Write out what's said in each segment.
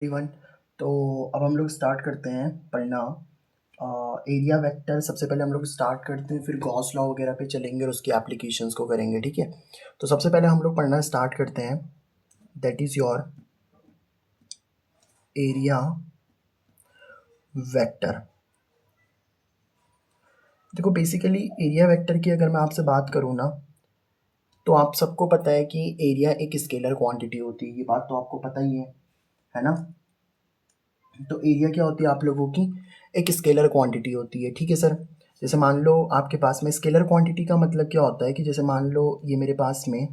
Everyone. तो अब हम लोग स्टार्ट करते हैं पढ़ना एरिया वेक्टर। सबसे पहले हम लोग स्टार्ट करते हैं, फिर गॉस लॉ वगैरह पे चलेंगे और उसकी एप्लीकेशंस को करेंगे। ठीक है, तो सबसे पहले हम लोग पढ़ना स्टार्ट करते हैं, that is your area vector. देखो बेसिकली एरिया वेक्टर की अगर मैं आपसे बात करूँ ना, तो आप सबको पता है कि एरिया एक स्केलर क्वांटिटी होती है, ये बात तो आपको पता ही है ना। तो एरिया क्या होती है आप लोगों की, एक स्केलर क्वांटिटी होती है। ठीक है सर, जैसे मान लो आपके पास में स्केलर क्वांटिटी का मतलब क्या होता है कि जैसे मान लो ये मेरे पास में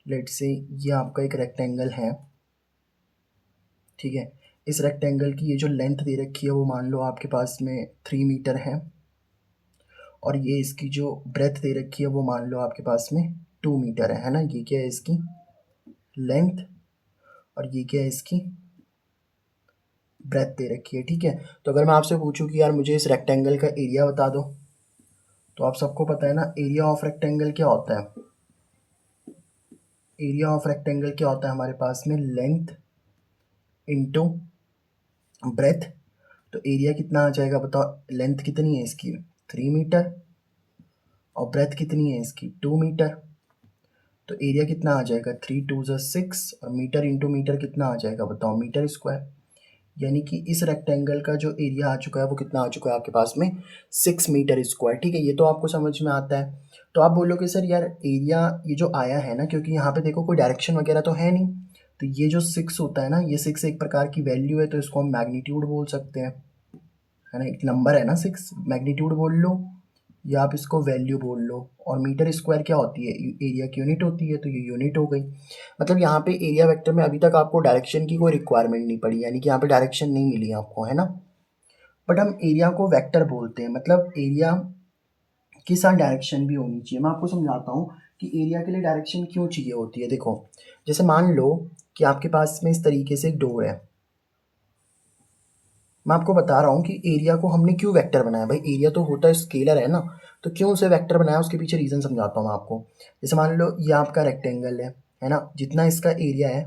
लेट से ये आपका एक रेक्टेंगल है। ठीक है, इस रेक्टेंगल की ये जो लेंथ दे रखी है वो मान लो आपके पास में 3 मीटर है, और ये इसकी जो ब्रेथ दे रखी है वो मान लो आपके पास में 2 मीटर है ना। ये क्या है इसकी लेंथ, और ये क्या है इसकी ब्रेथ दे रखी है। ठीक है, तो अगर मैं आपसे पूछूं कि यार मुझे इस रेक्टेंगल का एरिया बता दो, तो आप सबको पता है ना एरिया ऑफ रेक्टेंगल क्या होता है। एरिया ऑफ रेक्टेंगल क्या होता है हमारे पास में, लेंथ इनटू ब्रेथ। तो एरिया कितना आ जाएगा बताओ, लेंथ कितनी है इसकी 3 मीटर, और ब्रेथ कितनी है इसकी 2 मीटर। तो एरिया कितना आ जाएगा 3 × 2 = 6, और मीटर इंटू मीटर कितना आ जाएगा बताओ, मीटर स्क्वायर। यानी कि इस रेक्टेंगल का जो एरिया आ चुका है वो कितना आ चुका है आपके पास में 6 मीटर स्क्वायर। ठीक है, ये तो आपको समझ में आता है। तो आप बोलोगे सर यार एरिया ये जो आया है ना, क्योंकि यहाँ पे देखो कोई डायरेक्शन वगैरह तो है नहीं, तो ये जो 6 होता है ना, ये 6 एक प्रकार की वैल्यू है, तो इसको हम मैग्नीट्यूड बोल सकते हैं, है ना। एक नंबर है ना 6, मैग्नीट्यूड बोल लो या आप इसको वैल्यू बोल लो। और मीटर स्क्वायर क्या होती है, एरिया की यूनिट होती है, तो ये यूनिट हो गई। मतलब यहाँ पे एरिया वेक्टर में अभी तक आपको डायरेक्शन की कोई रिक्वायरमेंट नहीं पड़ी, यानी कि यहाँ पे डायरेक्शन नहीं मिली आपको, है ना। बट हम एरिया को वेक्टर बोलते हैं, मतलब एरिया के साथ डायरेक्शन भी होनी चाहिए। मैं आपको समझाता हूँ कि एरिया के लिए डायरेक्शन क्यों चाहिए होती है। देखो जैसे मान लो कि आपके पास में इस तरीके से एक डोर है, मैं आपको बता रहा हूँ कि एरिया को हमने क्यों वेक्टर बनाया। भाई एरिया तो होता है स्केलर है ना, तो क्यों उसे वेक्टर बनाया उसके पीछे रीज़न समझाता हूँ मैं आपको। जैसे मान लो ये आपका रेक्टेंगल है ना, जितना इसका एरिया है,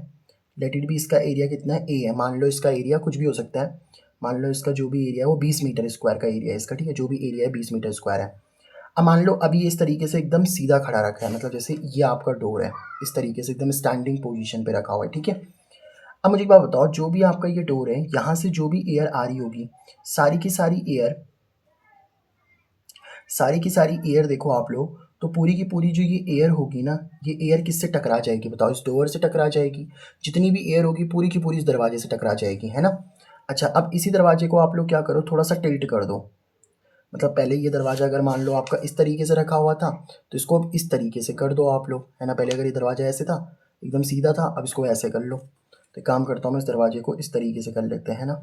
लेट इट बी, इसका एरिया कितना है ए है, मान लो इसका एरिया कुछ भी हो सकता है, मान लो इसका जो भी एरिया है वो 20 मीटर स्क्वायर का एरिया है इसका। ठीक है, जो भी एरिया है 20 मीटर स्क्वायर है। अब मान लो अभी ये इस तरीके से एकदम सीधा खड़ा रखा है, मतलब जैसे ये आपका डोर है, इस तरीके से एकदम स्टैंडिंग पोजीशन पे रखा हुआ है। ठीक है, अब मुझे एक बात बताओ, जो भी आपका ये डोर है, यहाँ से जो भी एयर आ रही होगी, सारी की सारी एयर, सारी की सारी एयर देखो आप लोग, तो पूरी की पूरी जो ये एयर होगी ना, ये एयर किससे टकरा जाएगी बताओ, इस डोर से टकरा जाएगी। जितनी भी एयर होगी पूरी की पूरी इस दरवाजे से टकरा जाएगी, है ना। अच्छा, अब इसी दरवाजे को आप लोग क्या करो, थोड़ा सा टिल्ट कर दो। मतलब पहले ये दरवाज़ा अगर मान लो आपका इस तरीके से रखा हुआ था, तो इसको अब इस तरीके से कर दो आप लोग, है ना। पहले अगर ये दरवाज़ा ऐसे था, एकदम सीधा था, अब इसको ऐसे कर लो। तो एक काम करता हूँ मैं, इस दरवाजे को इस तरीके से कर लेते हैं ना,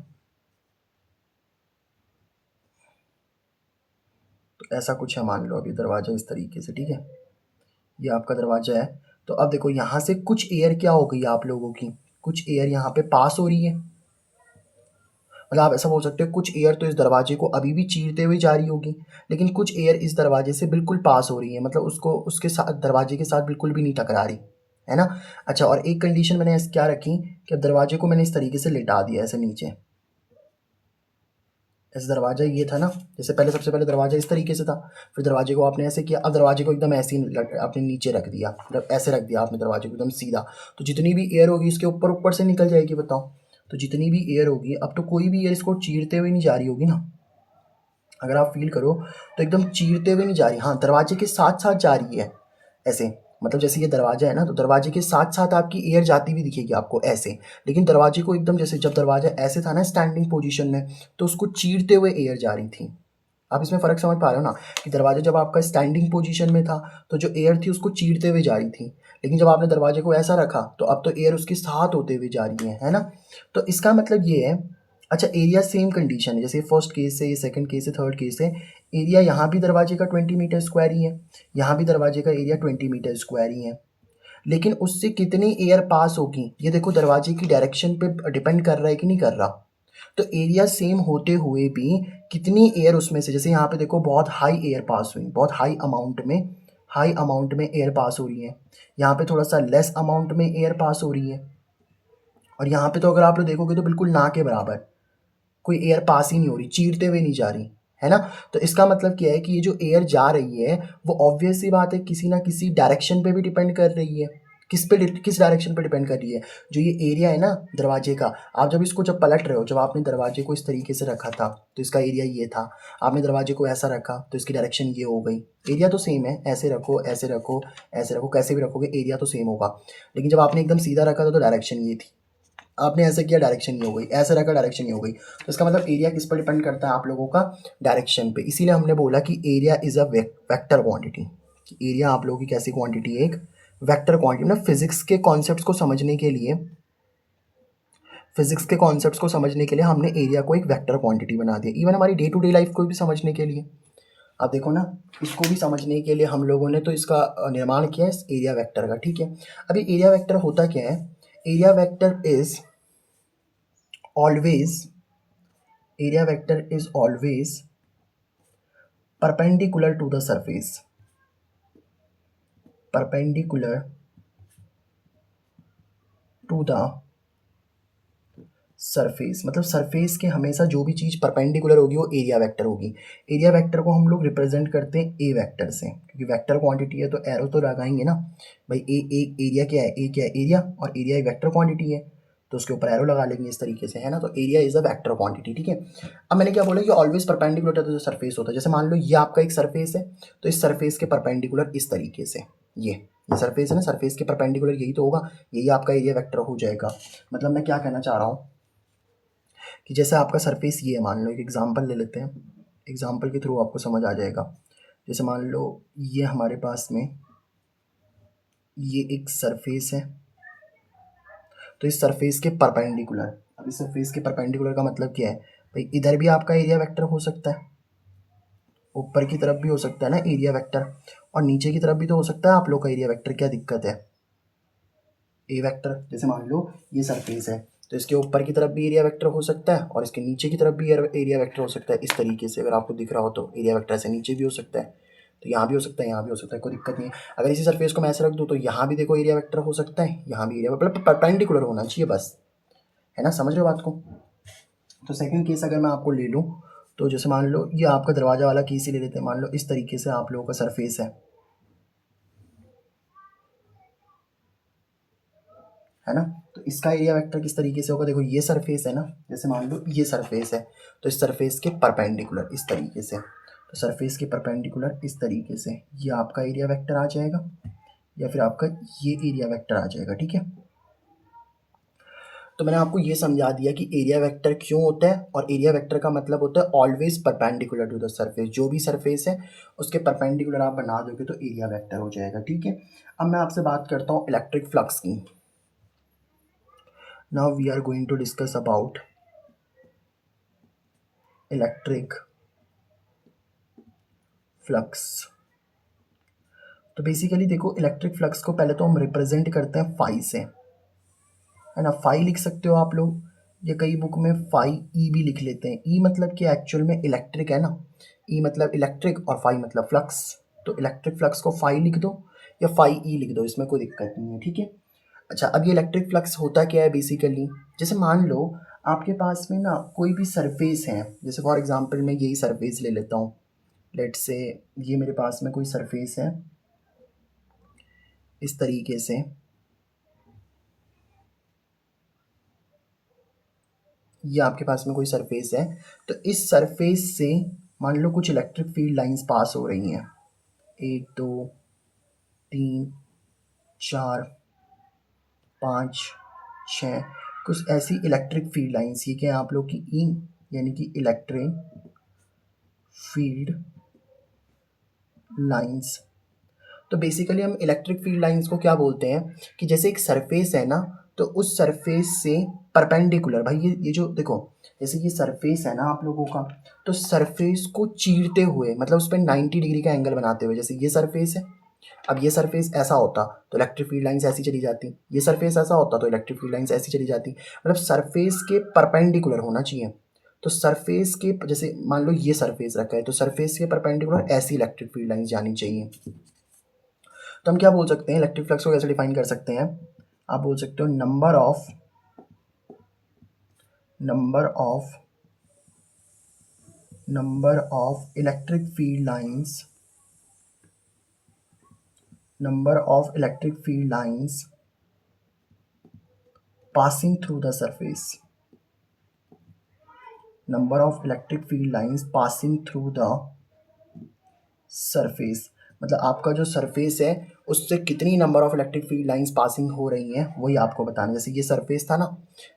तो ऐसा कुछ है, मान लो अभी दरवाज़ा इस तरीके से। ठीक है, ये आपका दरवाज़ा है। तो अब देखो यहाँ से कुछ एयर क्या हो गई आप लोगों की, कुछ एयर यहाँ पे पास हो रही है। मतलब आप ऐसा बोल सकते हो कुछ एयर तो इस दरवाजे को अभी भी चीरते हुए जा रही होगी, लेकिन कुछ एयर इस दरवाजे से बिल्कुल पास हो रही है, मतलब उसको उसके साथ, दरवाजे के साथ बिल्कुल भी नहीं टकरा रही, है ना। अच्छा, और एक कंडीशन मैंने क्या रखी कि अब दरवाजे को मैंने इस तरीके से लेटा दिया ऐसे नीचे। ऐसे दरवाजा ये था ना, जैसे पहले सबसे पहले दरवाजा इस तरीके से था, फिर दरवाजे को आपने ऐसे किया, अब दरवाजे को एकदम ऐसे ही आपने नीचे रख दिया, मतलब ऐसे रख दिया आपने दरवाजे को एकदम सीधा। तो जितनी भी एयर होगी इसके ऊपर ऊपर से निकल जाएगी बताओ। तो जितनी भी एयर होगी, अब तो कोई भी एयर इसको चीरते हुए नहीं जा रही होगी ना, अगर आप फील करो तो एकदम चीरते हुए नहीं जा रही, हाँ दरवाजे के साथ साथ जा रही है ऐसे। मतलब जैसे ये दरवाजा है ना, तो दरवाजे के साथ साथ आपकी एयर जाती हुई दिखेगी आपको ऐसे, लेकिन दरवाजे को एकदम, जैसे जब दरवाजा ऐसे था ना स्टैंडिंग पोजीशन में, तो उसको चीरते हुए एयर जा रही थी। आप इसमें फ़र्क समझ पा रहे हो ना, कि दरवाजा जब आपका स्टैंडिंग पोजीशन में था तो जो एयर थी उसको चीरते हुए जा रही थी, लेकिन जब आपने दरवाजे को ऐसा रखा तो अब तो एयर उसके साथ होते हुए जा रही है ना। तो इसका मतलब ये है। अच्छा, एरिया सेम कंडीशन है, जैसे फर्स्ट केस है, ये सेकंड केस है, थर्ड केस है। एरिया यहाँ भी दरवाजे का 20 मीटर स्क्वायर ही है, यहाँ भी दरवाजे का एरिया 20 मीटर स्क्वायर ही है, लेकिन उससे कितनी एयर पास होगी ये देखो दरवाजे की डायरेक्शन पे डिपेंड कर रहा है कि नहीं कर रहा। तो एरिया सेम होते हुए भी कितनी एयर उसमें से, जैसे यहाँ पे देखो बहुत हाई एयर पास हुई, बहुत हाई अमाउंट में एयर पास हो रही है, यहाँ पे थोड़ा सा लेस अमाउंट में एयर पास हो रही है। और यहाँ पे तो अगर आप लोग देखोगे तो बिल्कुल ना के बराबर, कोई एयर पास ही नहीं हो रही, चीरते हुए नहीं जा रही, है ना। तो इसका मतलब क्या है कि ये जो एयर जा रही है वो ऑब्वियस सी बात है किसी ना किसी डायरेक्शन पे भी डिपेंड कर रही है। किस डायरेक्शन पे डिपेंड कर रही है? जो ये एरिया है ना दरवाजे का, आप जब इसको जब पलट रहे हो, जब आपने दरवाजे को इस तरीके से रखा था तो इसका एरिया ये था, आपने दरवाजे को ऐसा रखा तो इसकी डायरेक्शन ये हो गई। एरिया तो सेम है, ऐसे रखो ऐसे रखो ऐसे रखो, कैसे भी रखोगे एरिया तो सेम होगा। लेकिन जब आपने एकदम सीधा रखा था तो डायरेक्शन ये थी, आपने ऐसे किया डायरेक्शन ये हो गई, ऐसे रखा डायरेक्शन ये हो गई। तो इसका मतलब एरिया किस पर डिपेंड करता है? आप लोगों का डायरेक्शन पे। इसीलिए हमने बोला कि area is a vector quantity. Area आप लोगों की कैसी क्वांटिटी है? एक वेक्टर क्वांटिटी। ना फिजिक्स के कॉन्सेप्ट्स को समझने के लिए, फिजिक्स के कॉन्सेप्ट्स को समझने के लिए हमने एरिया को एक वेक्टर क्वांटिटी बना दिया। इवन हमारी डे टू डे लाइफ को भी समझने के लिए, आप देखो ना, इसको भी समझने के लिए हम लोगों ने तो इसका निर्माण किया है इस एरिया वेक्टर का। ठीक है, अभी एरिया वेक्टर होता क्या है? Area vector is always area vector is always perpendicular to the surface, perpendicular to the surface. मतलब सरफेस के हमेशा जो भी चीज़ परपेंडिकुलर होगी वो एरिया वेक्टर होगी। एरिया वेक्टर को हम लोग रिप्रेजेंट करते हैं ए वेक्टर से, क्योंकि वेक्टर क्वांटिटी है तो एरो तो लगाएंगे ना भाई। ए एरिया क्या है? ए क्या है? एरिया। और एरिया एक वेक्टर क्वांटिटी है तो उसके ऊपर एरो लगा लेंगे इस तरीके से, है ना। तो area is a vector quantity. ठीक है, अब मैंने क्या बोला कि ऑलवेज परपेंडिकुलर तो जो सरफेस होता है, जैसे मान लो ये आपका एक सरफेस है तो इस सरफेस के परपेंडिकुलर इस तरीके से ये सरफेस है ना, सरफेस के परपेंडिकुलर यही तो होगा, यही आपका एरिया वेक्टर हो जाएगा। मतलब मैं क्या कहना चाह रहा हूँ कि जैसे आपका सरफेस ये है, मान लो एक एग्जांपल ले लेते हैं, एग्जांपल के थ्रू आपको समझ आ जाएगा। जैसे मान लो ये हमारे पास में ये एक सरफेस है, तो इस सरफेस के परपेंडिकुलर, अब इस सरफेस के परपेंडिकुलर का मतलब क्या है भाई? इधर भी आपका एरिया वेक्टर हो सकता है, ऊपर की तरफ भी हो सकता है ना एरिया वेक्टर, और नीचे की तरफ भी तो हो सकता है आप लोग का एरिया वेक्टर। क्या दिक्कत है? ए वेक्टर। जैसे मान लो ये सरफेस है तो इसके ऊपर की तरफ भी एरिया वेक्टर हो सकता है और इसके नीचे की तरफ भी एरिया वेक्टर हो सकता है। इस तरीके से अगर आपको दिख रहा हो तो एरिया वेक्टर से नीचे भी हो सकता है, तो यहाँ भी हो सकता है, यहाँ भी हो सकता है, कोई दिक्कत नहीं है। अगर इसी सरफेस को मैं ऐसे रख दूँ तो यहाँ भी देखो एरिया वेक्टर हो सकता है, यहाँ भी एरिया, मतलब परपेंडिकुलर होना चाहिए बस, है ना। समझ रहे हो बात को? तो सेकंड केस अगर मैं आपको ले लूँ तो जैसे मान लो ये आपका दरवाजा वाला केस ही ले लेते हैं। मान लो इस तरीके से आप लोगों का सरफेस है ना। तो इसका एरिया वेक्टर किस तरीके से होगा? देखो ये सरफेस है ना, जैसे मान लो ये सरफेस है तो इस सरफेस के परपेंडिकुलर इस तरीके से, तो सरफेस के परपेंडिकुलर इस तरीके से ये आपका एरिया वेक्टर आ जाएगा, या फिर आपका ये एरिया वेक्टर आ जाएगा। ठीक है, तो मैंने आपको ये समझा दिया कि एरिया वेक्टर क्यों होता है, और एरिया वेक्टर का मतलब होता है always perpendicular to the surface. जो भी सरफेस है उसके परपेंडिकुलर आप बना दोगे तो एरिया वेक्टर हो जाएगा। ठीक है, अब मैं आपसे बात करता हूँ इलेक्ट्रिक फ्लक्स की। Now we are going to discuss about electric flux। तो बेसिकली देखो इलेक्ट्रिक फ्लक्स को पहले तो हम रिप्रेजेंट करते हैं फाई से, है ना। फाई लिख सकते हो आप लोग, या कई बुक में फाई ई भी लिख लेते हैं। ई मतलब कि एक्चुअल में इलेक्ट्रिक है ना, ई मतलब इलेक्ट्रिक और फाई मतलब फ्लक्स। तो इलेक्ट्रिक फ्लक्स को फाई लिख दो या फाई ई लिख दो, इसमें कोई दिक्कत नहीं है। ठीक है, अच्छा अब ये इलेक्ट्रिक फ्लक्स होता क्या है बेसिकली? जैसे मान लो आपके पास में ना कोई भी सरफेस है, जैसे फॉर एग्जांपल मैं यही सरफेस ले लेता हूँ, लेट्स से ये मेरे पास में कोई सरफेस है इस तरीके से, ये आपके पास में कोई सरफेस है, तो इस सरफेस से मान लो कुछ इलेक्ट्रिक फील्ड लाइंस पास हो रही हैं, 1 2 3 4 5 6, कुछ ऐसी इलेक्ट्रिक फील्ड लाइंस। ये क्या है आप लोग की? ई यानी कि इलेक्ट्रिक फील्ड लाइंस। तो बेसिकली हम इलेक्ट्रिक फील्ड लाइंस को क्या बोलते हैं कि जैसे एक सरफेस है ना, तो उस सरफेस से परपेंडिकुलर, भाई ये जो देखो, जैसे ये सरफेस है ना आप लोगों का, तो सरफेस को चीरते हुए, मतलब उस पर 90 डिग्री का एंगल बनाते हुए, जैसे ये सरफेस है, अब ये सरफेस ऐसा होता तो इलेक्ट्रिक फील्ड लाइंस ऐसी चली जाती, ये सरफेस ऐसा होता तो इलेक्ट्रिक फील्ड लाइंस ऐसी चली जाती। मतलब सरफेस के परपेंडिकुलर होना चाहिए। तो सरफेस के, जैसे मान लो ये सरफेस रखा है तो सरफेस के परपेंडिकुलर ऐसी इलेक्ट्रिक फील्ड लाइंस जानी चाहिए। तो हम क्या बोल सकते हैं, इलेक्ट्रिक फ्लक्स को कैसे डिफाइन कर सकते हैं? आप बोल सकते हो number of number of electric field lines, number of electric field lines passing through the surface, number of electric field lines passing through the surface, मतलब आपका जो सरफेस है उससे कितनी number of electric field lines passing हो रही हैं वही आपको बताना है। जैसे ये सरफेस था ना,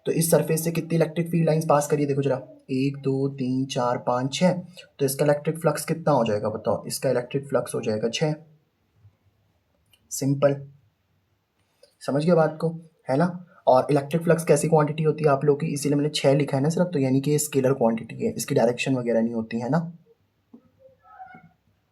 तो इस सरफेस से कितनी इलेक्ट्रिक फील्ड लाइंस पास करिए, देखो जरा 1 2 3 4 5 6, तो इसका इलेक्ट्रिक फ्लक्स कितना हो जाएगा बताओ, इसका इलेक्ट्रिक फ्लक्स हो जाएगा 6। सिंपल, समझ गए बात को, है ना। और इलेक्ट्रिक फ्लक्स कैसी क्वांटिटी होती है आप लोग की, इसीलिए मैंने 6 लिखा है ना सिर्फ, तो यानी कि ये स्केलर क्वांटिटी है, इसकी डायरेक्शन वगैरह नहीं होती है ना,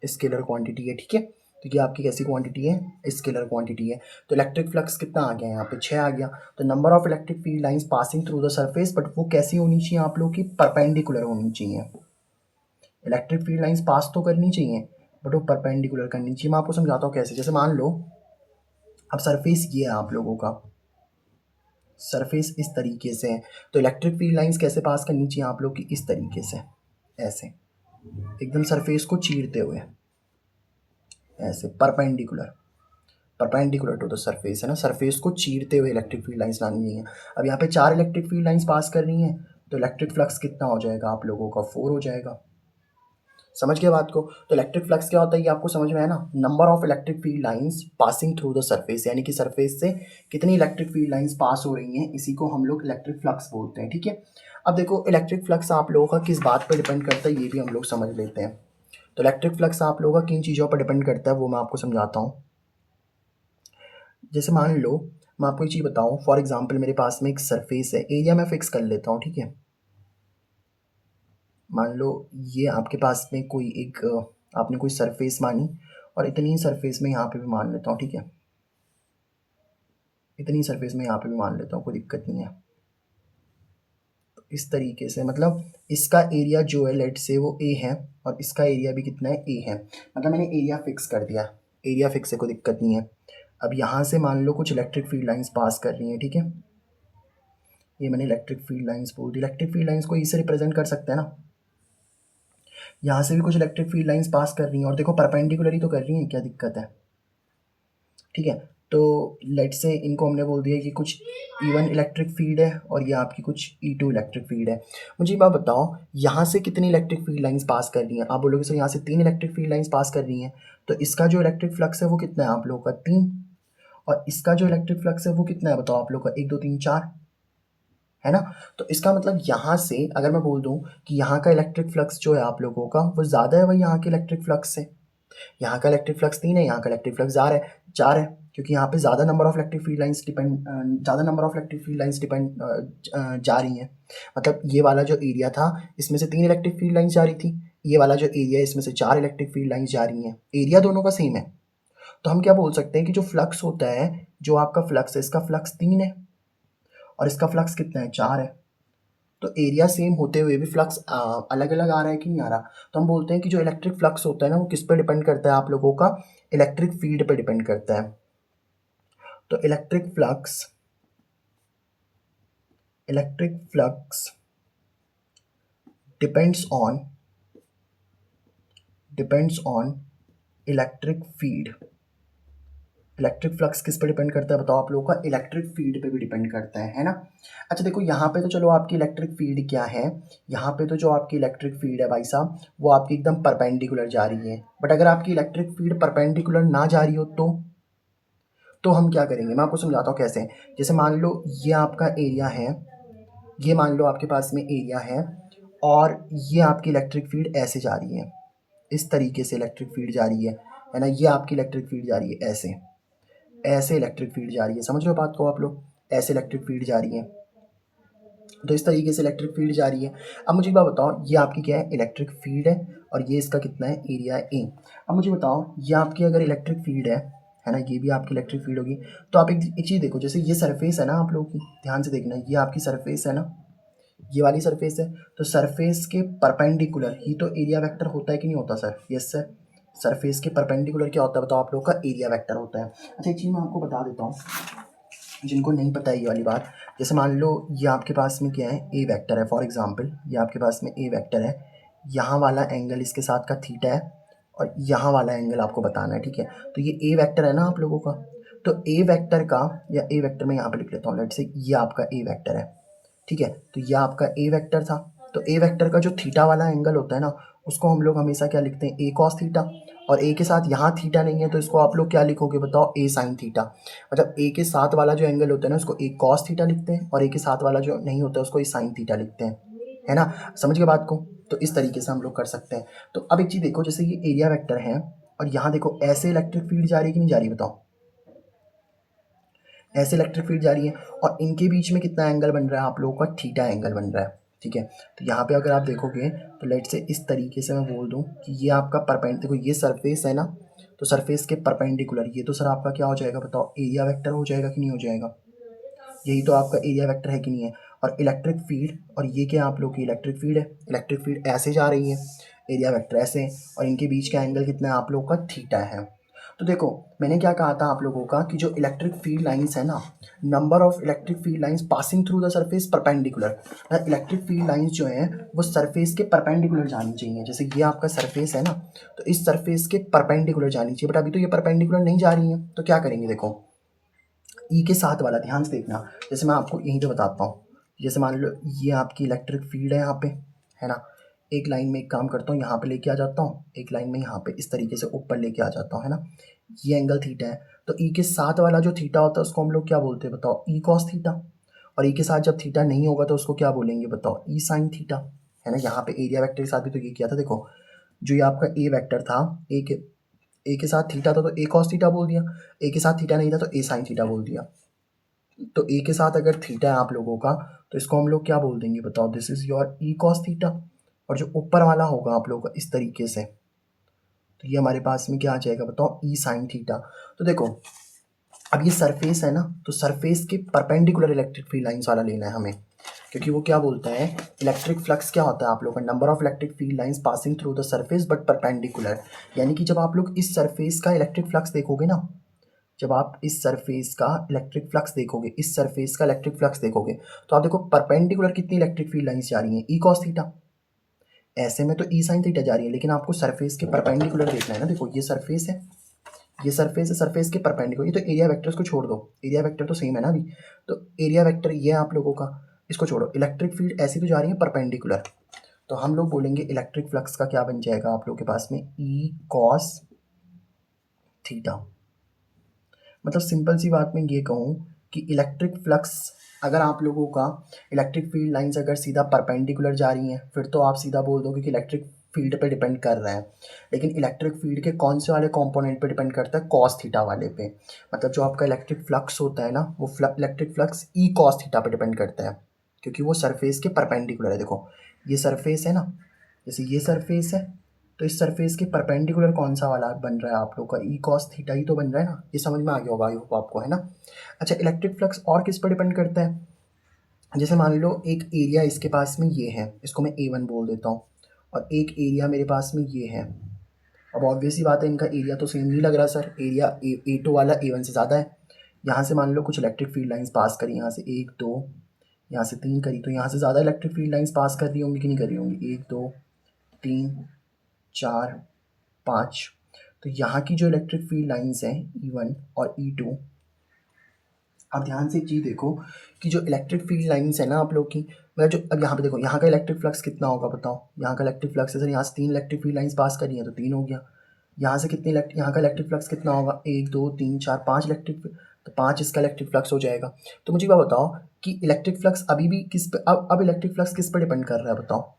स्केलर क्वांटिटी है, ठीक है। तो ये आपकी कैसी क्वांटिटी है, स्केलर क्वांटिटी है। तो इलेक्ट्रिक फ्लक्स कितना आ गया यहाँ पे, 6 आ गया। तो number of electric field lines passing through the surface, but वो कैसी होनी चाहिए आप लोग की, परपेंडिकुलर होनी चाहिए। इलेक्ट्रिक फील्ड लाइंस पास तो करनी चाहिए बट वो परपेंडिकुलर करनी चाहिए। मैं आपको समझाता हूँ कैसे। जैसे मान लो अब सरफेस ये है आप लोगों का, सरफेस इस तरीके से है, तो इलेक्ट्रिक फील्ड लाइंस कैसे पास करनी चाहिए आप लोग की, इस तरीके से, ऐसे एकदम सरफेस को चीरते हुए, ऐसे perpendicular, perpendicular to the surface, है ना, सरफेस को चीरते हुए इलेक्ट्रिक फील्ड लाइंस लानी है। अब यहाँ पे 4 इलेक्ट्रिक फील्ड लाइंस पास कर रही हैं, तो इलेक्ट्रिक फ्लक्स कितना हो जाएगा आप लोगों का, 4 हो जाएगा। समझ गए बात को। तो इलेक्ट्रिक फ्लक्स क्या होता है ये आपको समझ में है ना, number of electric field lines passing through the surface, यानी कि सरफेस से कितनी इलेक्ट्रिक फील्ड लाइंस पास हो रही हैं, इसी को हम लोग इलेक्ट्रिक फ्लक्स बोलते हैं, ठीक है। अब देखो इलेक्ट्रिक फ्लक्स आप लोगों का किस बात पर डिपेंड करता है ये भी हम लोग समझ लेते हैं। तो इलेक्ट्रिक फ्लक्स आप लोगों का किन चीज़ों पर डिपेंड करता है वो मैं आपको समझाता हूँ। जैसे मान लो मैं आपको एक चीज़ बताऊँ, फॉर एग्जांपल मेरे पास में एक सरफेस है, एरिया मैं फिक्स कर लेता हूँ, ठीक है। मान लो ये आपके पास में कोई एक आपने कोई सरफेस मानी, और इतनी ही सरफेस में यहाँ पे भी मान लेता हूँ, ठीक है। इतनी सरफेस में यहाँ पे भी मान लेता हूँ, कोई दिक्कत नहीं है। तो इस तरीके से मतलब इसका एरिया जो है लेट से वो ए है, और इसका एरिया भी कितना है, ए है। मतलब मैंने एरिया फिक्स कर दिया, एरिया फिक्स है, कोई दिक्कत नहीं है। अब यहाँ से मान लो कुछ इलेक्ट्रिक फील्ड लाइंस पास कर रही हैं, ठीक है। ये मैंने इलेक्ट्रिक फील्ड लाइंस बोल दी, इलेक्ट्रिक फील्ड लाइंस को इसे रिप्रेजेंट कर सकते हैं ना। यहाँ से भी कुछ इलेक्ट्रिक फील्ड लाइंस पास कर रही हैं, और देखो परपेंडिकुलर ही तो कर रही हैं, क्या दिक्कत है, ठीक है। तो लेट से इनको हमने बोल दिया कि कुछ E1 इलेक्ट्रिक फील्ड है, और ये आपकी कुछ E2 इलेक्ट्रिक फील्ड है। मुझे एक बात बताओ, यहाँ से कितनी इलेक्ट्रिक फील्ड लाइंस पास कर रही हैं, आप बोलोगे सर यहाँ से 3 इलेक्ट्रिक फील्ड लाइंस पास कर रही हैं, तो इसका जो इलेक्ट्रिक फ्लक्स है वो कितना है आप लोगों का, 3, और इसका जो इलेक्ट्रिक फ्लक्स है वो कितना है बताओ आप लोग का, 1 2 3 4, है ना। तो इसका मतलब यहाँ से अगर मैं बोल दूँ कि यहाँ का इलेक्ट्रिक फ्लक्स जो है आप लोगों का वो ज़्यादा है भाई यहाँ के इलेक्ट्रिक फ्लक्स से। यहाँ का इलेक्ट्रिक फ्लक्स 3 है, यहाँ का इलेक्ट्रिक फ्लक्स 4 है, क्योंकि यहाँ पे ज़्यादा number of electric field lines depend, ज़्यादा number of electric field lines depend जा रही हैं। मतलब ये वाला जो एरिया था इसमें से 3 इलेक्ट्रिक फील्ड लाइंस जा रही थी, ये वाला जो एरिया है इसमें से 4 इलेक्ट्रिक फील्ड लाइंस जा रही हैं, एरिया दोनों का सेम है। तो हम क्या बोल सकते हैं कि जो फ्लक्स होता है, जो आपका फ्लक्स है, इसका फ्लक्स 3 है और इसका फ्लक्स कितना है, 4 है। तो एरिया सेम होते हुए भी फ्लक्स अलग अलग आ रहा है कि नहीं आ रहा। तो हम बोलते हैं कि जो इलेक्ट्रिक फ्लक्स होता है ना वो किस पे डिपेंड करता है आप लोगों का, इलेक्ट्रिक फील्ड पे डिपेंड करता है। तो electric flux depends on electric field. Electric flux किस पे डिपेंड करता है बताओ आप लोगों का, इलेक्ट्रिक फील्ड पे भी डिपेंड करता है ना। अच्छा देखो यहाँ पे तो चलो आपकी इलेक्ट्रिक फील्ड क्या है, यहाँ पे तो जो आपकी इलेक्ट्रिक फील्ड है भाई साहब वो आपकी एकदम परपेंडिकुलर जा रही है। बट अगर आपकी इलेक्ट्रिक फील्ड परपेंडिकुलर ना जा रही हो तो हम क्या करेंगे, मैं आपको समझाता हूँ कैसे। जैसे मान लो ये आपका एरिया है, ये मान लो आपके पास में एरिया है, और ये आपकी इलेक्ट्रिक फील्ड ऐसे जा रही है, इस तरीके से इलेक्ट्रिक फील्ड जा रही है ना। ये आपकी इलेक्ट्रिक फील्ड जा रही है ऐसे, ऐसे इलेक्ट्रिक फील्ड जा रही है, समझ रहे हो बात को आप लोग, ऐसे इलेक्ट्रिक फील्ड जा रही है। तो इस तरीके से इलेक्ट्रिक फील्ड जा रही है। अब मुझे एक बात बताओ, ये आपकी क्या है, इलेक्ट्रिक फील्ड है, और ये इसका कितना है, एरिया ए। अब मुझे बताओ ये आपकी अगर इलेक्ट्रिक फील्ड है ना, ये भी आपकी इलेक्ट्रिक फील्ड होगी। तो आप एक चीज़ देखो, जैसे ये सरफेस है ना आप लोगों की, ध्यान से देखना, ये आपकी सरफेस है ना, ये वाली सरफेस है, तो सरफेस के परपेंडिकुलर ही तो एरिया वेक्टर होता है कि नहीं होता सर, यस सर। सरफेस के परपेंडिकुलर क्या होता है बताओ आप लोग का, एरिया वेक्टर होता है। अच्छा एक चीज़ मैं आपको बता देता हूँ, जिनको नहीं पता है ये वाली बात, जैसे मान लो ये आपके पास में क्या है, ए वेक्टर है फॉर एग्जांपल, ये आपके पास में ए वेक्टर है, यहाँ वाला एंगल इसके साथ का थीटा है और यहाँ वाला एंगल आपको बताना है, ठीक है। तो ये ए वेक्टर है ना आप लोगों का, तो ए वेक्टर का, या ए वेक्टर में यहाँ पे लिख लेता हूँ, लेट से ये आपका ए वेक्टर है, ठीक है। तो ये आपका ए वेक्टर था, तो ए वेक्टर का जो थीटा वाला एंगल होता है ना, उसको हम लोग हमेशा क्या लिखते हैं, ए कॉस थीटा। और ए के साथ यहाँ थीटा नहीं है तो इसको आप लोग क्या लिखोगे बताओ, ए साइन थीटा। मतलब ए के साथ वाला जो एंगल होता है ना उसको ए कॉस थीटा लिखते हैं, और ए के साथ वाला जो नहीं होता है उसको ए साइन थीटा लिखते हैं, है ना। समझ गए बात को। तो इस तरीके से हम लोग कर सकते हैं। तो अब एक चीज़ देखो, जैसे ये एरिया वेक्टर है और यहाँ देखो ऐसे इलेक्ट्रिक फील्ड जा रही है कि नहीं जा रही बताओ, ऐसे इलेक्ट्रिक फील्ड जा रही है, और इनके बीच में कितना एंगल बन रहा है आप लोगों का, थीटा एंगल बन रहा है, ठीक है। तो यहाँ पे अगर आप देखोगे तो लेट से इस तरीके से मैं बोल दूँ कि ये आपका परपेंड, देखो ये सरफेस है ना, तो सरफेस के परपेंडिकुलर ये तो सर आपका क्या हो जाएगा बताओ, एरिया वेक्टर हो जाएगा कि नहीं हो जाएगा, यही तो आपका एरिया वेक्टर है कि नहीं है। और इलेक्ट्रिक फील्ड, और ये क्या आप लोग की इलेक्ट्रिक फील्ड है, इलेक्ट्रिक फील्ड ऐसे जा रही है, एरिया वेक्टर ऐसे है, और इनके बीच का एंगल कितना है आप लोगों का, थीटा है। तो देखो मैंने क्या कहा था आप लोगों का कि जो इलेक्ट्रिक फील्ड लाइंस है ना, number of electric field lines passing through the surface perpendicular, electric field lines जो हैं वो सरफेस के परपेंडिकुलर जानी चाहिए। जैसे ये आपका सरफेस है ना, तो इस सरफेस के परपेंडिकुलर जानी चाहिए, बट अभी तो ये परपेंडिकुलर नहीं जा रही है, तो क्या करेंगे देखो, ई के साथ वाला ध्यान से देखना, जैसे मैं आपको यहीं पे बताता हूँ। जैसे मान लो ये आपकी इलेक्ट्रिक फील्ड है यहाँ पे, है ना, एक लाइन में एक काम करता हूँ, यहाँ पे लेके आ जाता हूँ, एक लाइन में यहाँ पे इस तरीके से ऊपर लेके आ जाता हूँ, है ना, ये एंगल थीटा है। तो ई के साथ वाला जो थीटा होता है उसको हम लोग क्या बोलते हैं बताओ, ई कॉस थीटा। और ई के साथ जब थीटा नहीं होगा तो उसको क्या बोलेंगे बताओ, ई साइन थीटा, है ना। यहाँ पे एरिया वेक्टर के साथ भी तो ये किया था, देखो जो ये आपका ए वेक्टर था, ए के साथ थीटा था तो ए कॉस थीटा बोल दिया, ए के साथ थीटा नहीं था तो ए साइन थीटा बोल दिया। तो ए के साथ अगर थीटा है आप लोगों का, तो इसको हम लोग क्या बोल देंगे बताओ, this is your E cos theta. और जो ऊपर वाला होगा आप लोगों का इस तरीके से, तो ये हमारे पास में क्या आ जाएगा बताओ, ई साइन थीटा। तो देखो अब ये सरफेस है ना, तो सरफेस के परपेंडिकुलर इलेक्ट्रिक फील्ड लाइंस वाला लेना है हमें, क्योंकि वो क्या बोलता है, इलेक्ट्रिक फ्लक्स क्या होता है आप लोग का, number of electric field lines passing through the surface but perpendicular. यानी कि जब आप लोग इस सरफेस का इलेक्ट्रिक फ्लक्स देखोगे ना, जब आप इस सरफेस का इलेक्ट्रिक फ्लक्स देखोगे, इस सरफेस का इलेक्ट्रिक फ्लक्स देखोगे, तो आप देखो परपेंडिकुलर कितनी इलेक्ट्रिक फील्ड लाइंस जा रही हैं, ई कॉस थीटा। ऐसे में तो ई साइन थीटा जा रही है, लेकिन आपको सरफेस के परपेंडिकुलर देखना है ना। देखो ये सरफेस है, ये सरफेस है, सरफेस के परपेंडिकुलर, ये तो एरिया वेक्टर, को छोड़ दो, एरिया वेक्टर तो सेम है ना अभी। तो एरिया वेक्टर ये है आप लोगों का, इसको छोड़ो, इलेक्ट्रिक फील्ड ऐसी तो जा रही है परपेंडिकुलर। तो हम लोग बोलेंगे इलेक्ट्रिक फ्लक्स का क्या बन जाएगा आप लोग के पास में, ई कॉस थीटा। मतलब सिंपल सी बात मैं ये कहूँ कि इलेक्ट्रिक फ्लक्स, अगर आप लोगों का इलेक्ट्रिक फील्ड लाइंस अगर सीधा परपेंडिकुलर जा रही हैं, फिर तो आप सीधा बोल दोगे कि इलेक्ट्रिक फील्ड पे डिपेंड कर रहा है। लेकिन इलेक्ट्रिक फील्ड के कौन से वाले कंपोनेंट पे डिपेंड करता है, कॉस थीटा वाले पे। मतलब जो आपका इलेक्ट्रिक फ्लक्स होता है ना, वो electric flux E cos theta पे डिपेंड करता है, क्योंकि वो सरफेस के परपेंडिकुलर है। देखो ये सरफेस है ना, जैसे ये सरफेस है, तो इस सरफेस के परपेंडिकुलर कौन सा वाला बन रहा है आप लोग का, ई कॉस थीटा ही तो बन रहा है ना। ये समझ में आ गया होगा आई होप आपको, है ना। अच्छा इलेक्ट्रिक फ्लक्स और किस पर डिपेंड करता है, जैसे मान लो एक एरिया इसके पास में ये है, इसको मैं ए वन बोल देता हूँ, और एक एरिया मेरे पास में ये है। अब ऑब्वियस ही बात है इनका एरिया तो सेम नहीं लग रहा सर, एरिया ए टू वाला ए वन से ज़्यादा है। यहाँ से मान लो कुछ इलेक्ट्रिक फील्ड लाइंस पास करी, यहाँ से एक दो, यहाँ से तीन करी, तो यहाँ से ज़्यादा इलेक्ट्रिक फील्ड लाइंस पास कर रही होंगी कि नहीं कर रही होंगी, एक दो तीन चार पाँच। तो यहाँ की जो इलेक्ट्रिक फील्ड लाइंस हैं ई वन और ई टू, आप ध्यान से एक चीज़ देखो कि जो इलेक्ट्रिक फील्ड लाइंस है ना आप लोग की, मतलब जो अब यहाँ पे देखो यहाँ का इलेक्ट्रिक फ्लक्स कितना होगा बताओ, यहाँ का इलेक्ट्रिक फ्लक्स है सर, यहाँ से तीन इलेक्ट्रिक फील्ड लाइंस पास करी हैं तो तीन हो गया। यहाँ से कितनी यहाँ का इलेक्ट्रिक फ्लक्स कितना होगा, एक दो तीन चार पाँच इलेक्ट्रिक, तो पाँच इसका इलेक्ट्रिक फ्लक्स हो जाएगा। तो मुझे बात बताओ कि इलेक्ट्रिक फ्लक्स अभी भी किस पे, अब इलेक्ट्रिक फ्लक्स किस पर डिपेंड कर रहा है बताओ,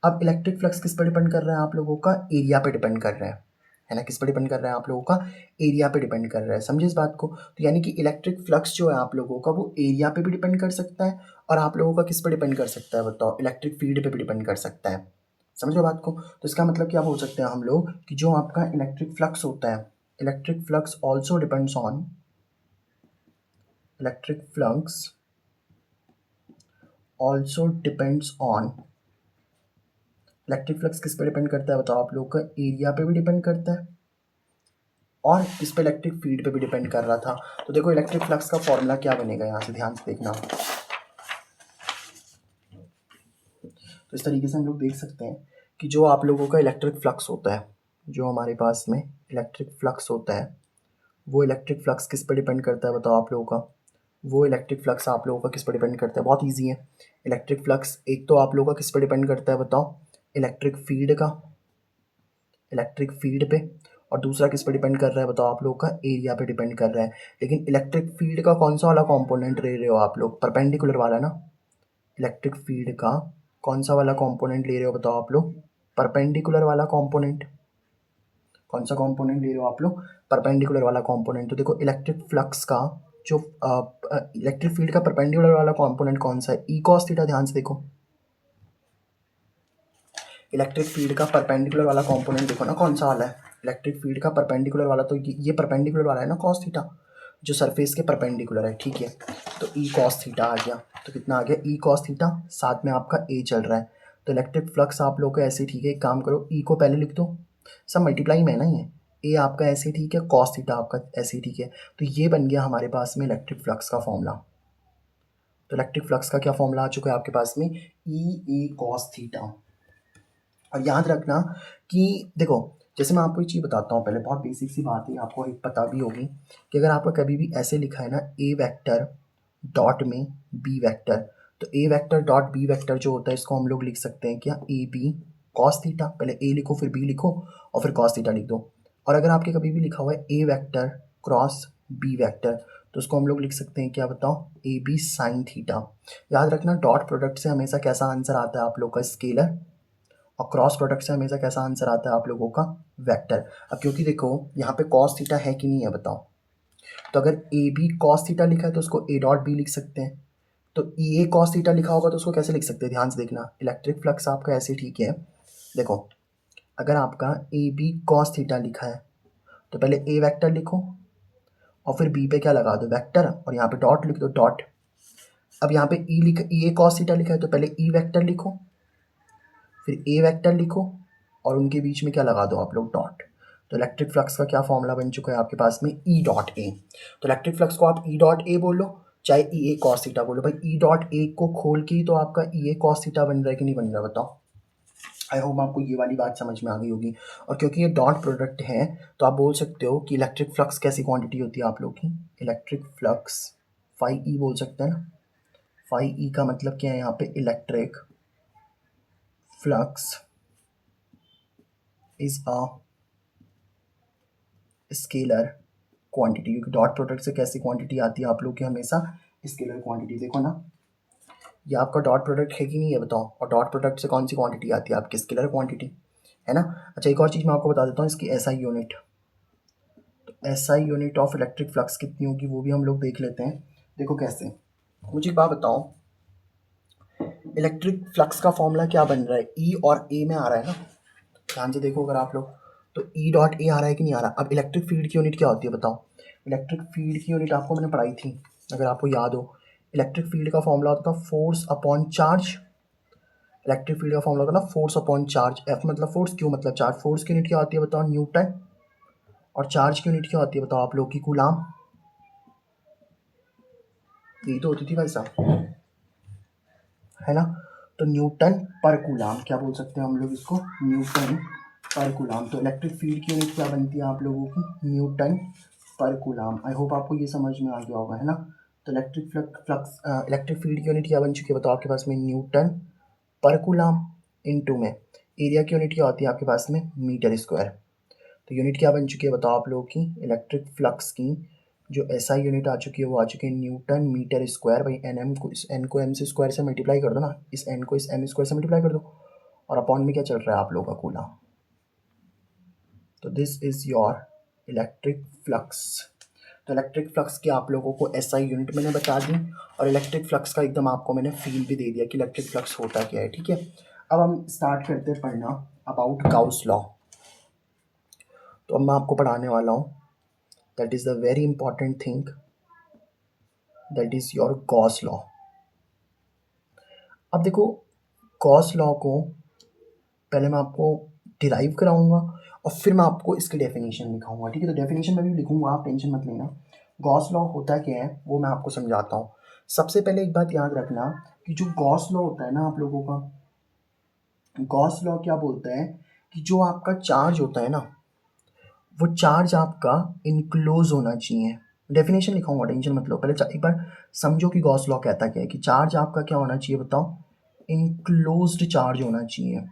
अब इलेक्ट्रिक फ्लक्स किस पर डिपेंड कर रहा है आप लोगों का, एरिया पे डिपेंड कर रहा है ना। किस पर डिपेंड कर रहा है आप लोगों का, एरिया पे डिपेंड कर रहा है, समझे इस बात को। तो यानी कि इलेक्ट्रिक फ्लक्स जो है आप लोगों का वो एरिया पे भी डिपेंड कर सकता है, और आप लोगों का किस पर डिपेंड कर सकता है बताओ, इलेक्ट्रिक फील्ड पे भी डिपेंड कर सकता है। समझ लो बात को। तो इसका मतलब क्या बोल सकते हैं हम लोग कि जो आपका इलेक्ट्रिक फ्लक्स होता है, electric flux also depends on, electric flux also depends on, electric flux किस पे डिपेंड करता है बताओ आप लोग का, एरिया पे भी डिपेंड करता है, और इस पे इलेक्ट्रिक फील्ड पे भी डिपेंड कर रहा था। तो देखो इलेक्ट्रिक फ्लक्स का फॉर्मूला क्या बनेगा, यहाँ से ध्यान से देखना। तो इस तरीके से हम लोग देख सकते हैं कि जो आप लोगों का इलेक्ट्रिक फ्लक्स होता है, जो हमारे पास में इलेक्ट्रिक फ्लक्स होता है, वो इलेक्ट्रिक फ्लक्स किस पर डिपेंड करता है बताओ आप लोगों का। वो इलेक्ट्रिक फ्लक्स आप लोगों का किस पर डिपेंड करता है, बहुत ईजी है। इलेक्ट्रिक फ्लक्स एक तो आप लोगों का किस पर डिपेंड करता है बताओ, इलेक्ट्रिक फील्ड का, इलेक्ट्रिक फील्ड पे। और दूसरा किस पे डिपेंड कर रहा है बताओ आप लोग का, एरिया पे डिपेंड कर रहा है। लेकिन इलेक्ट्रिक फील्ड का कौन सा वाला कंपोनेंट ले रहे हो आप लोग, परपेंडिकुलर वाला ना। इलेक्ट्रिक फील्ड का कौन सा वाला कंपोनेंट ले रहे हो बताओ आप लोग, परपेंडिकुलर वाला कंपोनेंट। कौन सा कंपोनेंट ले रहे हो आप लोग, परपेंडिकुलर वाला कंपोनेंट। तो देखो इलेक्ट्रिक फ्लक्स का जो इलेक्ट्रिक फील्ड का परपेंडिकुलर वाला कंपोनेंट कौन सा है, ई कॉस थीटा। ध्यान से देखो इलेक्ट्रिक फील्ड का परपेंडिकुलर वाला कंपोनेंट देखो ना कौन सा वाला है, इलेक्ट्रिक फील्ड का परपेंडिकुलर वाला। तो ये परपेंडिकुलर वाला है ना कॉस थीटा, जो सरफेस के परपेंडिकुलर है, ठीक है। तो ई कॉस थीटा आ गया। तो कितना आ गया, ई कॉस थीटा, साथ में आपका ए चल रहा है। तो इलेक्ट्रिक फ्लक्स आप लोग का ऐसे, ठीक है, एक काम करो, ई को पहले लिख दो, सब मल्टीप्लाई में है ना ये, ए आपका ऐसे ठीक है, कॉस थीटा आपका ऐसे ठीक है। तो ये बन गया हमारे पास में इलेक्ट्रिक फ्लक्स का फॉर्मूला। तो इलेक्ट्रिक फ्लक्स का क्या फॉर्मूला आ चुका है आपके पास में, ई ए कॉस थीटा। और याद रखना कि देखो, जैसे मैं आपको एक चीज़ बताता हूँ, पहले बहुत बेसिक सी बात है, आपको एक पता भी होगी कि अगर आपका कभी भी ऐसे लिखा है ना, ए वेक्टर डॉट में बी वेक्टर, तो ए वेक्टर डॉट बी वेक्टर जो होता है, इसको हम लोग लिख सकते हैं क्या, ए बी कॉस थीटा। पहले ए लिखो, फिर बी लिखो, और फिर कॉस थीटा लिख दो। और अगर आपके कभी भी लिखा हुआ है ए वेक्टर क्रॉस बी वेक्टर, तो उसको हम लोग लिख सकते हैं क्या बताओ, ए बी साइन थीटा। याद रखना डॉट प्रोडक्ट से हमेशा कैसा आंसर आता है आप लोग का, स्केलर। और क्रॉस प्रोडक्ट से हमेशा कैसा आंसर आता है आप लोगों का, वेक्टर। अब क्योंकि देखो यहाँ पे कॉस थीटा है कि नहीं है बताओ, तो अगर ए बी कॉस थीटा लिखा है तो उसको ए डॉट बी लिख सकते हैं। तो ई ए कॉस थीटा लिखा होगा तो उसको कैसे लिख सकते हैं, ध्यान से देखना। इलेक्ट्रिक फ्लक्स आपका ऐसे, ठीक है, देखो अगर आपका ए बी कॉस थीटा लिखा है तो पहले ए वेक्टर लिखो, और फिर बी पे क्या लगा दो, वेक्टर, और यहाँ पे डॉट लिख दो, डॉट। अब यहाँ पे ई ए कॉस थीटा लिखा है तो पहले ई वेक्टर लिखो, फिर ए वेक्टर लिखो, और उनके बीच में क्या लगा दो आप लोग, डॉट। तो इलेक्ट्रिक फ्लक्स का क्या फॉर्मूला बन चुका है आपके पास में, ई डॉट ए। तो इलेक्ट्रिक फ्लक्स को आप ई डॉट ए बोलो, चाहे ई ए कॉस थीटा बोलो। भाई ई डॉट ए को खोल के ही तो आपका ई ए कॉस थीटा बन रहा है कि नहीं बन रहा है बताओ। आई होप आपको ये वाली बात समझ में आ गई होगी। और क्योंकि ये डॉट प्रोडक्ट है, तो आप बोल सकते हो कि इलेक्ट्रिक फ्लक्स कैसी क्वांटिटी होती है आप लोग की, इलेक्ट्रिक फ्लक्स फाई ई बोल सकते हैं ना। फाई ई का मतलब क्या है यहाँ पे, electric flux is a scalar quantity. क्योंकि डॉट प्रोडक्ट से कैसी क्वांटिटी आती है आप लोग की, हमेशा स्केलर क्वांटिटी। देखो ना ये आपका डॉट प्रोडक्ट है कि नहीं है बताओ, और डॉट प्रोडक्ट से कौन सी क्वांटिटी आती है आपकी, स्केलर क्वांटिटी, है ना। अच्छा एक और चीज़ मैं आपको बता देता हूँ, इसकी एसआई यूनिट। तो SI unit of electric flux कितनी होगी वो भी हम लोग देख लेते हैं। देखो कैसे, मुझे एक बात बताओ, इलेक्ट्रिक फ्लक्स का फॉर्मूला क्या बन रहा है, ई और ए में आ रहा है ना। ध्यान से देखो अगर आप लोग, तो ई डॉट ए आ रहा है कि नहीं आ रहा। अब इलेक्ट्रिक फील्ड की यूनिट क्या होती है बताओ, इलेक्ट्रिक फील्ड की यूनिट आपको मैंने पढ़ाई थी, अगर आपको याद हो। इलेक्ट्रिक फील्ड का फॉर्मूला होता था force upon charge. Electric field का फॉर्मूला होता है ना फोर्स अपॉन चार्ज, एफ मतलब फोर्स, क्यू मतलब चार्ज। फोर्स की यूनिट क्या होती है बताओ, न्यूटन। और चार्ज की यूनिट क्या होती है बताओ आप लोग की, कूलाम। यही तो होती थी भाई साहब, है ना। तो न्यूटन पर कूलाम, क्या बोल सकते हैं हम लोग इसको, न्यूटन पर कूलाम। तो इलेक्ट्रिक फील्ड की यूनिट क्या बनती है आप लोगों की, न्यूटन पर कूलाम। आई होप आपको ये समझ में आ गया होगा, है ना। तो इलेक्ट्रिक फील्ड की यूनिट क्या बन चुकी है बताओ आपके पास में, न्यूटन पर कूलाम। इनटू में एरिया की यूनिट क्या होती है आपके पास में, मीटर स्क्वायर। तो यूनिट क्या बन चुकी है बताओ आप लोगों की, इलेक्ट्रिक फ्लक्स की जो एसआई यूनिट आ चुकी है वो आ चुकी है न्यूटन मीटर स्क्वायर। भाई एन एम को, इस एन को एम से स्क्वायर से मल्टीप्लाई कर दो ना, इस एन को इस एम स्क्वायर से मल्टीप्लाई कर दो, और अपॉन में क्या चल रहा है आप लोगों का, कूलम। तो this is your electric flux. तो इलेक्ट्रिक फ्लक्स की आप लोगों को एसआई यूनिट मैंने बता दी, और इलेक्ट्रिक फ्लक्स का एकदम आपको मैंने फील भी दे दिया कि इलेक्ट्रिक फ्लक्स होता क्या है, ठीक है। अब हम स्टार्ट करते हैं पढ़ना अबाउट गाउस लॉ। तो अब मैं आपको पढ़ाने वाला हूँ, that is the very important thing, that is your Gauss law. अब देखो गॉस लॉ को पहले मैं आपको डिराइव कराऊंगा और फिर मैं आपको इसकी डेफिनेशन लिखाऊंगा, ठीक है। तो डेफिनेशन मैं भी लिखूंगा, आप टेंशन मत लेना। गॉस लॉ होता क्या है वो मैं आपको समझाता हूँ। सबसे पहले एक बात याद रखना कि जो गॉस लॉ होता है ना आप लोगों का, गॉस लॉ क्या बोलता है कि जो आपका चार्ज होता है ना वो चार्ज आपका इनक्लोज होना चाहिए। डेफिनेशन लिखाऊंगा, टेंशन मत लो, पहले एक बार समझो कि गॉस लॉ कहता क्या है कि चार्ज आपका क्या होना चाहिए बताओ, इनक्लोज्ड चार्ज होना चाहिए।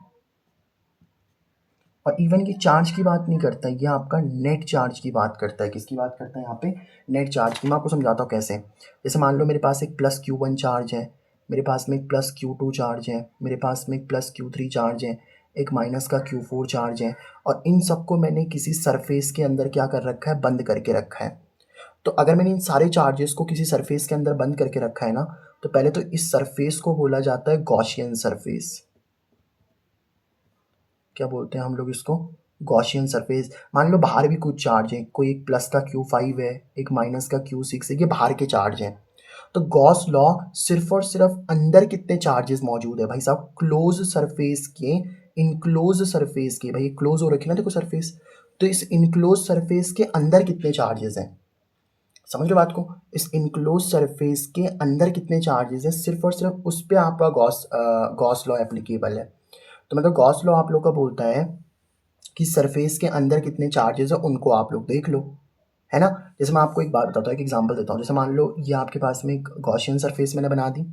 और इवन कि चार्ज की बात नहीं करता, ये आपका नेट चार्ज की बात करता है। किसकी बात करता है यहाँ पे, नेट चार्ज की। मैं आपको समझाता हूँ कैसे। जैसे मान लो मेरे पास एक प्लस Q1 चार्ज है, मेरे पास में एक प्लस Q2 चार्ज है, मेरे पास में एक प्लस Q3 चार्ज है, एक माइनस का Q4 चार्ज है, और इन सबको मैंने किसी सरफेस के अंदर क्या कर रखा है, बंद करके रखा है। तो अगर मैंने इन सारे चार्जेस को किसी सरफेस के अंदर बंद करके रखा है ना, तो पहले तो इस सरफेस को बोला जाता है गॉसियन सरफेस। क्या बोलते हैं हम लोग इसको, गॉसियन सरफेस। मान लो बाहर भी कुछ चार्ज है, कोई एक प्लस का Q5 है, एक माइनस का Q6 है, ये बाहर के चार्ज हैं। तो गॉस लॉ सिर्फ और सिर्फ अंदर कितने चार्जेस मौजूद है भाई साहब, क्लोज सरफेस के, इनक्लोज सरफेस के, भाई क्लोज हो रखी ना देखो सरफेस, तो इस इनक्लोज सरफेस के अंदर कितने चार्जेस हैं, समझ लो बात को। इस इनक्लोज सरफेस के अंदर कितने चार्जेस हैं, सिर्फ और सिर्फ उस पर आपका गॉस लॉ एप्लीकेबल है। तो मतलब गॉस लॉ आप लोग का बोलता है कि सरफेस के अंदर कितने चार्जेस हैं उनको आप लोग देख लो, है ना। जैसे मैं आपको एक बात बताता हूँ, एक एग्जांपल देता हूँ। जैसे मान लो ये आपके पास में एक गॉसियन सरफेस मैंने बना दी,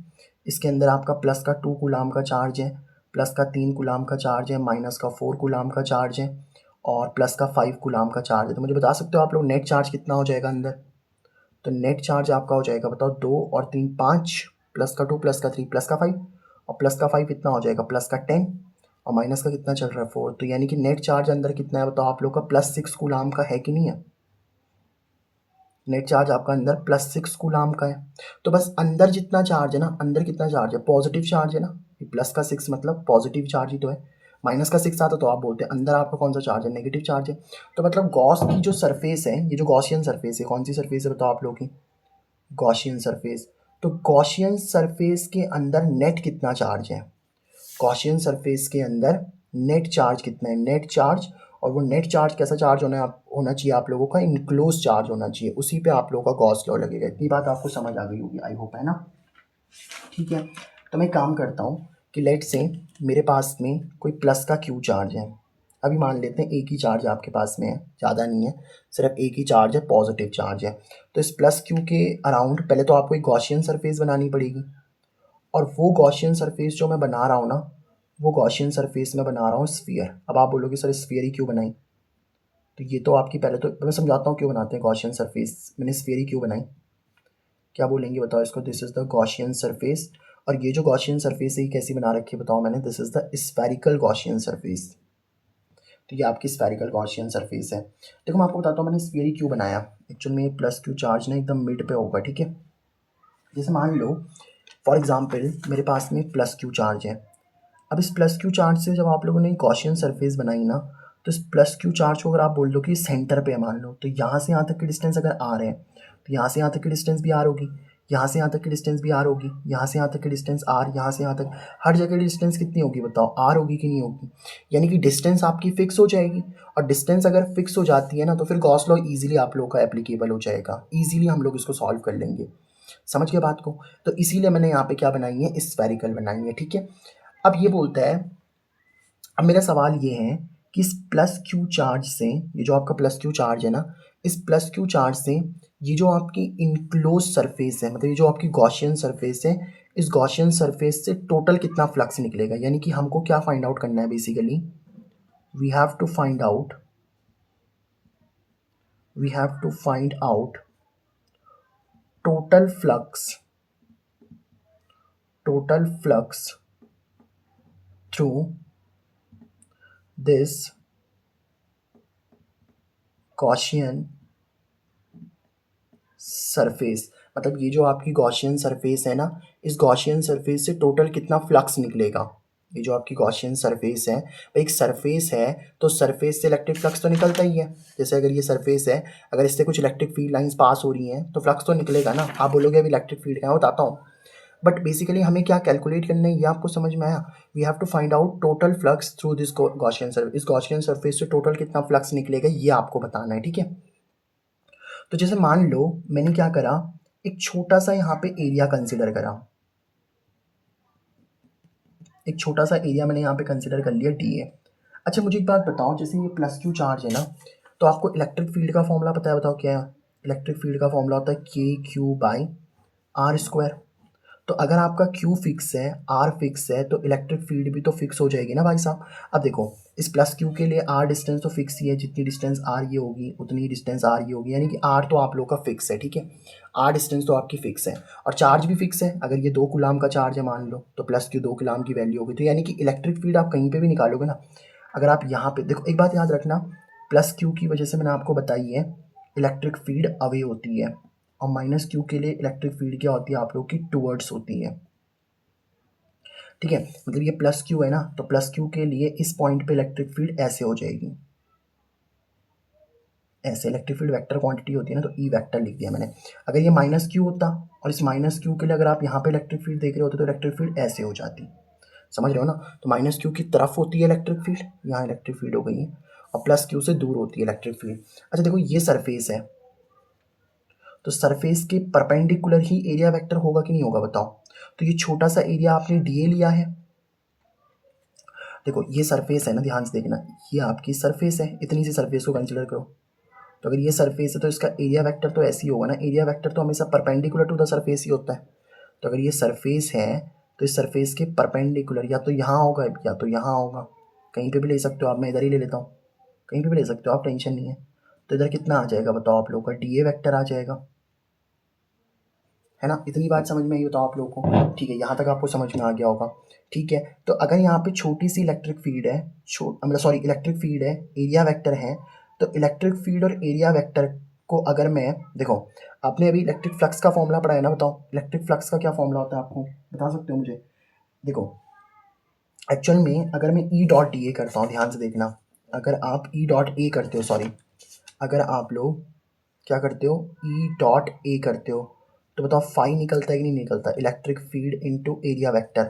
इसके अंदर आपका प्लस का 2 कूलाम का चार्ज है, प्लस का 3 कूलाम का चार्ज है, माइनस का 4 कूलाम का चार्ज है, और प्लस का 5 कूलाम का चार्ज है। तो मुझे बता सकते हो आप लोग नेट चार्ज कितना हो जाएगा अंदर। तो नेट चार्ज आपका हो जाएगा बताओ 2 और 3 5, प्लस का 2 प्लस का 3 प्लस का 5, और प्लस का 5 कितना हो जाएगा, प्लस का 10, और माइनस का कितना चल रहा है 4। तो यानी कि नेट चार्ज अंदर कितना है बताओ आप लोग का, +6 कूलाम का है कि नहीं है। नेट चार्ज आपका अंदर +6 कूलाम का है। तो बस अंदर जितना चार्ज है ना, अंदर कितना चार्ज है, पॉजिटिव चार्ज है ना, प्लस का 6 मतलब पॉजिटिव चार्ज ही तो है। माइनस का 6 आता तो आप बोलते हैं अंदर आपका कौन सा चार्ज है, नेगेटिव चार्ज है। तो मतलब गॉस की जो सरफेस है, ये जो गॉसियन सरफेस है, कौन सी सरफेस है बताओ आप लोग की, गॉसियन सरफेस। तो गॉसियन सरफेस के अंदर नेट कितना चार्ज है, गॉसियन सरफेस के अंदर नेट चार्ज कितना है, नेट चार्ज। और वो नेट चार्ज कैसा चार्ज होना चाहिए आप लोगों का, इनक्लोज चार्ज होना चाहिए, उसी पे आप लोगों का गॉस लॉ लगेगा। इतनी बात आपको समझ आ गई होगी आई होप, है ना। ठीक है, तो मैं काम करता हूँ कि लेट से मेरे पास में कोई प्लस का Q चार्ज है। अभी मान लेते हैं एक ही चार्ज आपके पास में है, ज़्यादा नहीं है, सिर्फ एक ही चार्ज है, पॉजिटिव चार्ज है। तो इस प्लस Q के अराउंड पहले तो आपको एक गॉसियन सरफेस बनानी पड़ेगी, और वो गॉसियन सरफेस जो मैं बना रहा हूँ ना, वो गॉसियन सरफेस में बना रहा हूँ स्फीयर। अब आप बोलोगे सर स्फीयर ही क्यों बनाई, तो ये तो आपकी, पहले तो मैं समझाता हूँ क्यों बनाते हैं गॉसियन सरफेस, मैंने स्फीयर ही क्यों बनाई। क्या बोलेंगे बताओ इसको, this is the Gaussian surface. और ये जो गॉसियन सरफेस है ये कैसी बना रखी है बताओ मैंने, this is the spherical Gaussian surface. तो ये आपकी स्फेरिकल गॉसियन सरफेस है। देखो मैं आपको बताता हूँ मैंने स्फीयर ही क्यों बनाया। एक्चुअल में प्लस Q चार्ज ना एकदम मिड पे होगा, ठीक है। जैसे मान लो फॉर एग्जाम्पल मेरे पास में प्लस Q चार्ज है। अब इस प्लस Q चार्ज से जब आप लोगों ने गॉसियन सरफेस बनाई ना, तो इस प्लस Q चार्ज को अगर आप बोल दो कि सेंटर पे है मान लो, तो यहाँ से यहाँ तक की डिस्टेंस अगर R है, तो यहाँ से यहाँ तक की डिस्टेंस भी R होगी, यहाँ से यहाँ तक की डिस्टेंस भी R होगी, यहाँ से यहाँ तक की डिस्टेंस R, यहाँ से यहाँ तक, हर जगह की डिस्टेंस कितनी होगी बताओ, R होगी कि नहीं होगी। यानी कि डिस्टेंस आपकी फिक्स हो जाएगी, और डिस्टेंस अगर फिक्स हो जाती है ना, तो फिर गॉस लॉ ईजिली आप लोगों का एप्लीकेबल हो जाएगा, ईजिली हम लोग इसको सॉल्व कर लेंगे। समझ गए बात को। तो इसीलिए मैंने यहाँ पे क्या बनाई है, स्फेरिकल बनाई है, ठीक है। अब ये बोलता है, अब मेरा सवाल ये है कि इस प्लस Q चार्ज से, ये जो आपका प्लस Q चार्ज है ना, इस प्लस Q चार्ज से ये जो आपकी इनक्लोज सरफेस है, मतलब ये जो आपकी गॉसियन सरफेस है, इस गॉसियन सरफेस से टोटल कितना फ्लक्स निकलेगा। यानी कि हमको क्या फाइंड आउट करना है basically, we have to find out, we have to find out total flux, total flux through this Gaussian surface. मतलब ये जो आपकी गॉसियन सरफेस है ना, इस गॉसियन सरफेस से टोटल कितना फ्लक्स निकलेगा। ये जो आपकी गॉसियन सरफेस है, भाई एक सरफेस है तो सरफेस से इलेक्ट्रिक फ्लक्स तो निकलता ही है। जैसे अगर ये सरफेस है, अगर इससे कुछ इलेक्ट्रिक फील्ड लाइंस पास हो रही हैं तो फ्लक्स तो निकलेगा ना। आप बोलोगे अभी इलेक्ट्रिक फील्ड का है, बताता हूँ। बट बेसिकली हमें क्या कैलकुलेट करना है ये आपको समझ में आया। We have to find out total flux through this Gaussian surface. इस गॉसियन सरफेस से टोटल कितना फ्लक्स निकलेगा ये आपको बताना है, ठीक है। तो जैसे मान लो मैंने क्या करा, एक छोटा सा यहाँ पे एरिया कंसिडर करा, एक छोटा सा एरिया मैंने यहाँ पे कंसिडर कर लिया डी ए। अच्छा मुझे एक बात बताओ, जैसे ये प्लस क्यू चार्ज है ना, तो आपको इलेक्ट्रिक फील्ड का फॉर्मूला पता है, बताओ क्या है। इलेक्ट्रिक फील्ड का फॉर्मूला होता है के क्यू बाई आर स्क्वायर। तो अगर आपका Q फिक्स है, R फिक्स है, तो इलेक्ट्रिक फील्ड भी तो फिक्स हो जाएगी ना भाई साहब। अब देखो इस प्लस Q के लिए R डिस्टेंस तो फिक्स ही है, जितनी डिस्टेंस R ये होगी उतनी डिस्टेंस R ये होगी, यानी कि R तो आप लोग का फिक्स है, ठीक है। R डिस्टेंस तो आपकी फिक्स है और चार्ज भी फिक्स है। अगर ये 2 कूलाम का चार्ज है मान लो, तो प्लस Q 2 कूलाम की वैल्यू होगी, तो यानी कि इलेक्ट्रिक फील्ड आप कहीं पर भी निकालोगे ना। अगर आप यहाँ पे देखो, एक बात याद रखना, प्लस Q की वजह से मैंने आपको बताई है इलेक्ट्रिक फील्ड अवे होती है, और माइनस Q के लिए इलेक्ट्रिक फील्ड क्या होती है आप लोग की, टूवर्ड्स होती है, ठीक है। मतलब ये प्लस क्यू है ना, तो प्लस क्यू के लिए इस पॉइंट पे इलेक्ट्रिक फील्ड ऐसे हो जाएगी, ऐसे इलेक्ट्रिक फील्ड वेक्टर क्वांटिटी होती है ना, तो ई वेक्टर लिख दिया मैंने। अगर ये माइनस क्यू होता और इस माइनस क्यू के लिए अगर आप यहाँ पे इलेक्ट्रिक फील्ड देख रहे होते तो इलेक्ट्रिक फील्ड ऐसे हो जाती, समझ रहे हो ना। तो माइनस क्यू की तरफ होती है इलेक्ट्रिक फील्ड, यहाँ इलेक्ट्रिक फील्ड हो गई है, और प्लस क्यू से दूर होती है इलेक्ट्रिक फील्ड। अच्छा देखो ये सरफेस है, तो सरफेस के परपेंडिकुलर ही एरिया वेक्टर होगा कि नहीं होगा बताओ। तो ये छोटा सा एरिया आपने डी ए लिया है, देखो ये सरफेस है ना, ध्यान से देखना, ये आपकी सरफेस है, इतनी सी सरफेस को कंसिडर करो। तो अगर ये सरफेस है तो इसका एरिया वेक्टर तो ऐसे ही होगा ना, एरिया वेक्टर तो हमेशा परपेंडिकुलर टू द सरफेस ही होता है। तो अगर ये सरफेस है तो इस सरफेस के परपेंडिकुलर या तो यहाँ होगा या तो यहाँ होगा, कहीं पे भी ले सकते हो आप, मैं इधर ही ले लेता हूँ, कहीं पे भी ले सकते हो आप, टेंशन नहीं है। तो इधर कितना आ जाएगा बताओ आप लोग का, डी ए वेक्टर आ जाएगा, है ना। इतनी बात समझ में आई बताओ आप लोगों को, ठीक है, यहाँ तक आपको समझ में आ गया होगा, ठीक है। तो अगर यहाँ पे छोटी सी इलेक्ट्रिक फील्ड है, मतलब सॉरी इलेक्ट्रिक फील्ड है, एरिया वेक्टर है, तो इलेक्ट्रिक फील्ड और एरिया वेक्टर को अगर मैं देखो, आपने अभी इलेक्ट्रिक फ्लक्स का फॉर्मूला पढ़ा है ना, बताओ इलेक्ट्रिक फ्लक्स का क्या फॉर्मूला होता है, आपको बता सकते हो मुझे। देखो एक्चुअल में अगर मैं ई डॉट डी ए करता हूँ, ध्यान से देखना, अगर आप ई डॉट ए करते हो, सॉरी अगर आप लोग क्या करते हो, ई डॉट ए करते हो, तो बताओ फाई निकलता है कि नहीं निकलता, electric field into area vector.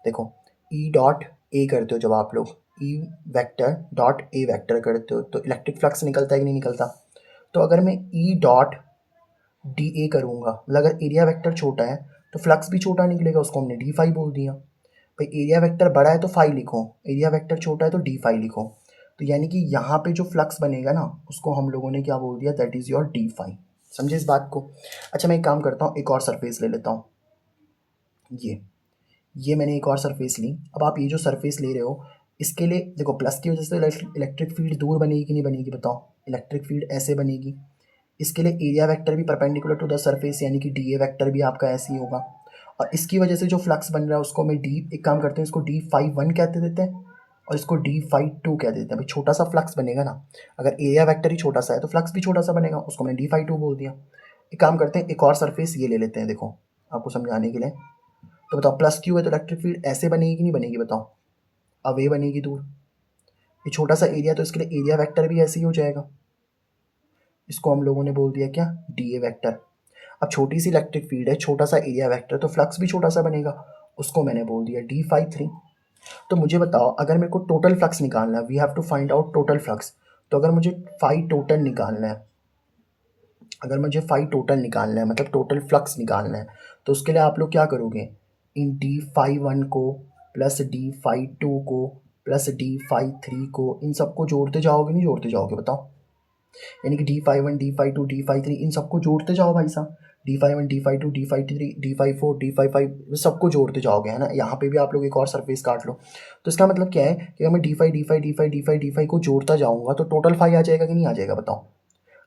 देखो ई डॉट ए करते हो जब आप लोग, ई वेक्टर डॉट ए वेक्टर करते हो, तो इलेक्ट्रिक फ्लक्स निकलता है कि नहीं निकलता। तो अगर मैं ई डॉट डी ए करूँगा, मतलब अगर एरिया वेक्टर छोटा है तो फ्लक्स भी छोटा निकलेगा, उसको हमने डी फाई बोल दिया। भाई एरिया वेक्टर बड़ा है तो फाई लिखो, एरिया वेक्टर छोटा है तो डी फाई लिखो। तो यानी कि यहाँ पे जो फ्लक्स बनेगा ना उसको हम लोगों ने क्या बोल दिया, that is your d phi. समझे इस बात को। अच्छा मैं एक काम करता हूँ, एक और सरफेस ले लेता हूँ, ये मैंने एक और सरफेस ली। अब आप ये जो सरफेस ले रहे हो इसके लिए देखो, प्लस की वजह से इलेक्ट्रिक फील्ड दूर बनेगी कि नहीं बनेगी बताओ, इलेक्ट्रिक फील्ड ऐसे बनेगी। इसके लिए एरिया वेक्टर भी परपेंडिकुलर टू द सरफेस, यानी कि डी ए वेक्टर भी आपका ऐसे ही होगा। और इसकी वजह से जो फ्लक्स बन रहा है उसको मैं डी, एक काम करते हैं इसको डी फाई वन कहते देते हैं और इसको डी फाई टू कह देते हैं। भाई छोटा सा फ्लक्स बनेगा ना, अगर एरिया वेक्टर ही छोटा सा है तो फ्लक्स भी छोटा सा बनेगा, उसको मैंने डी फाई टू बोल दिया। एक काम करते हैं, एक और सरफेस ये ले लेते हैं, देखो आपको समझाने के लिए। तो बताओ प्लस क्यू है तो इलेक्ट्रिक फील्ड ऐसे बनेगी कि नहीं बनेगी बताओ, अवे बनेगी दूर। ये छोटा सा एरिया तो इसके लिए एरिया वेक्टर भी ऐसे ही हो जाएगा, इसको हम लोगों ने बोल दिया क्या, डी ए वेक्टर। अब छोटी सी इलेक्ट्रिक फील्ड है, छोटा सा एरिया वेक्टर, तो फ्लक्स भी छोटा सा बनेगा, उसको मैंने बोल दिया डी फाई थ्री। तो मुझे बताओ अगर मेरे को टोटल फ्लक्स निकालना है, we have to find out total flux. तो अगर मुझे फाई टोटल निकालना है, अगर मुझे फाई टोटल निकालना है मतलब टोटल फ्लक्स निकालना है, तो उसके लिए आप लोग क्या करोगे, इन डी फाई वन को प्लस डी फाई टू को प्लस डी फाई थ्री को, इन सबको जोड़ते जाओगे नहीं जोड़ते जाओगे बताओ। यानी कि D phi one D phi two D phi three इन सबको जोड़ते जाओ भाई साहब, D phi one D phi two D phi three D phi four D phi five सबको जोड़ते जाओगे, है ना। यहाँ पे भी आप लोग एक और सरफेस काट लो। तो इसका मतलब क्या है कि अगर मैं d phi d phi d phi d phi d phi को जोड़ता जाऊँगा तो टोटल फाई आ जाएगा कि नहीं आ जाएगा बताओ।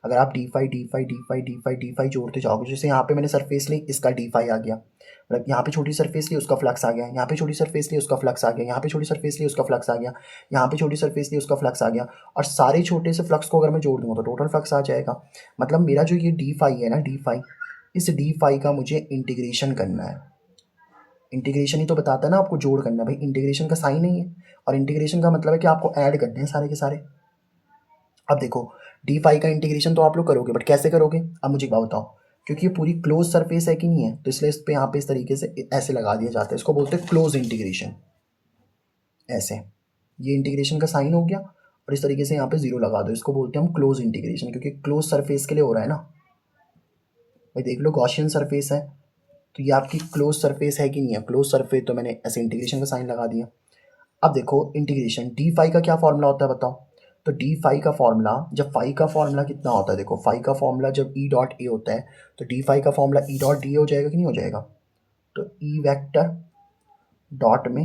अगर आप d phi d phi d phi d phi d phi जोड़ते जाओगे, जैसे यहाँ पे मैंने सरफेस ली इसका डी फाई आ गया, मतलब यहाँ पे छोटी सरफेस ली उसका फ्लक्स आ गया, यहाँ पे छोटी सरफेस ली उसका फ्लक्स आ गया, यहाँ पे छोटी सरफेस ली उसका फ्लक्स आ गया, यहाँ पे छोटी सरफेस ली उसका फ्लक्स आ गया, और सारे छोटे से फ्लक्स को अगर मैं जोड़ दूँगा तो टोटल फ्लक्स आ जाएगा। मतलब मेरा जो ये डी फाई है ना, डी फाई, इस डी फाई का मुझे इंटीग्रेशन करना है। इंटीग्रेशन ही तो बताता है ना आपको जोड़ करना है, भाई इंटीग्रेशन का साइन नहीं है, और इंटीग्रेशन का मतलब है कि आपको ऐड करने हैं सारे के सारे। अब देखो डी फाई का इंटीग्रेशन तो आप लोग करोगे, बट कैसे करोगे, अब मुझे एक बात बताओ, क्योंकि ये पूरी क्लोज सरफेस है कि नहीं है, तो इसलिए इस पे यहाँ पे इस तरीके से ऐसे लगा दिया जाता है। इसको बोलते हैं क्लोज इंटीग्रेशन। ऐसे ये इंटीग्रेशन का साइन हो गया और इस तरीके से यहाँ पे जीरो लगा दो, इसको बोलते हैं हम क्लोज इंटीग्रेशन, क्योंकि क्लोज सरफेस के लिए हो रहा है ना। भाई देख लो गॉसियन सरफेस है तो ये आपकी क्लोज सरफेस है कि नहीं है, क्लोज सरफेस, तो मैंने ऐसे इंटीग्रेशन का साइन लगा दिया। अब देखो इंटीग्रेशन डी फाई का क्या फॉर्मूला होता है बताओ। तो डी फाई का फॉर्मूला, जब फाई का फॉर्मूला कितना होता है, देखो फाई का फॉर्मूला जब ई डॉट ए होता है तो डी फाई का formula E dot d A हो जाएगा कि नहीं हो जाएगा। तो ई वेक्टर डॉट में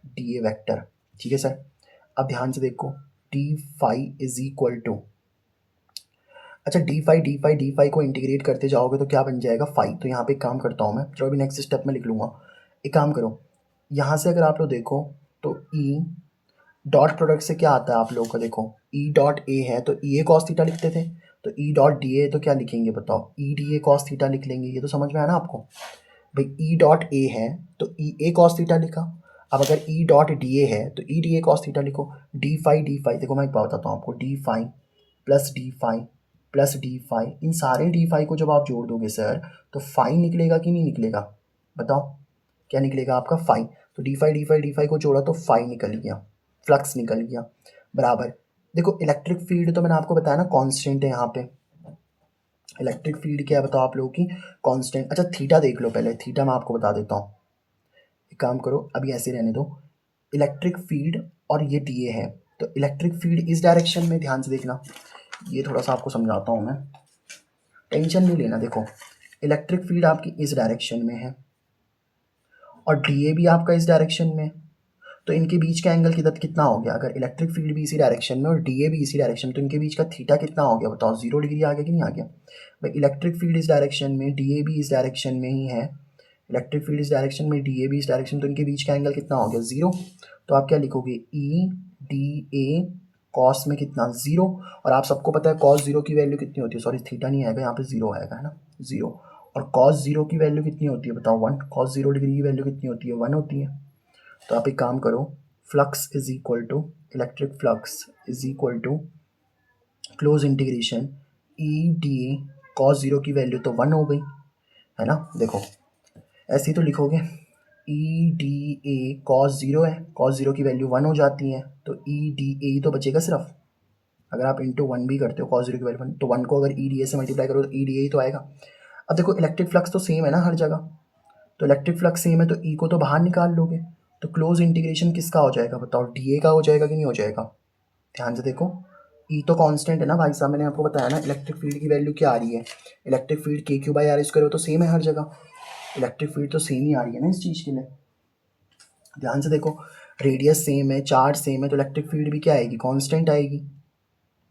डी ए वेक्टर, ठीक है सर। अब ध्यान से देखो d phi is equal to, अच्छा डी फाई को इंटीग्रेट करते जाओगे तो क्या बन जाएगा फाई। तो यहाँ पे एक काम करता हूँ मैं, चलो अभी नेक्स्ट स्टेप में लिख लूँगा। एक काम करो, यहाँ से अगर आप लोग देखो तो ई डॉट प्रोडक्ट से क्या आता है आप लोगों का, देखो ई डॉट ए है तो ई ए कॉस थीटा लिखते थे, तो ई डॉट डी ए तो क्या लिखेंगे बताओ, E D A cos theta लिख लेंगे। ये तो समझ में आया ना आपको। भाई ई डॉट ए है तो ई ए कॉस थीटा लिखा। अब अगर ई डॉट डी ए है तो E D A cos theta लिखो। डी फाई देखो मैं एक बात बताता हूँ आपको, D phi plus D phi, इन सारे डी फाई को जब आप जोड़ दोगे सर तो फाई निकलेगा कि नहीं निकलेगा, बताओ क्या निकलेगा आपका फाई। तो डी फाई को जोड़ा तो फाई निकल गया, फ्लक्स निकल गया, बराबर। देखो इलेक्ट्रिक फील्ड तो मैंने आपको बताया ना कांस्टेंट है यहाँ पे, इलेक्ट्रिक फील्ड क्या है बताओ आप लोगों की, कांस्टेंट। अच्छा थीटा देख लो पहले, थीटा मैं आपको बता देता हूँ। एक काम करो अभी ऐसे रहने दो, इलेक्ट्रिक फील्ड और ये डी ए है, तो इलेक्ट्रिक फील्ड इस डायरेक्शन में, ध्यान से देखना, ये थोड़ा सा आपको समझाता हूँ मैं, टेंशन नहीं लेना। देखो इलेक्ट्रिक फील्ड आपकी इस डायरेक्शन में है और डी ए भी आपका इस डायरेक्शन में, तो इनके बीच का एंगल कितना हो गया, अगर इलेक्ट्रिक फील्ड भी इसी डायरेक्शन में और डी ए भी इसी डायरेक्शन में, तो इनके बीच का थीटा कितना हो गया बताओ, 0 डिग्री आ गया कि नहीं आ गया। भाई इलेक्ट्रिक फील्ड इस डायरेक्शन में, डी ए भी इस डायरेक्शन में ही है, इलेक्ट्रिक फील्ड इस डायरेक्शन में, डी ए भी इस डायरेक्शन, तो इनके बीच का एंगल कितना हो गया 0। तो आप क्या लिखोगे, ई डी ए कॉस में कितना 0, और आप सबको पता है कॉस 0 की वैल्यू कितनी होती है, सॉरी थीटा नहीं आएगा यहाँ पे, 0 आएगा है ना, 0। और कॉस 0 की वैल्यू कितनी होती है बताओ 1, कॉस 0 डिग्री की वैल्यू कितनी होती है 1 होती है। तो आप एक काम करो, flux is equal to, electric flux is equal to close integration E D A cos 0 की वैल्यू तो 1 हो गई है ना। देखो ऐसे ही तो लिखोगे, ई डी ए कॉस 0 है, कॉस 0 की वैल्यू 1 हो जाती है, तो ई डी ए ही तो बचेगा सिर्फ। अगर आप इंटू 1 भी करते हो कॉस 0 की वैल्यू 1, तो 1 को अगर ई डी ए से मल्टीप्लाई करो तो ई डी ए ही तो आएगा। अब देखो इलेक्ट्रिक फ्लक्स तो सेम है ना हर जगह, तो इलेक्ट्रिक फ्लक्स सेम है तो ई को तो बाहर निकाल लोगे, तो क्लोज इंटीग्रेशन किसका हो जाएगा बताओ, डी ए का हो जाएगा कि नहीं हो जाएगा। ध्यान से देखो, ई तो कांस्टेंट है ना भाई साहब, मैंने आपको बताया ना इलेक्ट्रिक फील्ड की वैल्यू क्या आ रही है, इलेक्ट्रिक फील्ड के क्यू बाई आर स्क्वायर, वो तो सेम है हर जगह, इलेक्ट्रिक फील्ड तो सेम ही आ रही है ना इस चीज़ के लिए। ध्यान से देखो, रेडियस सेम है, चार्ज सेम है, तो इलेक्ट्रिक फील्ड भी क्या आएगी, कांस्टेंट आएगी।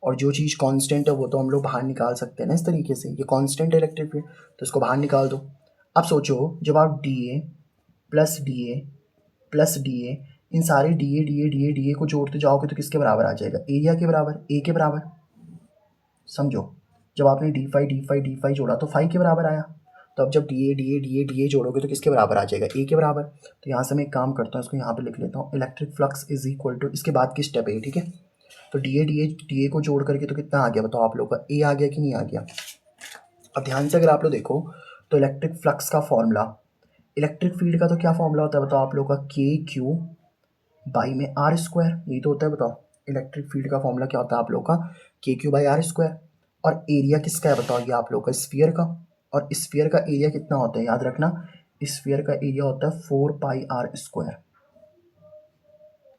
और जो चीज़ कांस्टेंट है वो तो हम लोग बाहर निकाल सकते हैं ना इस तरीके से, ये कांस्टेंट है इलेक्ट्रिक फील्ड, तो इसको बाहर निकाल दो। अब सोचो जब आप प्लस डी ए इन सारे डी ए को जोड़ते जाओगे तो किसके बराबर आ जाएगा, एरिया के बराबर, ए के बराबर। समझो जब आपने डी फाई जोड़ा तो फाई के बराबर आया, तो अब जब डी ए जोड़ोगे तो किसके बराबर आ जाएगा, ए के बराबर। तो यहाँ से मैं एक काम करता हूँ, इसको यहाँ पे लिख लेता हूँ, electric flux is equal to, इसके बाद की स्टेप है ठीक है। तो डी ए को जोड़ करके तो कितना आ गया बताओ आप लोग का, ए आ गया कि नहीं आ गया। अब ध्यान से अगर आप लोग देखो तो इलेक्ट्रिक फ्लक्स का फॉर्मूला, इलेक्ट्रिक फील्ड का तो क्या फॉर्मूला होता है बताओ आप लोग का, के क्यू बाई में आर स्क्वायर, यही तो होता है बताओ। इलेक्ट्रिक फील्ड का फॉर्मूला क्या होता है आप लोग का, के क्यू बाई आर स्क्वायर। और एरिया किसका है बताओ, ये आप लोग का स्फीयर का, और स्फीयर का एरिया कितना होता है याद रखना, स्फीयर का एरिया होता है 4 पाई आर स्क्वायर।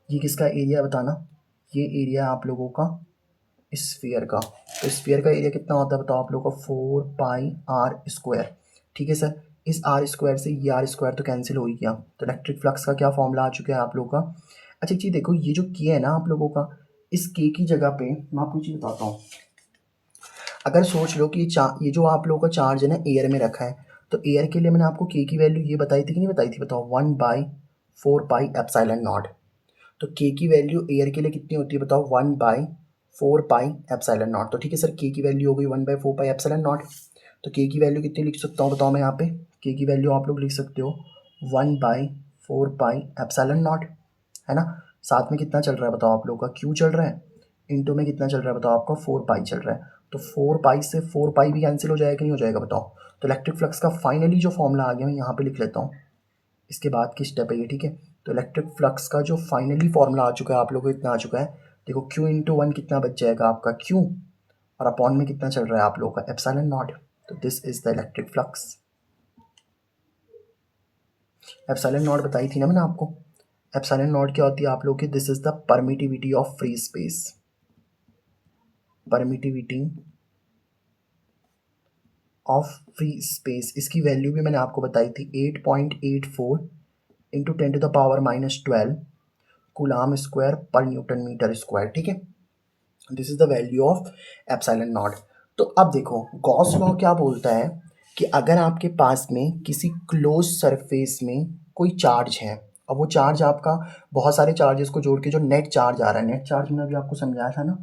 ये किसका एरिया बताना, ये एरिया आप लोगों का स्फीयर का, तो स्फीयर का एरिया कितना होता है बताओ आप लोगों का, 4 पाई आर स्क्वायर। ठीक है सर, इस आर स्क्वायर से ये आर स्क्वायर तो कैंसिल हो ही गया, तो इलेक्ट्रिक फ्लक्स का क्या फॉर्मूला आ चुका है आप लोगों का। अच्छा चीज़ देखो, ये जो के है ना आप लोगों का, इस के की जगह पे मैं आपको चीज़ बताता हूँ, अगर सोच लो कि ये जो आप लोगों का चार्ज है ना एयर में रखा है, तो एयर के लिए मैंने आपको के की वैल्यू ये बताई थी कि नहीं बताई थी बताओ, 1/4 पाई एप्सिलॉन नॉट। तो के की वैल्यू एयर के लिए कितनी होती है बताओ, 1/4 पाई एप्सिलॉन नॉट। तो ठीक है सर, के की वैल्यू हो गई 1/4 पाई एप्सिलॉन नॉट। तो के की वैल्यू कितनी लिख सकता हूँ बताओ मैं यहाँ पे, के की वैल्यू आप लोग लिख सकते हो 1/4 पाई एप्सिलॉन नॉट, है ना। साथ में कितना चल रहा है बताओ आप लोगों का, क्यू चल रहा है, इंटू में कितना चल रहा है बताओ आपका, 4 पाई चल रहा है। तो 4 पाई से 4 पाई भी कैंसिल हो जाएगा कि नहीं हो जाएगा बताओ। तो इलेक्ट्रिक फ्लक्स का फाइनली जो फॉर्मूला आ गया मैं यहाँ पे लिख लेता हूँ, इसके बाद की स्टेप है ये, ठीक है। तो इलेक्ट्रिक फ्लक्स का जो फाइनली फॉर्मूला आ चुका है आप लोगों को इतना आ चुका है, देखो Q इंटू 1 कितना बच जाएगा आपका Q, और अपॉन में कितना चल रहा है आप लोगों का एप्सिलॉन नॉट। तो this is the electric flux. Epsilon not बताई थी ना मैंने आपको। एप्सिलॉन नॉट क्या होती है आप लोगों की, this is the permittivity of free space, permittivity of free space. इसकी वैल्यू भी मैंने आपको बताई थी 8.84 इंटू 10⁻⁻12 कूलाम स्क्वायर पर न्यूटन मीटर स्क्वायर, ठीक है। This is the value of epsilon naught. तो अब देखो गॉस लॉ क्या बोलता है कि अगर आपके पास में किसी क्लोज सरफेस में कोई चार्ज है, और वो चार्ज आपका बहुत सारे चार्जेस को जोड़ के जो नेट चार्ज आ रहा है, नेट चार्ज मैंने अभी आपको समझाया था ना,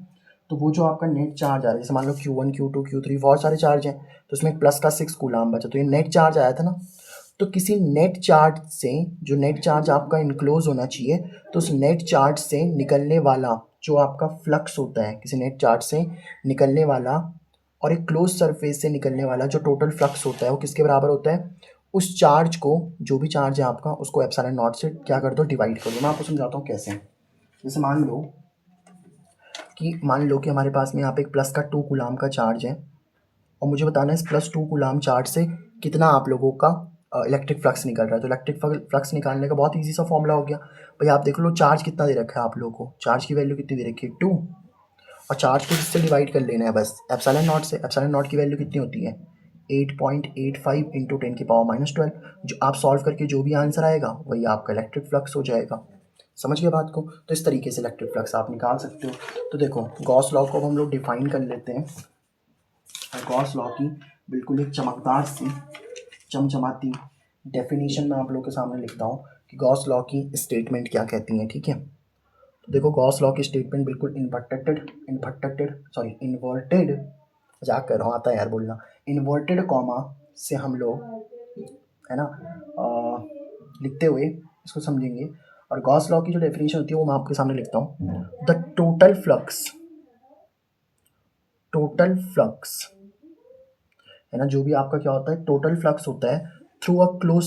तो वो जो आपका नेट चार्ज आ रहा है, जैसे मान लो Q1 Q2 Q3 बहुत सारे चार्ज हैं, तो उसमें प्लस का 6 कूलाम बचा, तो ये नेट चार्ज आया था ना। तो किसी नेट चार्ज से, जो नेट चार्ज आपका इनक्लोज होना चाहिए, तो उस नेट चार्ज से निकलने वाला जो आपका फ्लक्स होता है, किसी नेट चार्ज से निकलने वाला और एक क्लोज सरफेस से निकलने वाला जो टोटल फ्लक्स होता है वो किसके बराबर होता है, उस चार्ज को, जो भी चार्ज है आपका, उसको एप्सिलॉन नॉट से क्या कर दो, डिवाइड कर दो। मैं आपको समझाता हूँ कैसे। जैसे मान लो कि हमारे पास में यहाँ पे एक प्लस का 2 कूलाम का चार्ज है, और मुझे बताना है इस प्लस 2 कूलाम चार्ज से कितना आप लोगों का इलेक्ट्रिक फ्लक्स निकल रहा है। तो इलेक्ट्रिक फ्लक्स निकालने का बहुत ईजी सा फॉर्मूला हो गया भाई, आप देख लो चार्ज कितना दे रखा है आप लोगों को, चार्ज की वैल्यू कितनी दे रखी है 2, और चार्ज को किससे डिवाइड कर लेना है बस, एप्सिलॉन नॉट से। एप्सिलॉन नॉट की वैल्यू कितनी होती है 8.85 इंटू 10⁻⁻12। जो आप सॉल्व करके जो भी आंसर आएगा वही आपका इलेक्ट्रिक फ्लक्स हो जाएगा। समझ गए बात को। तो इस तरीके से इलेक्ट्रिक फ्लक्स आप निकाल सकते हो। तो देखो गॉस लॉ को हम लोग डिफाइन कर लेते हैं। गॉस लॉ की बिल्कुल एक चमकदार सी चमचमाती डेफिनेशन मैं आप लोगों के सामने लिखता हूँ कि गॉस लॉ की स्टेटमेंट क्या कहती हैं, ठीक है। तो देखो गॉस लॉ की स्टेटमेंट बिल्कुल इन्वर्टेड, मजाक कर रहा हूँ, आता है यार बोलना, इन्वर्टेड कॉमा से हम लोग, है ना, लिखते हुए इसको समझेंगे। और गॉस लॉ की जो डेफिनेशन होती है वो मैं आपके सामने लिखता हूँ। द टोटल फ्लक्स है ना, जो भी आपका क्या होता है, टोटल फ्लक्स होता है थ्रू अ क्लोज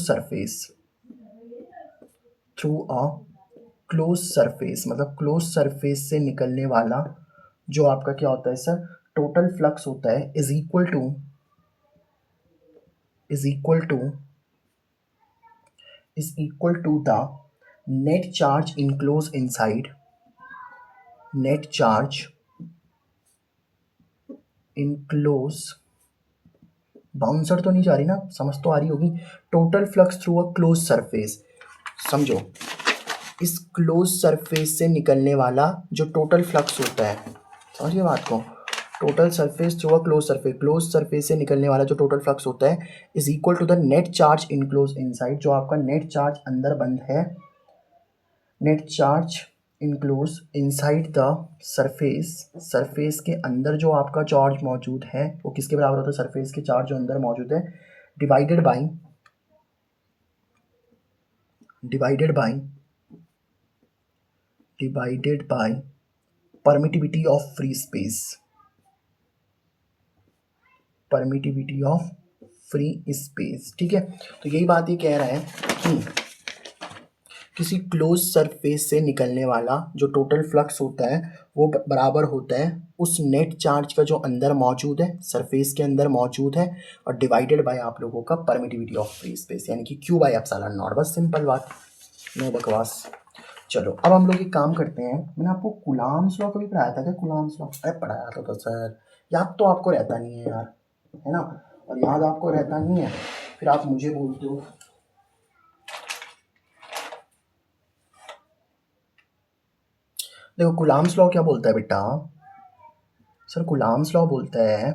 सरफेस, मतलब क्लोज सरफेस से निकलने वाला जो आपका क्या होता है सर, टोटल फ्लक्स होता है is equal to the net charge enclose inside, net charge enclose, bouncer तो नहीं जा रही ना, समझ तो आ रही होगी, total flux through a close surface. समझो इस क्लोज सरफेस से निकलने वाला जो टोटल फ्लक्स होता है, समझिए बात को, total surface through a close surface से निकलने वाला जो टोटल फ्लक्स होता है is equal to the net charge enclose inside, जो आपका नेट चार्ज अंदर बंद है, net charge enclose inside the surface के अंदर जो आपका चार्ज मौजूद है वो किसके बराबर होता है, सरफेस के चार्ज जो अंदर मौजूद है divided by permittivity of free space, ठीक है। तो यही बात ये कह रहा है कि किसी क्लोज सरफेस से निकलने वाला जो टोटल फ्लक्स होता है वो बराबर होता है उस नेट चार्ज का जो अंदर मौजूद है, सरफेस के अंदर मौजूद है, और डिवाइडेड बाय आप लोगों का परमिटिविटी ऑफ फ्री स्पेस, यानी कि Q बाय एप्सिलॉन नॉट। बस सिंपल बात, नो बकवास। चलो अब हम लोग एक काम करते हैं, मैंने आपको कूलाम्स लॉ कभी पढ़ाया था क्या, कूलाम्स लॉ? अरे पढ़ाया था तो सर, याद तो आपको रहता नहीं है यार, है ना, और याद आपको रहता नहीं है फिर आप मुझे बोलते हो। देखो कूलाम्स लॉ क्या बोलता है बेटा, सर कूलाम्स लॉ बोलता है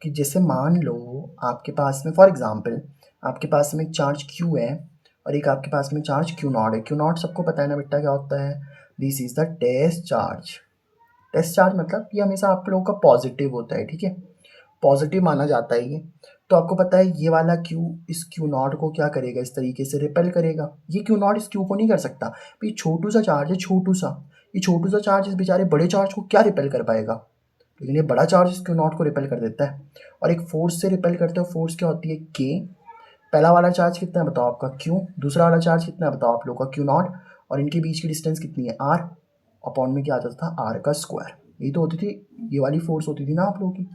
कि जैसे मान लो आपके पास में, फॉर एग्जांपल आपके पास में एक चार्ज Q है और एक आपके पास में चार्ज Q नॉट है। Q नॉट सबको पता है ना बेटा क्या होता है, this is the test charge. Test charge मतलब ये हमेशा आप लोगों का पॉजिटिव होता है, ठीक है, पॉजिटिव माना जाता है ये। तो आपको पता है ये वाला Q इस Q नॉट को क्या करेगा, इस तरीके से रिपेल करेगा। ये Q नॉट इस Q को नहीं कर सकता, ये छोटू सा चार्ज है, छोटू सा, ये छोटू सा चार्ज इस बेचारे बड़े चार्ज को क्या रिपेल कर पाएगा। लेकिन ये बड़ा चार्ज क्यू नॉट को रिपेल कर देता है। और एक फोर्स से रिपेल करते हो, फोर्स क्या होती है के। पहला वाला चार्ज कितना है बताओ आपका क्यू, दूसरा वाला चार्ज कितना है बताओ आप लोगों का क्यू नॉट, और इनके बीच की डिस्टेंस कितनी है आर, अपॉन में क्या आता था आर का स्क्वायर। यही तो होती थी, ये वाली फोर्स होती थी ना आप लोगों की।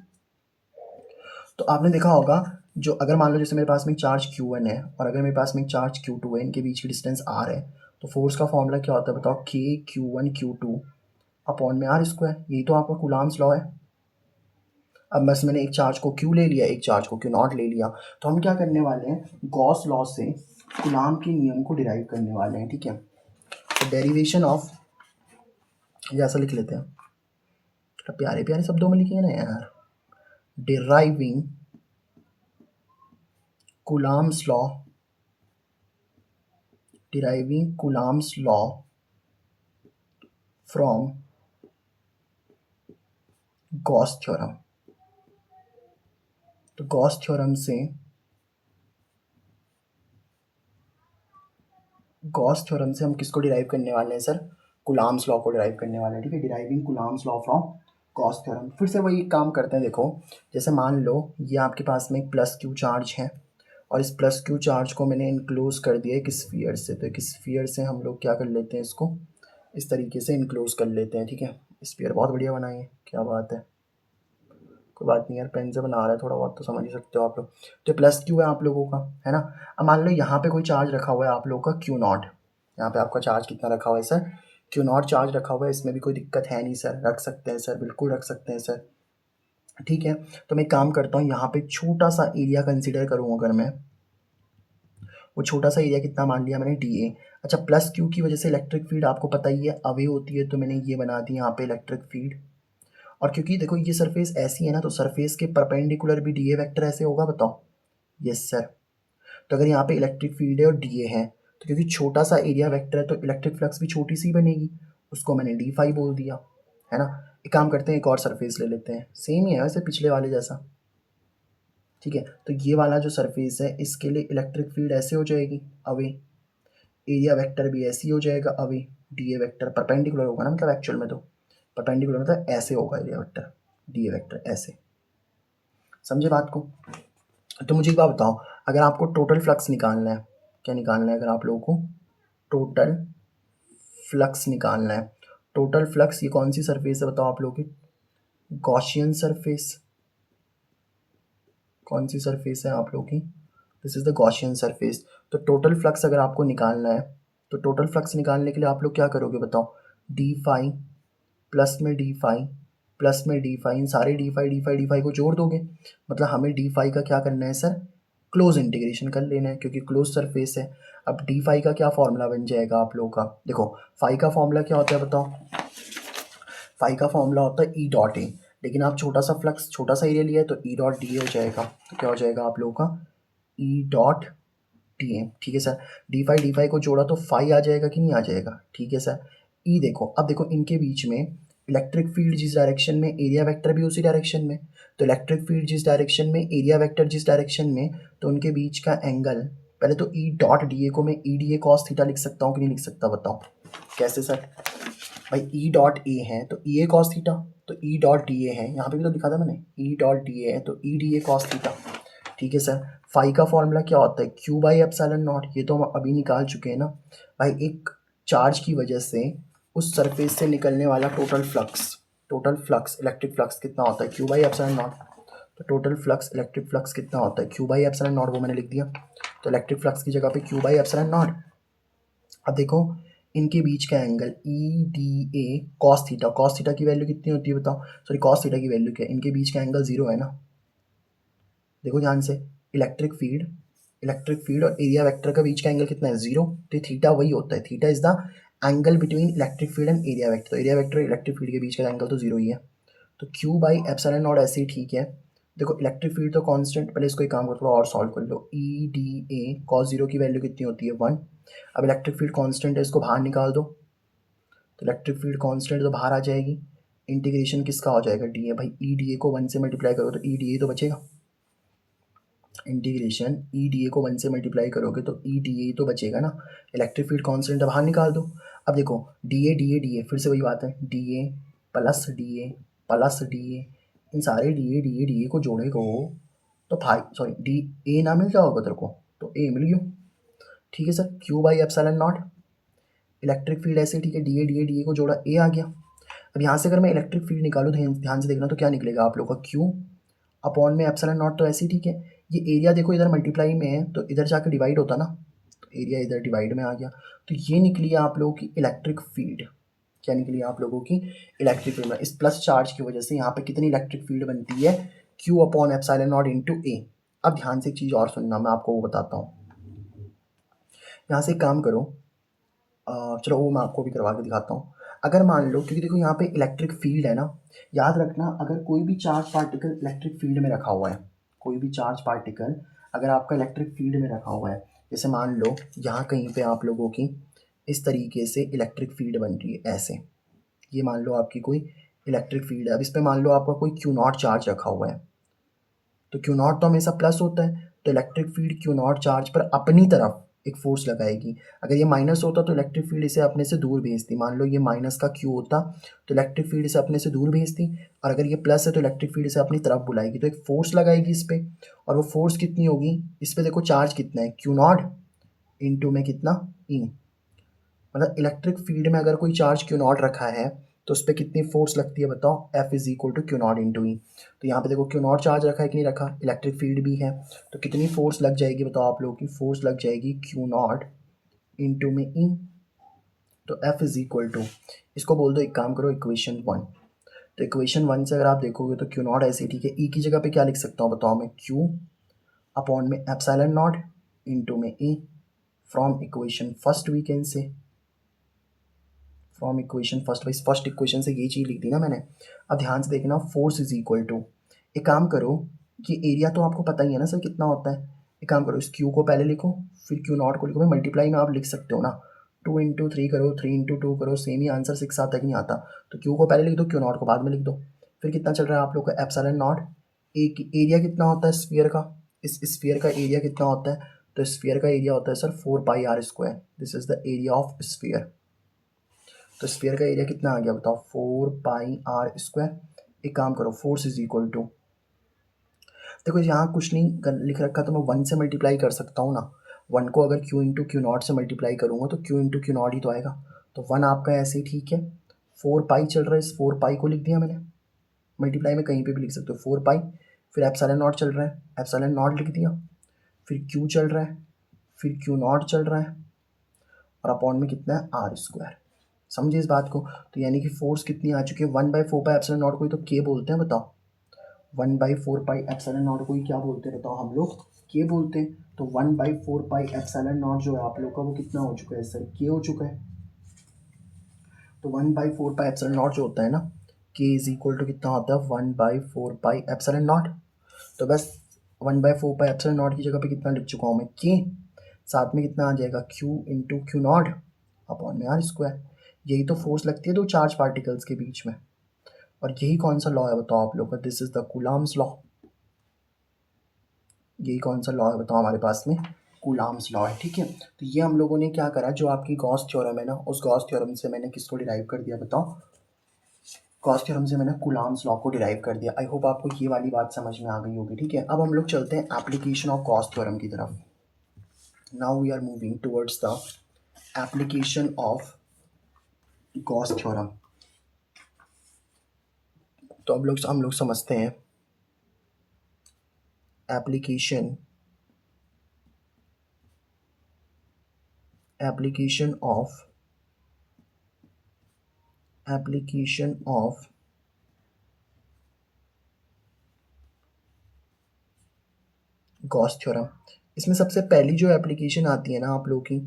तो आपने देखा होगा, जो अगर मान लो जैसे मेरे पास में चार्ज Q1 है और अगर मेरे पास में चार्ज Q2 है, इनके बीच की डिस्टेंस R है, तो फोर्स का फॉर्मूला क्या होता है बताओ, K Q1 Q2 अपॉन में आर स्क्वायर। यही तो आपका कूलाम्स लॉ है। अब बस मैंने एक चार्ज को Q ले लिया, एक चार्ज को Q नॉट ले लिया, तो हम क्या करने वाले हैं, गॉस लॉ से कूलाम के नियम को डिराइव करने वाले हैं, ठीक है। तो डेरिवेशन ऑफ, ये ऐसा लिख लेते हैं, तो प्यारे प्यारे शब्दों में लिखिए ना यार, deriving coulombs law, deriving Coulomb's law from Gauss theorem. तो गॉस थ्योरम से, गॉस थ्योरम से हम किसको डिराइव करने वाले हैं सर, कूलाम्स लॉ को डिराइव करने वाले हैं, ठीक है। Deriving coulombs law from Gauss theorem. फिर से वही काम करते हैं, देखो जैसे मान लो ये आपके पास में एक प्लस क्यू चार्ज है और इस प्लस क्यू चार्ज को मैंने इनक्लोज कर दिया एक स्फीयर से, तो एक स्फीयर से हम लोग क्या कर लेते हैं, इसको इस तरीके से इनक्लोज कर लेते हैं, ठीक है। स्फीयर बहुत बढ़िया बनाई है, क्या बात है, कोई बात नहीं यार, पेन से बना रहा है, थोड़ा बहुत तो समझ ही सकते हो आप लोग। तो प्लस क्यू है आप लोगों का, है ना। अब मान लो यहाँ पे कोई चार्ज रखा हुआ है आप लोगों का क्यू नॉट, यहाँ पे आपका चार्ज कितना रखा हुआ है सर, क्यू नॉट चार्ज रखा हुआ है, इसमें भी कोई दिक्कत है नहीं सर, रख सकते हैं सर, बिल्कुल रख सकते हैं सर, ठीक है। तो मैं काम करता हूँ, यहाँ पे छोटा सा एरिया कंसिडर करूँ अगर मैं, वो छोटा सा एरिया कितना मान लिया मैंने, डी ए। अच्छा, प्लस क्यू की वजह से इलेक्ट्रिक फील्ड आपको पता ही है अवे होती है, तो मैंने ये बना दी यहाँ पे इलेक्ट्रिक फील्ड। और क्योंकि देखो ये सरफेस ऐसी है ना, तो सरफेस के परपेंडिकुलर भी डी ए वेक्टर ऐसे होगा, बताओ। Yes sir. तो अगर यहाँ पे इलेक्ट्रिक फील्ड है और डी ए है, तो क्योंकि छोटा सा एरिया वेक्टर है तो इलेक्ट्रिक फ्लक्स भी छोटी सी बनेगी, उसको मैंने डी फाई बोल दिया, है ना। एक काम करते हैं, एक और सरफेस ले लेते हैं, सेम ही है वैसे पिछले वाले जैसा, ठीक है। तो ये वाला जो सरफेस है इसके लिए इलेक्ट्रिक फील्ड ऐसे हो जाएगी अवे, एरिया वेक्टर भी ऐसे ही हो जाएगा away, D A vector perpendicular होगा ना, मतलब एक्चुअल में तो परपेंडिकुलर मतलब ऐसे होगा area vector, D A vector ऐसे, समझे बात को। तो मुझे एक बात बताओ, अगर आपको टोटल फ्लक्स निकालना है, क्या निकालना है अगर आप लोगों को, टोटल फ्लक्स निकालना है, टोटल फ्लक्स ये कौन सी सरफेस है बताओ आप लोगों की, गॉसियन सरफेस। कौन सी सरफेस है आप लोगों की, this is the Gaussian surface. तो टोटल फ्लक्स अगर आपको निकालना है, तो टोटल फ्लक्स निकालने के लिए आप लोग क्या करोगे बताओ, डी फाई प्लस में डी फाई प्लस में डी फाई, इन सारे डी फाई को जोड़ दोगे, मतलब हमें डी फाई का क्या करना है सर, क्लोज इंटीग्रेशन कर लेना है, क्योंकि क्लोज सरफेस है। अब डी फाई का क्या फॉर्मूला बन जाएगा आप लोगों का, देखो फाई का फॉर्मूला क्या होता है बताओ, फाई का फॉर्मूला होता है ई डॉट ए, लेकिन आप छोटा सा फ्लक्स छोटा सा एरिया लिया है तो ई डॉट डी ए हो जाएगा, तो क्या हो जाएगा आप लोगों का, ई डॉट टी एम, ठीक है सर। डी फाई को जोड़ा तो फाई आ जाएगा कि नहीं आ जाएगा, ठीक है सर। ई देखो, अब देखो इनके बीच में इलेक्ट्रिक फील्ड जिस डायरेक्शन में, एरिया वेक्टर भी उसी डायरेक्शन में, तो इलेक्ट्रिक फील्ड जिस डायरेक्शन में, एरिया वेक्टर जिस डायरेक्शन में, तो उनके बीच का एंगल, पहले तो ई डॉट डी ए को मैं E D A cos theta लिख सकता हूँ कि नहीं लिख सकता बताओ, कैसे सर। भाई ई डॉट ए है तो ई ए कॉस थीटा, तो ई डॉट डी ए है, यहाँ पे भी तो लिखा था मैंने, ई डॉट डी ए है तो E D A cos theta, ठीक है सर। फाई का फॉर्मूला क्या होता है, क्यू बाई एप्सिलॉन नॉट, ये तो हम अभी निकाल चुके हैं ना भाई। एक चार्ज की वजह से उस सरफेस से निकलने वाला total flux, total flux electric flux कितना होता है, क्यू बाई एप्सिलॉन नॉट। तो टोटल फ्लक्स इलेक्ट्रिक फ्लक्स कितना होता है, क्यू बाई एप्सिलॉन नॉट, वो मैंने लिख दिया। तो इलेक्ट्रिक फ्लक्स की जगह पे क्यू बाई एप्सिलॉन नॉट। अब देखो इनके बीच का angle E D A cos theta, cos theta की वैल्यू कितनी होती है बताओ, सॉरी कॉस थीटा की वैल्यू क्या है, इनके बीच का एंगल जीरो है ना, देखो ध्यान से, इलेक्ट्रिक फील्ड और एरिया वेक्टर का बीच का एंगल कितना है, जीरो, तो थीटा वही होता है, theta is the angle between electric field and area vector, तो एरिया वेक्टर और इलेक्ट्रिक फील्ड के बीच का एंगल तो जीरो ही है, तो क्यू बाई एप्सिलॉन नॉट ऐसे ही ठीक है। देखो इलेक्ट्रिक फील्ड तो कांस्टेंट, पहले इसको एक काम करो थोड़ा और सॉल्व कर लो, E D A cos zero की वैल्यू कितनी होती है, वन। अब इलेक्ट्रिक फील्ड कांस्टेंट है, इसको बाहर निकाल दो, तो इलेक्ट्रिक फील्ड कांस्टेंट तो बाहर आ जाएगी, इंटीग्रेशन किसका हो जाएगा, डी ए, भाई ई डी ए को वन से मल्टीप्लाई करो तो ई डी ए तो बचेगा, इंटीग्रेशन ई डी ए को वन से मल्टीप्लाई करोगे तो ई डी ए तो बचेगा ना, इलेक्ट्रिक फील्ड कांस्टेंट बाहर निकाल दो। अब देखो D A D A D A, फिर से वही बात है, D A plus D A plus D A, इन सारे डी ए को जोड़ेगा तो भाई सॉरी डी ए ना मिल जाओगे तेरे को, तो ए मिल गया। ठीक है sir, Q by epsilon naught electric field ऐसे, ठीक है, डी ए को जोड़ा ए आ गया। अब यहाँ से अगर मैं इलेक्ट्रिक फील्ड निकालूँ तो ध्यान से देखना, तो क्या निकलेगा आप लोग का क्यू अपॉन में एप्सिलॉन नॉट, तो ऐसे ही ठीक है। ये एरिया देखो इधर मल्टीप्लाई में है तो इधर जाकर डिवाइड होता ना, तो एरिया इधर डिवाइड में आ गया, तो ये निकली है आप लोगों की इलेक्ट्रिक फील्ड। क्या निकली है आप लोगों की इलेक्ट्रिक फील्ड। इस प्लस चार्ज की वजह से यहाँ पे कितनी इलेक्ट्रिक फील्ड बनती है, Q upon epsilon naught into A. अब ध्यान से एक चीज़ और सुनना, मैं आपको वो बताता हूँ। यहाँ से एक काम करो, चलो वो मैं आपको भी करवा के दिखाता हूँ। अगर मान लो, क्योंकि देखो यहाँ पे इलेक्ट्रिक फील्ड है ना, याद रखना अगर कोई भी चार्ज पार्टिकल इलेक्ट्रिक फील्ड में रखा हुआ है, कोई भी चार्ज पार्टिकल अगर आपका इलेक्ट्रिक फील्ड में रखा हुआ है, जैसे मान लो यहाँ कहीं पे आप लोगों की इस तरीके से इलेक्ट्रिक फील्ड बन रही है ऐसे, ये मान लो आपकी कोई इलेक्ट्रिक फील्ड है। अब इस पर मान लो आपका कोई क्यू नॉट चार्ज रखा हुआ है, तो क्यू नॉट तो हमेशा प्लस होता है, तो electric field Q not charge पर अपनी तरफ एक फोर्स लगाएगी। अगर ये माइनस होता तो इलेक्ट्रिक फील्ड इसे अपने से दूर भेजती, मान लो ये माइनस का क्यू होता तो इलेक्ट्रिक फील्ड इसे अपने से दूर भेजती, और अगर ये प्लस है तो इलेक्ट्रिक फील्ड इसे अपनी तरफ बुलाएगी, तो एक फोर्स लगाएगी इस पर। और वो फोर्स कितनी होगी, इस पर देखो चार्ज कितना है, क्यू नॉट इंटू में कितना ई, मतलब इलेक्ट्रिक फील्ड में अगर कोई चार्ज क्यू नॉट रखा है तो उस पर कितनी फोर्स लगती है बताओ, F is equal to Q naught into E. तो यहाँ पे देखो क्यू नॉट चार्ज रखा है कि नहीं रखा, इलेक्ट्रिक फील्ड भी है, तो कितनी फोर्स लग जाएगी बताओ आप लोगों की, फोर्स लग जाएगी क्यू नॉट इंटू में ई, तो एफ इज इक्वल टू, इसको बोल दो एक काम करो इक्वेशन 1। तो इक्वेशन 1 से अगर आप देखोगे तो क्यू नॉट ऐसे, ठीक है, ई की जगह पे क्या लिख सकता हूँ बताओ मैं, क्यू अपॉन में एप्सिलॉन नॉट इंटू में E, from equation first we can say, from equation first, इस फर्स्ट इक्वेशन से ये चीज़ लिख दी ना मैंने। अब ध्यान से देखना, फोर्स इज इक्वल टू, एक काम करो कि एरिया तो आपको पता ही है ना सर कितना होता है, एक काम करो इस क्यू को पहले लिखो फिर क्यू नॉट को लिखो, भाई मल्टीप्लाई में आप लिख सकते हो ना, 2 इंटू 3 करो, 3 इंटू 2 करो, सेम ही आंसर 6 आता कि नहीं आता, तो क्यू को पहले लिख दो, क्यू नॉट को बाद में लिख दो। फिर कितना चल रहा है आप लोग का एप्सिलॉन नॉट, एक एरिया कितना होता है स्फीयर का, इस स्फीयर का एरिया कितना होता है, तो स्फीयर का एरिया होता है sir 4 pi r square, this is the area of sphere. तो स्फीयर का एरिया कितना आ गया बताओ, 4 पाई r स्क्वायर। एक काम करो, फोर्स इज इक्वल टू, देखो यहाँ कुछ नहीं लिख रखा तो मैं 1 से मल्टीप्लाई कर सकता हूँ ना, 1 को अगर q इंटू क्यू नॉट से मल्टीप्लाई करूँगा तो q इंटू क्यू नॉट ही तो आएगा, तो 1 आपका ऐसे ही ठीक है। 4 पाई चल रहा है, इस 4 पाई को लिख दिया मैंने, मल्टीप्लाई में कहीं पे भी लिख सकते हो 4 पाई, फिर एप्सिलॉन नॉट चल रहा है, एप्सिलॉन नॉट लिख दिया, फिर q चल रहा है, फिर क्यू नॉट चल रहा है, और अपॉन में कितना है r स्क्वायर। समझिए इस बात को, तो यानी कि फोर्स कितनी आ चुकी है, 1/4 पाई एप्सिलॉन नॉट को ही तो के बोलते हैं बताओ, 1/4 पाई एप्सिलॉन नॉट को ही क्या बोलते हैं बताओ हम लोग, के बोलते हैं। तो 1/4 पाई एप्सिलॉन नॉट जो है आप लोग का वो कितना हो चुका है सर, के हो चुका है। तो 1/4 पाई एप्सिलॉन नॉट जो होता है ना, के इज इक्वल टू कितना होता है, 1/4 पाई एप्सिलॉन नॉट। तो बस 1/4 पाई एप्सिलॉन नॉट की जगह पे कितना लिख चुका हूँ मैं, के, साथ में कितना आ जाएगा, Q into Q not upon में r स्क्वायर। यही तो फोर्स लगती है दो चार्ज पार्टिकल्स के बीच में, और यही कौन सा लॉ है बताओ आप लोग का, this is the Coulomb's law. यही कौन सा लॉ है बताओ हमारे पास में, कूलम्ब्स लॉ है, ठीक है। तो ये हम लोगों ने क्या करा, जो आपकी गॉस थ्योरम है ना, उस गॉस थ्योरम से मैंने किसको डिराइव कर दिया बताओ, गॉस थ्योरम से मैंने कूलम्ब्स लॉ को डिराइव कर दिया। आई होप आपको ये वाली बात समझ में आ गई होगी, ठीक है। अब हम लोग चलते हैं एप्लीकेशन ऑफ गॉस थ्योरम की तरफ। Now we are moving towards the application of Gauss theorem. तो अब हम लोग समझते हैं application application of application of Gauss theorem. इसमें सबसे पहली जो एप्लीकेशन आती है ना आप लोगों की,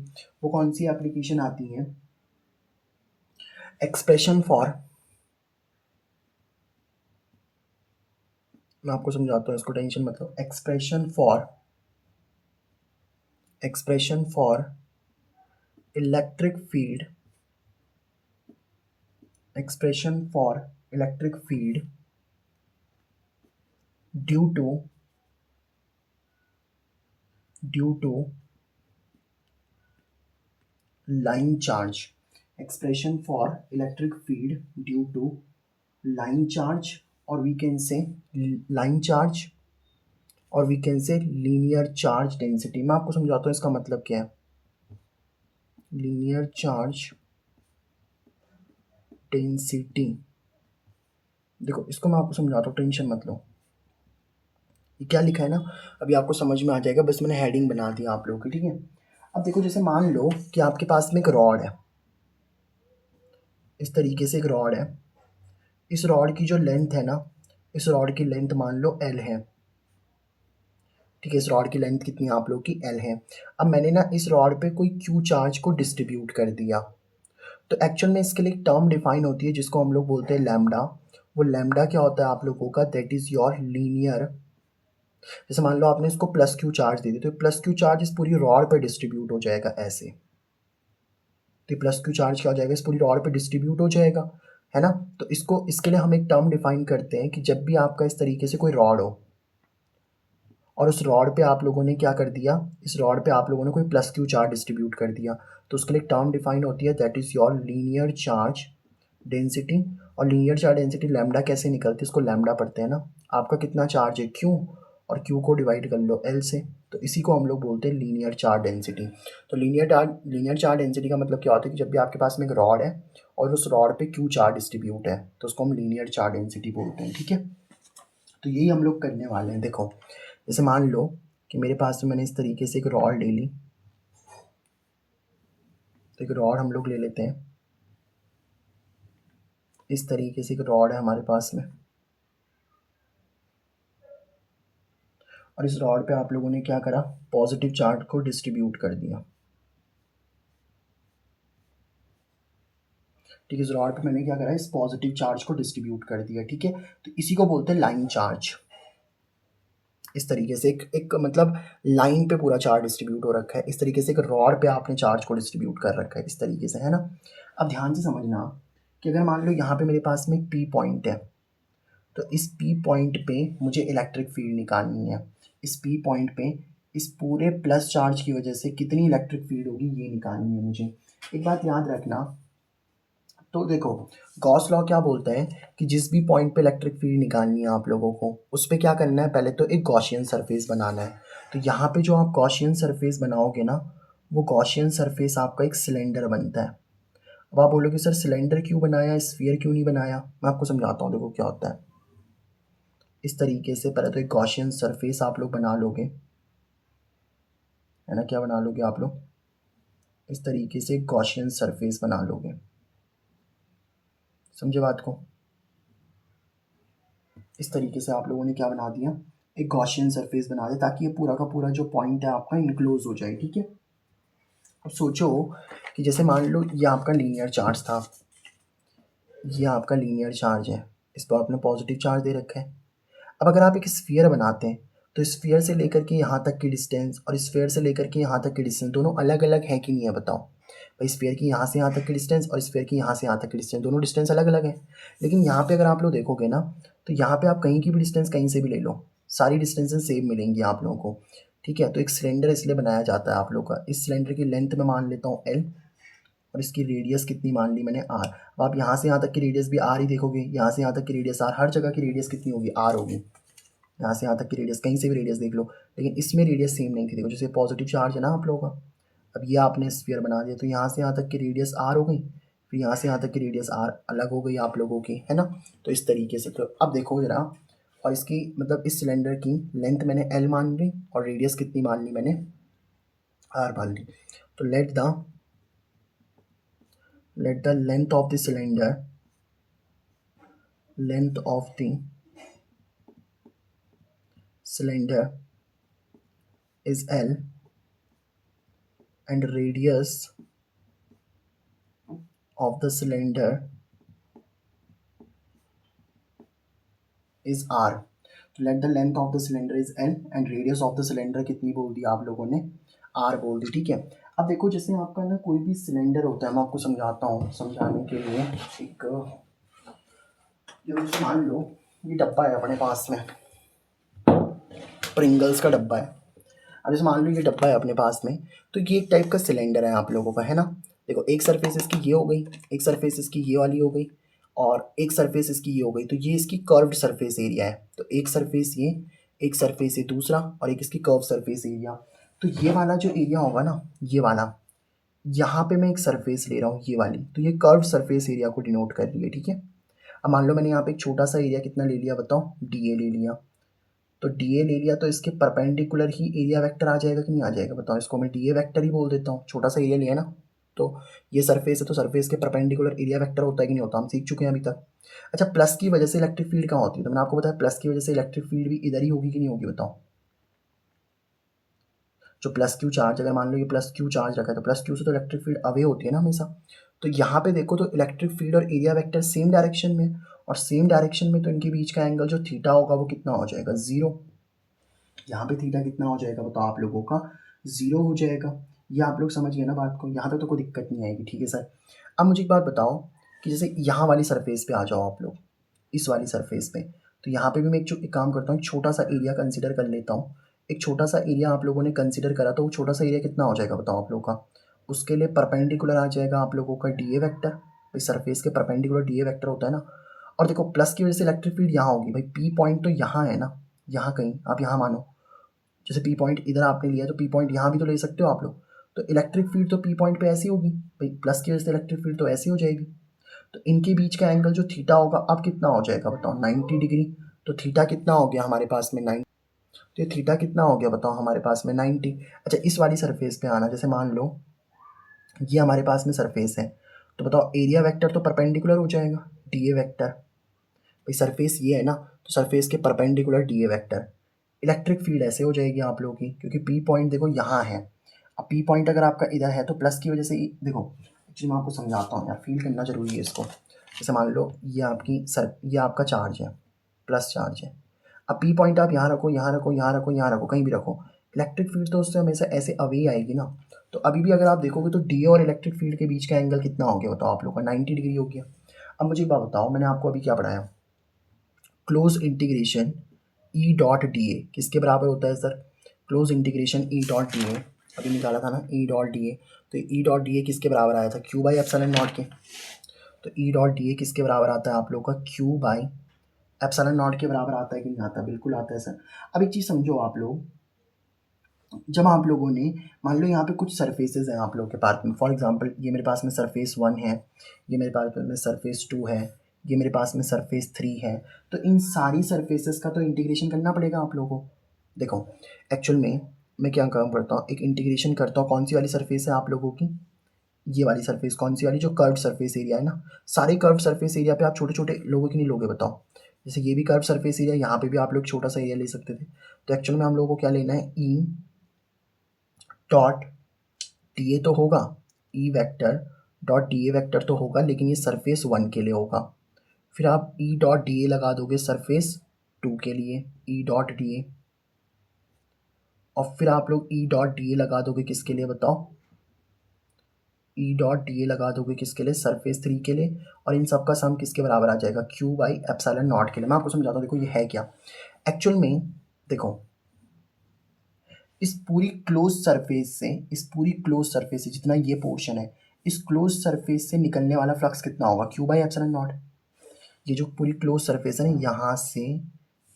वो कौन सी एप्लीकेशन आती है, एक्सप्रेशन फॉर, मैं आपको समझाता हूँ इसको, टेंशन मतलब, expression for electric field, expression for electric field due to line charge, expression for electric field due to line charge और we can say line charge, और we can say linear charge density. मैं आपको समझाता हूँ इसका मतलब क्या है। लीनियर चार्ज डेंसिटी, देखो इसको मैं आपको समझाता हूँ, टेंशन मत लो। ये क्या लिखा है ना, अभी आपको समझ में आ जाएगा, बस मैंने हेडिंग बना दिया आप लोगों की, ठीक है। अब देखो जैसे मान लो कि आपके पास में एक रॉड है, इस तरीके से एक रॉड है। इस रॉड की जो लेंथ है ना, इस रॉड की लेंथ मान लो एल है, ठीक है। इस रॉड की लेंथ कितनी आप लोग की एल है। अब मैंने ना इस रॉड पे कोई क्यू चार्ज को डिस्ट्रीब्यूट कर दिया, तो एक्चुअल में इसके लिए एक टर्म डिफाइन होती है जिसको हम लोग बोलते हैं लैम्डा। वो लैम्डा क्या होता है आप लोगों का, दैट इज योर लीनियर। जैसे मान लो आपने इसको प्लस क्यू चार्ज दे दी, तो प्लस क्यू चार्ज इस पूरी रॉड पे डिस्ट्रीब्यूट हो जाएगा ऐसे। तो प्लस क्यू चार्ज क्या हो जाएगा, इस पूरी रॉड पे डिस्ट्रीब्यूट हो जाएगा, है ना। तो इसको, इसके लिए हम एक टर्म डिफाइन करते हैं कि जब भी आपका इस तरीके से कोई रॉड हो और उस रॉड पे आप लोगों ने क्या कर दिया, इस रॉड पे आप लोगों ने कोई प्लस क्यू चार्ज डिस्ट्रीब्यूट कर दिया, तो उसके लिए एक टर्म डिफाइन होती है, that is your linear charge density. और लीनियर चार्ज डेंसिटी लैम्डा कैसे निकलती है, इसको लैम्डा पढ़ते हैं ना। आपका कितना चार्ज है क्यू, और क्यू को डिवाइड कर लो एल से, तो इसी को हम लोग बोलते हैं लीनियर चार्ज डेंसिटी। तो लीनियर चार्ज डेंसिटी का मतलब क्या होता है कि जब भी आपके पास में एक रॉड है और उस रॉड पे क्यू चार्ज डिस्ट्रीब्यूट है, तो उसको हम लीनियर चार्ज डेंसिटी बोलते हैं, ठीक है। तो यही हम लोग करने वाले हैं। देखो जैसे मान लो कि मेरे पास में मैंने इस तरीके से एक रॉड ले ली, तो एक रॉड हम लोग ले लेते हैं, इस तरीके से एक रॉड है हमारे पास में, और इस रॉड पे आप लोगों ने क्या करा, पॉजिटिव चार्ज को डिस्ट्रीब्यूट कर दिया, ठीक है। इस रॉड पे मैंने क्या करा, इस पॉजिटिव चार्ज को डिस्ट्रीब्यूट कर दिया, ठीक है। तो इसी को बोलते हैं लाइन चार्ज। इस तरीके से एक मतलब लाइन पे पूरा चार्ज डिस्ट्रीब्यूट हो रखा है, इस तरीके से एक रॉड पे आपने चार्ज को डिस्ट्रीब्यूट कर रखा है इस तरीके से, है ना। अब ध्यान से समझना कि अगर मान लो यहाँ पे मेरे पास में एक पी पॉइंट है, तो इस पी पॉइंट पे मुझे इलेक्ट्रिक फील्ड निकालनी है। इस पी पॉइंट पे इस पूरे प्लस चार्ज की वजह से कितनी इलेक्ट्रिक फील्ड होगी ये निकालनी है मुझे। एक बात याद रखना, तो देखो गॉस लॉ क्या बोलता है कि जिस भी पॉइंट पे इलेक्ट्रिक फील्ड निकालनी है आप लोगों को, उस पर क्या करना है, पहले तो एक गॉसियन सरफेस बनाना है। तो यहाँ पे जो आप गॉसियन सरफेस बनाओगे ना, वो गॉसियन सरफेस आपका एक सिलेंडर बनता है। अब आप बोलोगे सर सिलेंडर क्यों बनाया, स्फीयर क्यों नहीं बनाया, मैं आपको समझाता हूँ। देखो क्या होता है, इस तरीके से पहले तो एक गॉसियन सरफेस आप लोग बना लोगे, है ना। क्या बना लोगे आप लोग, इस तरीके से एक गॉसियन सरफेस बना लोगे, समझे बात को। इस तरीके से आप लोगों ने क्या बना दिया, एक गॉसियन सरफेस बना दिया, ताकि ये पूरा का पूरा जो पॉइंट है आपका इनक्लोज हो जाए, ठीक है। अब सोचो कि जैसे मान लो ये आपका लीनियर चार्ज था, ये आपका लीनियर चार्ज है, इस पर आपने पॉजिटिव चार्ज दे रखा है। अब अगर आप एक स्फीयर बनाते हैं, तो स्फीयर से लेकर के यहाँ तक की डिस्टेंस और स्फीयर से लेकर के यहाँ तक की डिस्टेंस दोनों अलग अलग है कि नहीं है, बताओ भाई। स्फीयर की यहाँ से यहाँ तक की डिस्टेंस और स्फीयर की यहाँ से यहाँ तक की डिस्टेंस, दोनों डिस्टेंस अलग अलग है। लेकिन यहाँ पे अगर आप लोग देखोगे ना, तो यहाँ पे आप कहीं की भी डिस्टेंस कहीं से भी ले लो, सारी डिस्टेंसेज सेम मिलेंगी आप लोगों को, ठीक है। तो एक सिलेंडर इसलिए बनाया जाता है आप लोग का। इस सिलेंडर की लेंथ मैं मान लेता हूँ एल, और इसकी रेडियस कितनी मान ली मैंने आर। अब आप यहाँ से यहाँ तक की रेडियस भी आर ही देखोगे, यहाँ से यहाँ तक की रेडियस आर, हर जगह की रेडियस कितनी होगी, आर होगी। यहाँ से यहाँ तक की रेडियस कहीं से भी रेडियस देख लो, लेकिन इसमें रेडियस सेम नहीं थी। देखो जैसे पॉजिटिव चार्ज है ना आप लोगों का, अब ये आपने स्फीयर बना दिया, तो यहाँ से यहाँ तक की रेडियस आर हो गई, फिर यहाँ से यहाँ तक की रेडियस आर अलग हो गई आप लोगों की, है ना। तो इस तरीके से, तो अब देखो जरा, और इसकी मतलब इस सिलेंडर की लेंथ मैंने एल मान ली और रेडियस कितनी मान ली मैंने, आर मान ली। तो let the length of the cylinder is L, and radius of the cylinder is R. तो let the length of the cylinder is L and radius of the cylinder कितनी बोल दी आप लोगों ने, R बोल दी, ठीक है। अब देखो जैसे आपका ना कोई भी सिलेंडर होता है, मैं आपको समझाता हूँ समझाने के लिए। एक जैसे मान लो ये डब्बा है अपने पास में, प्रिंगल्स का डब्बा है। अब जैसे मान लो ये डब्बा है अपने पास में, तो ये एक टाइप का सिलेंडर है आप लोगों का, है ना। देखो एक सरफेस इसकी ये हो गई, एक सरफेस इसकी ये वाली हो गई, और एक सरफेस इसकी ये हो गई, तो ये इसकी कर्व्ड सरफेस एरिया है। तो एक सरफेस ये, एक सरफेस ये दूसरा, और एक इसकी कर्व सरफेस एरिया। तो ये वाला जो एरिया होगा ना, ये वाला, यहाँ पे मैं एक सरफेस ले रहा हूँ ये वाली, तो ये कर्व सरफेस एरिया को डिनोट कर रही है, ठीक है। अब मान लो मैंने यहाँ पे एक छोटा सा एरिया कितना ले लिया बताओ, डी ए ले लिया। तो डी ए ले लिया तो इसके परपेंडिकुलर ही एरिया वेक्टर आ जाएगा कि नहीं आ जाएगा बताओ, इसको मैं डी ए वेक्टर ही बोल देता हूँ, छोटा सा एरिया लिया ना। तो ये सरफेस है, तो सरफेस के परपेंडिकुलर एरिया वेक्टर होता है कि नहीं होता, हम सीख चुके हैं अभी तक। अच्छा, प्लस की वजह से इलेक्ट्रिक फील्ड कहाँ होती है, तो मैंने आपको बताया प्लस की वजह से इलेक्ट्रिक फील्ड भी इधर ही होगी कि नहीं होगी बताओ। जो प्लस क्यू चार्ज, अगर मान लो ये प्लस क्यू चार्ज रखा है, तो प्लस क्यू से तो इलेक्ट्रिक फील्ड अवे होती है ना हमेशा। तो यहाँ पे देखो तो इलेक्ट्रिक फील्ड और एरिया वेक्टर सेम डायरेक्शन में, और सेम डायरेक्शन में तो इनके बीच का एंगल जो थीटा होगा वो कितना हो जाएगा, जीरो। यहाँ पे थीटा कितना हो जाएगा बताओ आप लोगों का, जीरो हो जाएगा। ये आप लोग समझ गए ना बात को, यहाँ तक तो कोई दिक्कत नहीं आएगी, ठीक है सर। अब मुझे एक बात बताओ कि जैसे यहाँ वाली सरफेस पे आ जाओ आप लोग, इस वाली सरफेस पे, तो यहाँ पे भी मैं एक काम करता हूँ, एक छोटा सा एरिया कंसिडर कर लेता हूँ। एक छोटा सा एरिया आप लोगों ने कंसिडर करा, तो वो छोटा सा एरिया कितना हो जाएगा बताओ आप लोगों का। उसके लिए परपेंडिकुलर आ जाएगा आप लोगों का डी ए वैक्टर, भाई सरफेस के परपेंडिकुलर डी ए वैक्टर होता है ना। और देखो प्लस की वजह से इलेक्ट्रिक फील्ड यहाँ होगी, भाई पी पॉइंट तो यहाँ है ना, यहाँ कहीं आप यहाँ मानो, जैसे पी पॉइंट इधर आपने लिया तो पी पॉइंट यहाँ भी तो ले सकते हो आप लोग। तो इलेक्ट्रिक फील्ड तो पी पॉइंट पे ऐसी होगी, भाई प्लस की वजह से इलेक्ट्रिक फील्ड तो ऐसी हो जाएगी। तो इनके बीच का एंगल जो थीटा होगा अब कितना हो जाएगा बताओ, 90 डिग्री। तो थीटा कितना हो गया हमारे पास में 90, तो ये थीटा कितना हो गया बताओ हमारे पास में 90। अच्छा, इस वाली सरफेस पे आना, जैसे मान लो ये हमारे पास में सरफेस है, तो बताओ एरिया वेक्टर तो परपेंडिकुलर हो जाएगा डी ए वेक्टर, भाई सरफेस ये है ना, तो सरफेस के perpendicular d A vector. Electric field ऐसे हो जाएगी आप लोगों की, क्योंकि पी पॉइंट देखो यहाँ है। अब पी पॉइंट अगर आपका इधर है तो प्लस की वजह से देखो, एक्चुअली मैं आपको समझाता हूँ यार, फील करना जरूरी है इसको। जैसे मान लो ये आपकी ये आपका चार्ज है, प्लस चार्ज है। अब पी पॉइंट आप यहाँ रखो, यहाँ रखो, यहाँ रखो, यहाँ रखो, कहीं भी रखो, इलेक्ट्रिक फील्ड तो उससे हमेशा ऐसे अवे ही आएगी ना। तो अभी भी अगर आप देखोगे तो डी और इलेक्ट्रिक फील्ड के बीच का एंगल कितना हो गया बताओ आप लोग का, 90 डिग्री हो गया। अब मुझे एक बात बताओ, मैंने आपको अभी क्या पढ़ाया, क्लोज इंटीग्रेशन ई डॉट डी ए किसके बराबर होता है सर, क्लोज इंटीग्रेशन ई डॉट डी ए, अभी निकाला था ना ई डॉट डी ए। तो ई डॉट डी ए किसके बराबर आया था, क्यू बाई एप्सिलॉन नॉट के। तो ई डॉट डी ए किसके बराबर आता है आप लोग का, क्यू बाई एप्सिलॉन नॉट के बराबर आता है कि नहीं आता, बिल्कुल आता है सर। अब एक चीज़ समझो आप लोग, जब आप लोगों ने मान लो यहाँ पे कुछ सरफेसेस हैं आप लोगों के पास में, फॉर एग्जांपल ये मेरे पास में सरफेस 1 है, ये मेरे पास में सरफेस 2 है, ये मेरे पास में सरफेस 3 है। तो इन सारी सरफेसेस का तो इंटीग्रेशन करना पड़ेगा आप लोगों को। देखो एक्चुअल में मैं क्या काम करता हूँ, एक इंटीग्रेशन करता हूँ, कौन सी वाली सरफेस है आप लोगों की, ये वाली सरफेस, कौन सी वाली, जो कर्व सरफेस एरिया है ना। सारे कर्व सरफेस एरिया पे आप छोटे छोटे लोगों की नहीं लोगे बताओ, जैसे ये भी कर्व सरफेस एरिया, यहाँ पे भी आप लोग छोटा सा एरिया ले सकते थे। तो एक्चुअल में हम लोगों को क्या लेना है, ई डॉट डी ए तो होगा, ई vector dot d A vector तो होगा, लेकिन ये सरफेस 1 के लिए होगा। फिर आप ई डॉट डी ए लगा दोगे सरफेस 2 के लिए, ई डॉट डी ए। और फिर आप लोग ई डॉट डी ए लगा दोगे किसके लिए बताओ, ई डॉट डी ए लगा दोगे किसके लिए, सरफेस 3 के लिए। और इन सब का सम किसके बराबर आ जाएगा, क्यू बाई एप्सिलॉन नॉट के लिए। मैं आपको समझाता हूँ, देखो ये है क्या एक्चुअल में। देखो इस पूरी क्लोज सरफेस से, इस पूरी क्लोज सरफेस से जितना ये पोर्शन है, इस क्लोज सरफेस से निकलने वाला फ्लक्स कितना होगा, क्यू बाई एप्सिलॉन नॉट। ये जो पूरी क्लोज सरफेस है ना, यहाँ से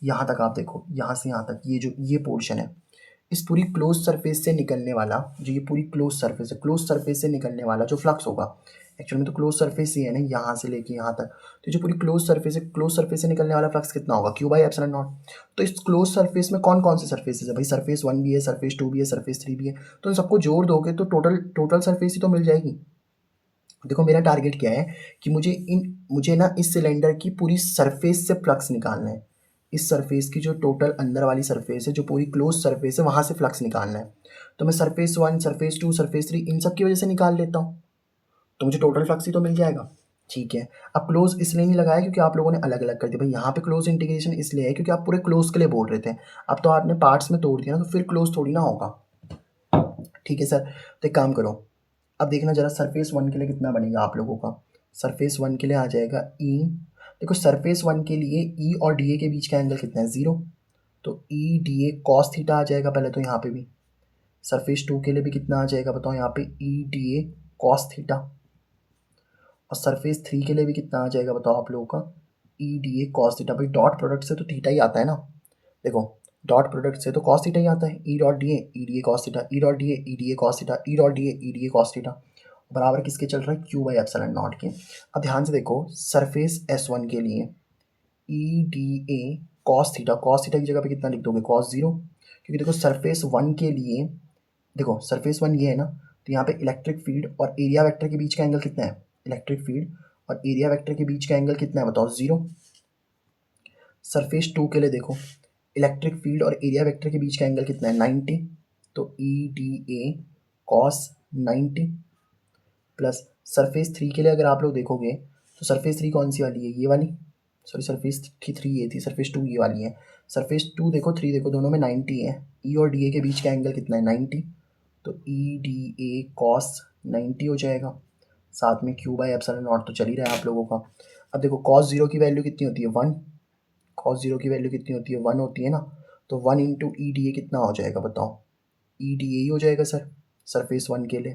यहाँ तक आप देखो, यहाँ से यहाँ तक ये जो ये पोर्शन है, इस पूरी क्लोज सरफेस से निकलने वाला, जो ये पूरी क्लोज सरफेस है, क्लोज सरफेस से निकलने वाला जो फ्लक्स होगा, एक्चुअल में तो क्लोज सरफेस ही है ना, यहाँ से लेके यहाँ तक। तो जो पूरी क्लोज सरफेस है, क्लोज सरफेस से निकलने वाला फ्लक्स कितना होगा, क्यू बाई एप्सिलॉन नॉट। तो इस क्लोज सरफेस में कौन कौन से सरफेसेस है भाई, सरफेस 1 भी है, सरफेस 2 भी है, सरफेस 3 भी है। तो इन सबको जोड़ दोगे तो टोटल टोटल सरफेस ही तो मिल जाएगी। देखो मेरा टारगेट क्या है कि मुझे ना इस सिलेंडर की पूरी सरफेस से फ्लक्स निकालना है। इस सरफेस की जो टोटल अंदर वाली सरफेस है, जो पूरी क्लोज सरफेस है, वहाँ से फ्लक्स निकालना है। तो मैं सरफेस 1, सरफेस 2, सरफेस 3 इन सब की वजह से निकाल लेता हूँ, तो मुझे टोटल फ्लक्स ही तो मिल जाएगा। ठीक है, अब क्लोज इसलिए नहीं लगाया क्योंकि आप लोगों ने अलग अलग कर दिया भाई, यहाँ पे क्लोज इंटीग्रेशन इसलिए है क्योंकि आप पूरे क्लोज के लिए बोल रहे थे। अब तो आपने पार्ट्स में तोड़ दिया ना, तो फिर क्लोज थोड़ी ना होगा। ठीक है सर, तो एक काम करो, अब देखना जरा सरफेस 1 के लिए कितना बनेगा आप लोगों का। सरफेस 1 के लिए आ जाएगा ई, देखो सरफेस 1 के लिए ई और डी ए के बीच का एंगल कितना है, 0। तो E D A cos theta आ जाएगा पहले तो यहाँ पे भी। सरफेस 2 के लिए भी कितना आ जाएगा बताओ यहाँ पे, E D A cos theta. और सरफेस 3 के लिए भी कितना आ जाएगा बताओ आप लोगों का, E D A cos theta. भाई डॉट प्रोडक्ट से तो थीटा ही आता है ना, देखो डॉट प्रोडक्ट से तो कॉस थीटा ही आता है, ई dot d A cos theta, E dot d A cos theta, E dot d A cos theta, बराबर किसके चल रहा है, क्यू बाई एप्सिलॉन नॉट के। अब ध्यान से देखो सरफेस S1 के लिए E D A cos theta की जगह पे कितना लिख दोगे, कॉस जीरो, क्योंकि देखो सरफेस 1 के लिए, देखो सरफेस 1 ये है ना, तो यहाँ पे इलेक्ट्रिक फील्ड और एरिया वेक्टर के बीच का एंगल कितना है, इलेक्ट्रिक फील्ड और एरिया वेक्टर के बीच का एंगल कितना है बताओ, जीरो। सरफेस 2 के लिए देखो इलेक्ट्रिक फील्ड और एरिया वेक्टर के बीच का एंगल कितना है, 90, तो E D A cos 90 plus surface 3 के लिए अगर आप लोग देखोगे तो सरफेस 3 कौन सी वाली है, ये वाली, सॉरी सरफेस 3 ये थी, सरफेस 2 ये वाली है। सरफेस 2 देखो 3 देखो दोनों में 90 है, ई और डी ए के बीच का एंगल कितना है, 90, तो ई डी ए कॉस 90 हो जाएगा, साथ में क्यू बाई एप्सिलॉन नॉट तो चल ही रहा है आप लोगों का। अब देखो कॉस जीरो की वैल्यू कितनी होती है, 1, कॉस जीरो की वैल्यू कितनी होती है, 1 होती है ना, तो 1 इंटू ई डी ए कितना हो जाएगा बताओ, ई डी ए ही हो जाएगा सर सरफेस 1 के लिए,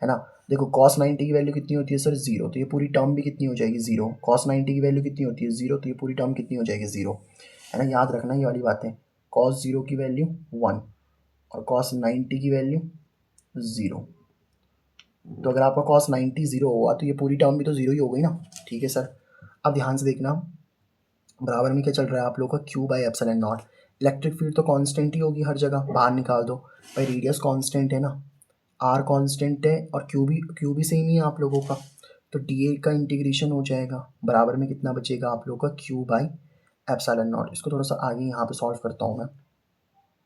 है ना। देखो cos 90 की वैल्यू कितनी होती है सर, जीरो, तो ये पूरी टर्म भी कितनी हो जाएगी, जीरो। cos 90 की वैल्यू कितनी होती है, जीरो, तो ये पूरी टर्म कितनी हो जाएगी, जीरो, है ना। याद रखना ये वाली बातें, cos जीरो की वैल्यू 1 और cos 90 की वैल्यू जीरो। तो अगर आपका cos 90 जीरो हुआ तो ये पूरी टर्म भी तो जीरो ही हो गई ना, ठीक है सर। अब ध्यान से देखना बराबर में क्या चल रहा है आप लोग का, Q by epsilon naught. Electric field तो कांस्टेंट ही होगी हर जगह, बाहर निकाल दो भाई, रेडियस कांस्टेंट है ना, आर कांस्टेंट है और क्यू भी सेम ही है आप लोगों का, तो डी ए का इंटीग्रेशन हो जाएगा, बराबर में कितना बचेगा आप लोगों का, क्यू बाई एप्सिलॉन नॉट। इसको थोड़ा सा आगे यहाँ पे सॉल्व करता हूँ मैं,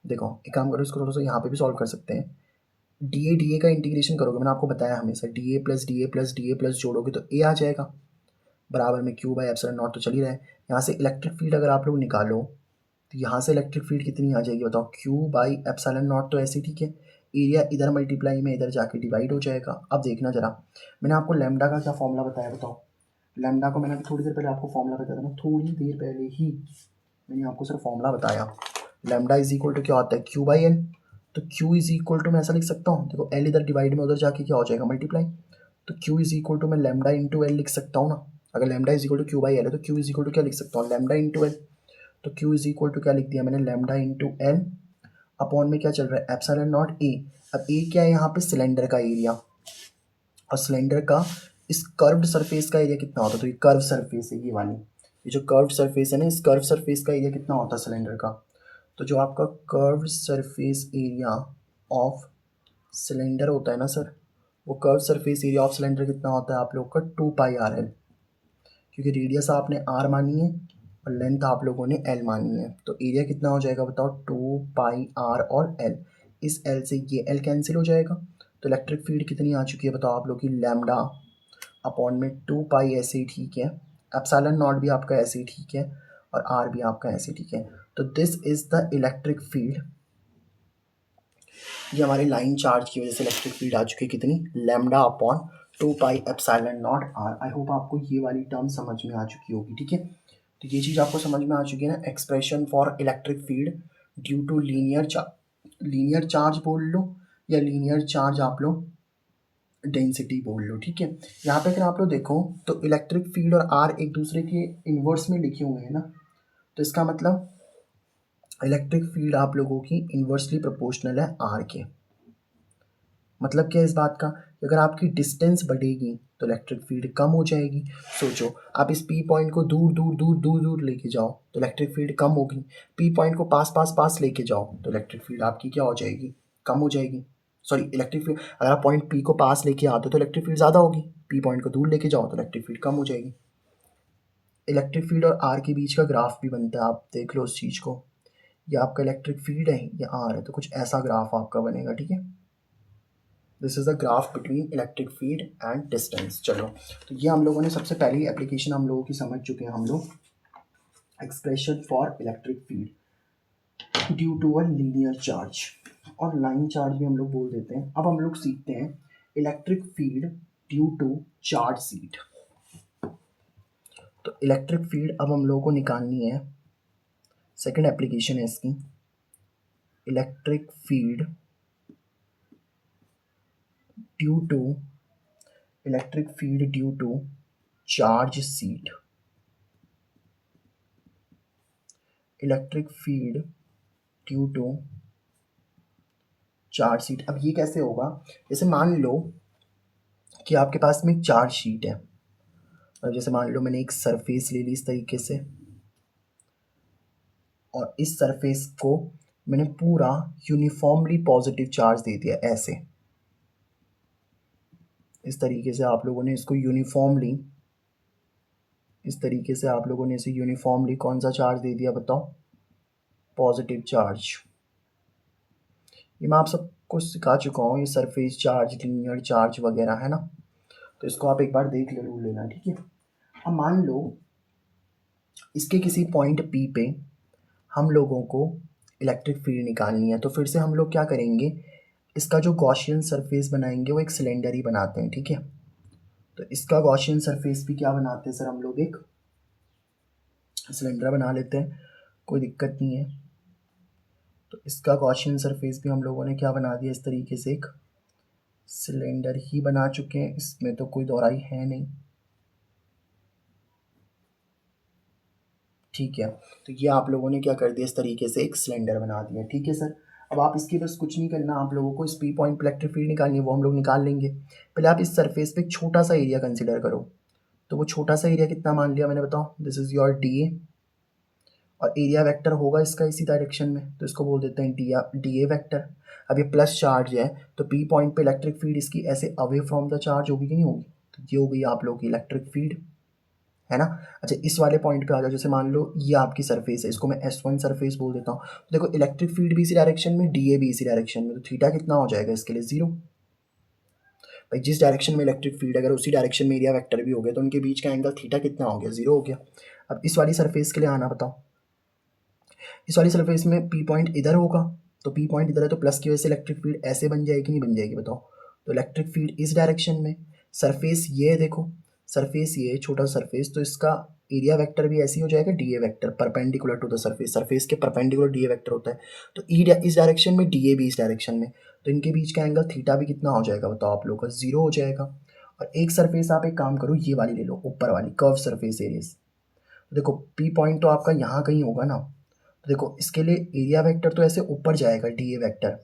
देखो एक काम करो, इसको थोड़ा सा यहाँ पे भी सॉल्व कर सकते हैं। डी ए का इंटीग्रेशन करोगे, मैंने आपको बताया हमेशा डी ए प्लस जोड़ोगे तो ए आ जाएगा, बराबर में क्यू बाई एप्सिलॉन नॉट तो चल ही रहा है। यहाँ से इलेक्ट्रिक फील्ड अगर आप लोग निकालो तो यहाँ से इलेक्ट्रिक फील्ड कितनी आ जाएगी बताओ, क्यू बाई एप्सिलॉन नॉट तो ऐसे ठीक है, एरिया इधर मल्टीप्लाई में इधर जाके डिवाइड हो जाएगा। अब देखना जरा, मैंने आपको लैम्डा का क्या फॉर्मूला बताया बताओ, लैम्डा को मैंने थोड़ी देर पहले आपको फॉर्मूला बताया था ना, थोड़ी देर पहले ही मैंने आपको सिर्फ फॉर्मूला बताया। लैम्डा इज इक्वल टू क्या होता है, क्यू बाई एल, तो क्यू इज इक्वल टू मैं ऐसा लिख सकता हूँ, देखो एल इधर डिवाइड में उधर जाके क्या हो जाएगा, मल्टीप्लाई, तो क्यू इज इक्वल टू मैं लैम्डा इंटू एल लिख सकता हूँ ना। अगर lambda is equal to Q by L है तो क्यू इज इक्वल टू क्या लिख सकता हूँ, लैम्डा इंटू एल, तो क्यू इज इक्वल टू क्या लिख दिया मैंने, लैम्डा इंटू एल अपॉन में क्या चल रहा है, एप्सिलॉन नॉट ए। अब ए क्या है यहाँ पे, सिलेंडर का एरिया, और सिलेंडर का इस कर्व्ड सरफेस का एरिया कितना होता है, तो ये कर्व सरफेस है ये वाली, ये जो कर्व्ड सरफेस है ना, इस कर्व सरफेस का एरिया कितना होता है सिलेंडर का, तो जो आपका curved surface area of cylinder होता है ना सर, वो curve surface area of cylinder कितना होता है आप लोग का, 2πr l, क्योंकि रेडियस आपने आर मानी है और लेंथ आप लोगों ने एल मानी है, तो एरिया कितना हो जाएगा बताओ, 2πr और एल, इस एल से ये एल कैंसिल हो जाएगा, तो इलेक्ट्रिक फील्ड कितनी आ चुकी है बताओ आप लोग की, लैम्डा अपॉन में 2π ऐसे ही ठीक है, एप्सिलॉन नॉट भी आपका ऐसे ही ठीक है और आर भी आपका ऐसे ठीक है, तो this is the electric field. ये हमारे लाइन चार्ज की वजह से इलेक्ट्रिक फील्ड आ चुकी है कितनी, lambda upon 2π epsilon naught R. I hope आपको ये वाली टर्म समझ में आ चुकी होगी, ठीक है। तो ये चीज़ आपको समझ में आ चुकी है ना, expression for electric field due to linear charge बोल लो या लीनियर चार्ज आप लोग डेंसिटी बोल लो, ठीक है। यहाँ पे अगर आप लोग देखो तो इलेक्ट्रिक फील्ड और आर एक दूसरे के इन्वर्स में लिखे हुए हैं ना, तो इसका मतलब इलेक्ट्रिक फील्ड आप लोगों की इन्वर्सली प्रोपोर्शनल है आर के। मतलब क्या इस बात का, कि अगर आपकी डिस्टेंस बढ़ेगी तो इलेक्ट्रिक फील्ड कम हो जाएगी। सोचो आप इस पी पॉइंट को दूर दूर दूर दूर दूर लेके जाओ तो इलेक्ट्रिक फील्ड कम होगी, पी पॉइंट को पास पास पास लेके जाओ तो इलेक्ट्रिक फील्ड आपकी क्या हो जाएगी, कम हो जाएगी। सॉरी इलेक्ट्रिक फील्ड अगर आप पॉइंट पी को पास लेके आते हो तो इलेक्ट्रिक फील्ड ज़्यादा होगी, पी पॉइंट को दूर लेके जाओ तो इलेक्ट्रिक फील्ड कम हो जाएगी। इलेक्ट्रिक फील्ड और आर के बीच का ग्राफ भी बनता है, आप देख लो उस चीज़ को, ये आपका इलेक्ट्रिक फील्ड है, ये आर है, तो कुछ ऐसा ग्राफ आपका बनेगा, ठीक है। This is the graph between electric field and distance. चलो तो ये हम लोगों ने सबसे पहली एप्लीकेशन हम लोगों की समझ चुके हैं हम लोग, expression for electric field due to a linear charge, और लाइन चार्ज भी हम लोग बोल देते हैं। अब हम लोग सीखते हैं electric field due to charge sheet. तो इलेक्ट्रिक फील्ड अब हम लोगों को निकालनी है, सेकेंड एप्लीकेशन है इसकी, electric field due to electric field due to charge sheet, electric field due to charge sheet. अब ये कैसे होगा, जैसे मान लो कि आपके पास में एक चार्ज शीट है, और जैसे मान लो मैंने एक सरफेस ले ली इस तरीके से, और इस सरफेस को मैंने पूरा यूनिफॉर्मली पॉजिटिव चार्ज दे दिया ऐसे, इस तरीके से आप लोगों ने इसको यूनिफॉर्मली, इस तरीके से आप लोगों ने इसे यूनिफॉर्मली कौन सा चार्ज दे दिया बताओ, पॉजिटिव चार्ज। ये मैं आप सबको सिखा चुका हूँ, ये सरफेस चार्ज, लीनियर चार्ज वगैरह है ना, तो इसको आप एक बार देख ले लेना, ठीक है। अब मान लो इसके किसी पॉइंट पी पे हम लोगों को इलेक्ट्रिक फील्ड निकालनी है, तो फिर से हम लोग क्या करेंगे, इसका जो गॉसियन सरफेस बनाएंगे वो एक सिलेंडर ही बनाते हैं, ठीक है। तो इसका गॉसियन सरफेस भी क्या बनाते हैं सर, हम लोग एक सिलेंडर बना लेते हैं, कोई दिक्कत नहीं है। तो इसका गॉसियन सरफेस भी हम लोगों ने क्या बना दिया, इस तरीके से एक सिलेंडर ही बना चुके हैं, इसमें तो कोई दोहराई है नहीं, ठीक है। तो ये आप लोगों ने क्या कर दिया, इस तरीके से एक सिलेंडर बना दिया, ठीक है सर। अब आप इसकी बस कुछ नहीं करना, आप लोगों को इस पी पॉइंट पर इलेक्ट्रिक फील्ड निकालनी है, वो हम लोग निकाल लेंगे। पहले आप इस सरफेस पे एक छोटा सा एरिया कंसिडर करो, तो वो छोटा सा एरिया कितना मान लिया मैंने, बताओ, this is your D A, और एरिया वेक्टर होगा इसका इसी डायरेक्शन में, तो इसको बोल देते हैं डी ए वेक्टर। अब ये प्लस चार्ज है, तो पी पॉइंट पे इलेक्ट्रिक फील्ड इसकी ऐसे अवे फ्रॉम द चार्ज होगी कि नहीं होगी, तो ये हो गई आप लोगों की इलेक्ट्रिक फील्ड, है ना। अच्छा, इस वाले पॉइंट पे आ जाओ, जैसे मान लो ये आपकी सरफेस है, इसको मैं S1 सरफेस बोल देता हूँ, तो देखो इलेक्ट्रिक फील्ड भी इसी डायरेक्शन में, डी ए भी इसी डायरेक्शन में, तो थीटा कितना हो जाएगा इसके लिए, 0। भाई जिस डायरेक्शन में इलेक्ट्रिक फील्ड, अगर उसी डायरेक्शन में एरिया वेक्टर भी हो गया, तो उनके बीच का एंगल थीटा कितना हो गया, 0 हो गया। अब इस वाली सरफेस के लिए आना, बताओ, इस वाली सरफेस में पी पॉइंट इधर होगा, तो पी पॉइंट इधर है, तो प्लस की वजह से इलेक्ट्रिक फील्ड ऐसे बन जाएगी, नहीं बन जाएगी बताओ। तो इलेक्ट्रिक फील्ड इस डायरेक्शन में, सरफेस ये है, देखो सरफेस ये छोटा सरफेस, तो इसका एरिया वेक्टर भी ऐसे ही हो जाएगा, d A vector perpendicular to the surface, surface के परपेंडिकुलर डी ए वेक्टर होता है, तो ई इस डायरेक्शन में, डी ए भी इस डायरेक्शन में, तो इनके बीच का एंगल थीटा भी कितना हो जाएगा बताओ आप लोगों का, 0 हो जाएगा। और एक सरफेस आप एक काम करो, ये वाली ले लो, ऊपर वाली कर्व सरफेस एरिया, देखो पी पॉइंट तो आपका यहाँ कहीं होगा ना, तो देखो इसके लिए एरिया वेक्टर तो ऐसे ऊपर जाएगा, डी ए वेक्टर,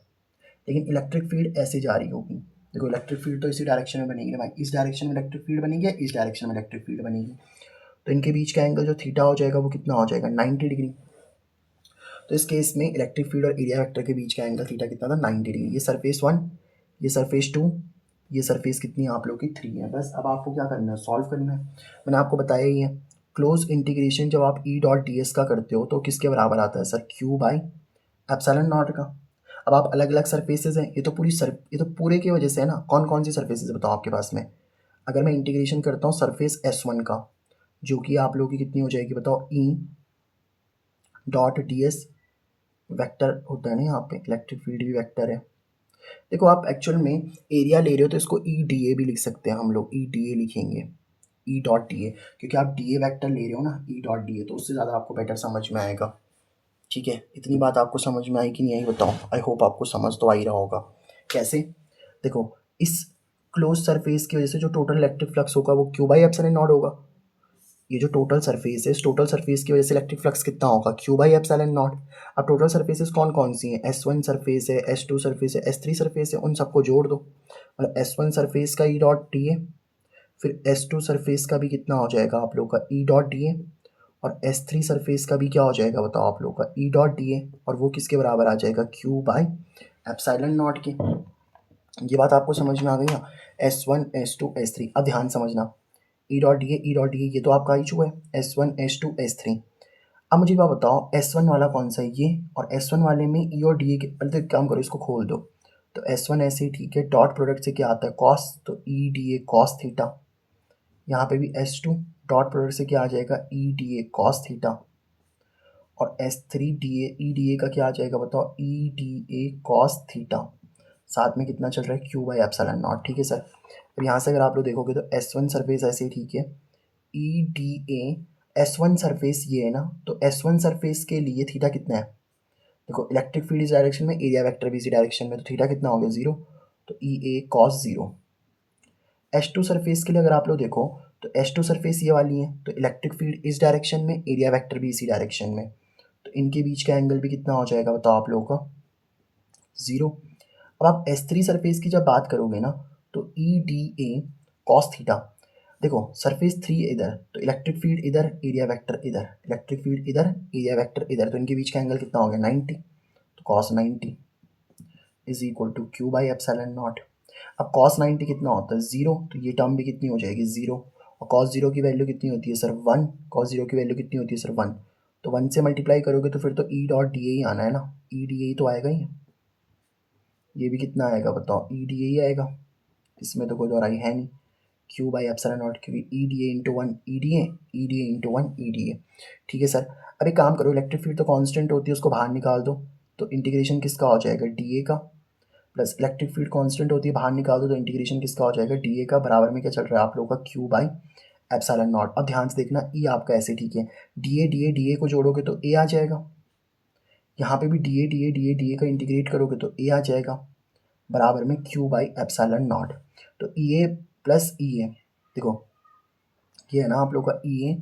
लेकिन इलेक्ट्रिक फील्ड ऐसे जा रही होगी, देखो इलेक्ट्रिक फील्ड तो इसी डायरेक्शन में बनेगी ना भाई, इस डायरेक्शन में इलेक्ट्रिक फील्ड बनेगी, इस डायरेक्शन में इलेक्ट्रिक फील्ड बनेगी, तो इनके बीच का एंगल जो थीटा हो जाएगा वो कितना हो जाएगा, 90 डिग्री। तो इस केस में इलेक्ट्रिक फील्ड और एरिया वेक्टर के बीच का एंगल थीटा कितना था, 90 डिग्री। ये सरफेस 1, ये सरफेस 2, ये सरफेस कितनी है आप लोग की, 3 है। बस अब आपको क्या करना है, सॉल्व करना है, मैंने आपको बताया ही है। क्लोज इंटीग्रेशन जब आप ई डॉट डी एस का करते हो तो किसके बराबर आता है sir, Q by epsilon not का। अब आप अलग अलग सरफेसेज हैं, ये तो पूरे की वजह से है ना, कौन कौन सी सरफेसेज बताओ आपके पास में। अगर मैं इंटीग्रेशन करता हूँ सरफेस S1 का, जो कि आप लोगों की कितनी हो जाएगी बताओ, ई डॉट डी एस वैक्टर होता है ना, यहाँ पे इलेक्ट्रिक फील्ड भी वेक्टर है। देखो आप एक्चुअल में एरिया ले रहे हो तो इसको ई डी ए भी लिख सकते हैं हम लोग, ई डी ए लिखेंगे, ई डॉट डी ए, क्योंकि आप डी ए वैक्टर ले रहे हो ना, ई डॉट डी ए, तो उससे ज़्यादा आपको बेटर समझ में आएगा, ठीक है। इतनी बात आपको समझ में आई कि नहीं आई बताओ, आई होप आपको समझ तो आ ही रहा होगा। कैसे, देखो इस क्लोज सरफेस की वजह से जो टोटल इलेक्ट्रिक फ्लक्स होगा वो क्यू बाई एप्सिलॉन नॉट होगा। ये जो टोटल सरफेस है, इस टोटल सरफेस की वजह से इलेक्ट्रिक फ्लक्स कितना होगा, क्यू बाई एप्सिलॉन नॉट। अब टोटल सरफेसेस कौन कौन सी हैं, S1 सरफेस है, S2 सरफेस है, S3 सरफेस है, उन सबको जोड़ दो, मतलब S1 सरफेस का ई डॉट डी ए, फिर S2 सरफेस का भी कितना हो जाएगा आप लोग का ई डॉट डी ए, और S3 सरफेस का भी क्या हो जाएगा बताओ आप लोग का ई डॉट डी ए, और वो किसके बराबर आ जाएगा, क्यू बाई एप्सिलॉन नॉट के। ये बात आपको समझ में आ गई ना, S1 S2 S3। अब ध्यान समझना, ई डॉट डी ए, ई डॉट डी ए, ये तो आपका आई चुका है, S1 S2 S3। अब मुझे बात बताओ S1 वाला कौन सा है, ये, और S1 वाले में ई और डी ए के, पहले तो एक काम करो, इसको खोल दो, तो S1 ऐसे ही ठीक है, डॉट प्रोडक्ट से क्या आता है, कॉस, तो E D A cos theta. यहाँ पे भी S2 डॉट प्रोडक्ट से क्या आ जाएगा, E D A cos theta, और S3 D A, E D A का क्या आ जाएगा बताओ, E D A cos theta, साथ में कितना चल रहा है, क्यू बाई एप्सिलॉन नॉट, ठीक है सर। अब यहाँ से अगर आप लोग देखोगे तो S1 सरफेस ऐसे ही ठीक है, E D A, S1 surface ये है ना, तो S1 सरफेस के लिए थीटा कितना है, देखो इलेक्ट्रिक फील्ड इस डायरेक्शन में, एरिया वेक्टर भी इसी डायरेक्शन में, तो थीटा कितना हो गया, 0, तो ई ए कॉस 0। H2 सरफेस के लिए अगर आप लोग देखो तो H2 सरफेस ये वाली है, तो इलेक्ट्रिक फील्ड इस डायरेक्शन में, एरिया वेक्टर भी इसी डायरेक्शन में, तो इनके बीच का एंगल भी कितना हो जाएगा बताओ आप लोगों का, 0। अब आप S3 सरफेस की जब बात करोगे ना तो EDA cos थीटा, देखो सरफेस 3 इधर, तो इलेक्ट्रिक फील्ड इधर, एरिया वेक्टर इधर, इलेक्ट्रिक फील्ड इधर, एरिया वेक्टर इधर, तो इनके बीच का एंगल कितना हो गया 90, तो cos 90 is equal to Q by epsilon naught. अब cos 90 कितना होता है 0, तो ये टर्म भी कितनी हो जाएगी 0, और cos 0 की वैल्यू कितनी होती है सर 1, cos 0 की वैल्यू कितनी होती है सर 1, तो 1 से मल्टीप्लाई करोगे तो फिर तो E डॉट डी ही आना है ना, E डी ही तो आएगा ही, ये भी कितना आएगा बताओ E डी ही आएगा, इसमें तो कोई दोहराई है नहीं, Q बाई एप्सिलॉन नॉट, क्योंकि E D A into one E D A into one E D A. ठीक है सर, अब एक काम करो, इलेक्ट्रिक फील्ड तो कांस्टेंट होती है, उसको बाहर निकाल दो, तो इंटीग्रेशन किसका हो जाएगा डी ए का, प्लस इलेक्ट्रिक फील्ड कांस्टेंट होती है, बाहर निकाल दो तो इंटीग्रेशन किसका हो जाएगा डी ए का, बराबर में क्या चल रहा है आप लोगों का Q बाई एप्सिलॉन नॉट। अब ध्यान से देखना ई आपका ऐसे ठीक है, डी ए को जोड़ोगे तो ए आ जाएगा, यहाँ पे भी डी ए का इंटीग्रेट करोगे तो ए आ जाएगा, बराबर में Q बाई एप्सिलॉन नॉट। तो ई ए प्लस ई ए, देखो ये है ना आप लोग का ई ए